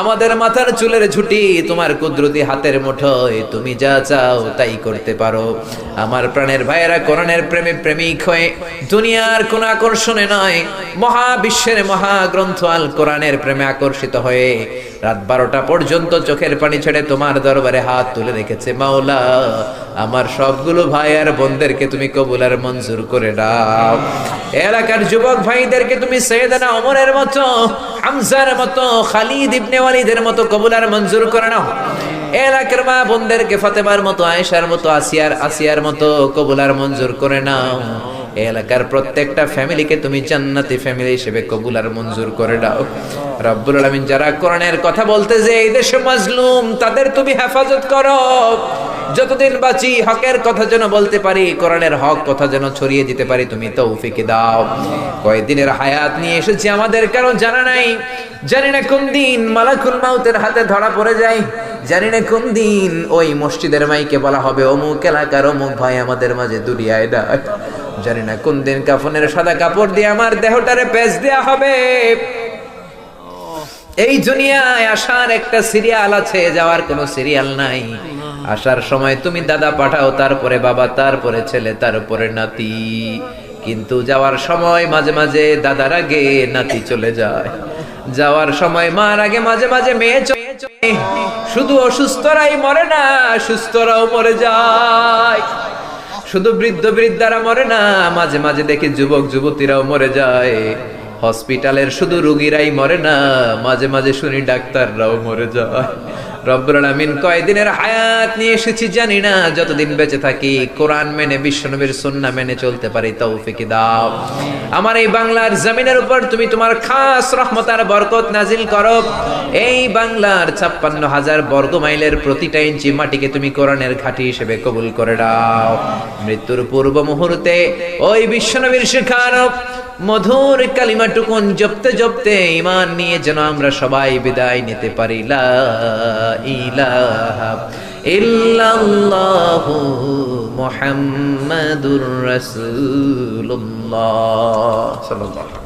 আমাদের মাথার চুলের ঝুঁটি তোমার কুদরতি হাতের মুঠোয়, তুমি যা চাও তাই করতে পারো। আমার প্রাণের ভাইয়েরা কোরআনের প্রেমে প্রেমিক হয়ে দুনিয়ার কোন আকর্ষণে নয়, মহাবিশ্বের মহাগ্রন্থ আল কোরআনের প্রেমে আকর্ষিত হয়ে রাত 12টা পর্যন্ত চোখের পানি ছেড়ে তোমার দরবারে হাত তুলে রেখেছে মাওলা। আমার সবগুলো ভাই আর বোনদেরকে তুমি কবুল আর মঞ্জুর করে দাও। এলাকার যুবক ভাইদেরকে তুমি সাইয়েদনা ওমরের মতো, হামজার মতো, খালিদ ইবনে ওয়ালিদের মতো কবুল আর মঞ্জুর করে নাও। এলাকার মা বোনদেরকে ফাতেমার মতো, আয়েশার মতো, আসিয়ার মতো কবুল আর মঞ্জুর করে নাও। এলাকার প্রত্যেকটা ফ্যামিলিকে তুমি জান্নাতি ফ্যামিলি হিসেবে কবুল আর মঞ্জুর করে দাও। রব্বুল আলামিন যারা কোরআনের কথা বলতে যে এই দেশে মাজলুম, তাদের তুমি হেফাজত করো। যতদিন বাঁচি হকের কথা যেন বলতে পারি, কোরআনের হক কথা যেন ছড়িয়ে দিতে পারি, তুমি তৌফিক দাও। কয়েকদিনের হায়াত নিয়ে এসেছি, আমাদের কারো জানা নাই। জানি না কোন দিন মালাকুল মাউতের হাতে ধরা পড়ে যায়, জানি না কোন দিন ওই মসজিদের মাইকে বলা হবে অমুক এলাকার অমুক ভাই আমাদের মাঝে দুনিয়ায় ডাক। জানি না কোন দিন কাফনের সাদা কাপড় দিয়ে আমার দেহটারে পেঁচ দেয়া হবে। এই দুনিয়ায় আসার একটা সিরিয়াল আছে, যাওয়ার কোনো সিরিয়াল নাই। আসার সময় তুমি দাদা পাঠাও, তারপরে বাবা, তারপরে ছেলে, তারপরে নাতি। কিন্তু যাওয়ার সময় মাঝে মাঝে দাদার আগে নাতি চলে যায়, যাওয়ার সময় মার আগে মাঝে মাঝে মেয়ে চলে। শুধু অসুস্থরাই মরে না, সুস্থরাও মরে যায়। শুধু বৃদ্ধ বৃদ্ধারা মরে না, মাঝে মাঝে দেখি যুবক যুবতীরাও মরে যায়। হসপিটালের শুধু রোগীরাই মরে না, মাঝে মাঝে শুনি ডাক্তাররাও মরে যায়। রব্বুল আলামিন কয়দিনের হায়াত নিয়ে এসেছি জানি না, যতদিন বেঁচে থাকি কোরআন মেনে, বিশ্বনবীর সুন্নাহ মেনে চলতে পারি তৌফিক দাও। আমার এই বাংলার জমিনের উপর তুমি তোমার খাস রহমত আর বরকত নাজিল করো। এই বাংলার ৫৬,০০০ বর্গ মাইলের প্রতিটা ইঞ্চি মাটিকে তুমি কোরআনের ঘাঁটি হিসেবে কবুল করে দাও। মৃত্যুর পূর্ব মুহূর্তে ওই বিশ্বনবীর শেখানো মধুর কালিমাটুকুন জপতে জপতে ঈমান নিয়ে যেন আমরা সবাই বিদায় নিতে পারি। লা ইলাহা ইল্লাল্লাহু মুহাম্মাদুর রাসূলুল্লাহ সাল্লাল্লাহু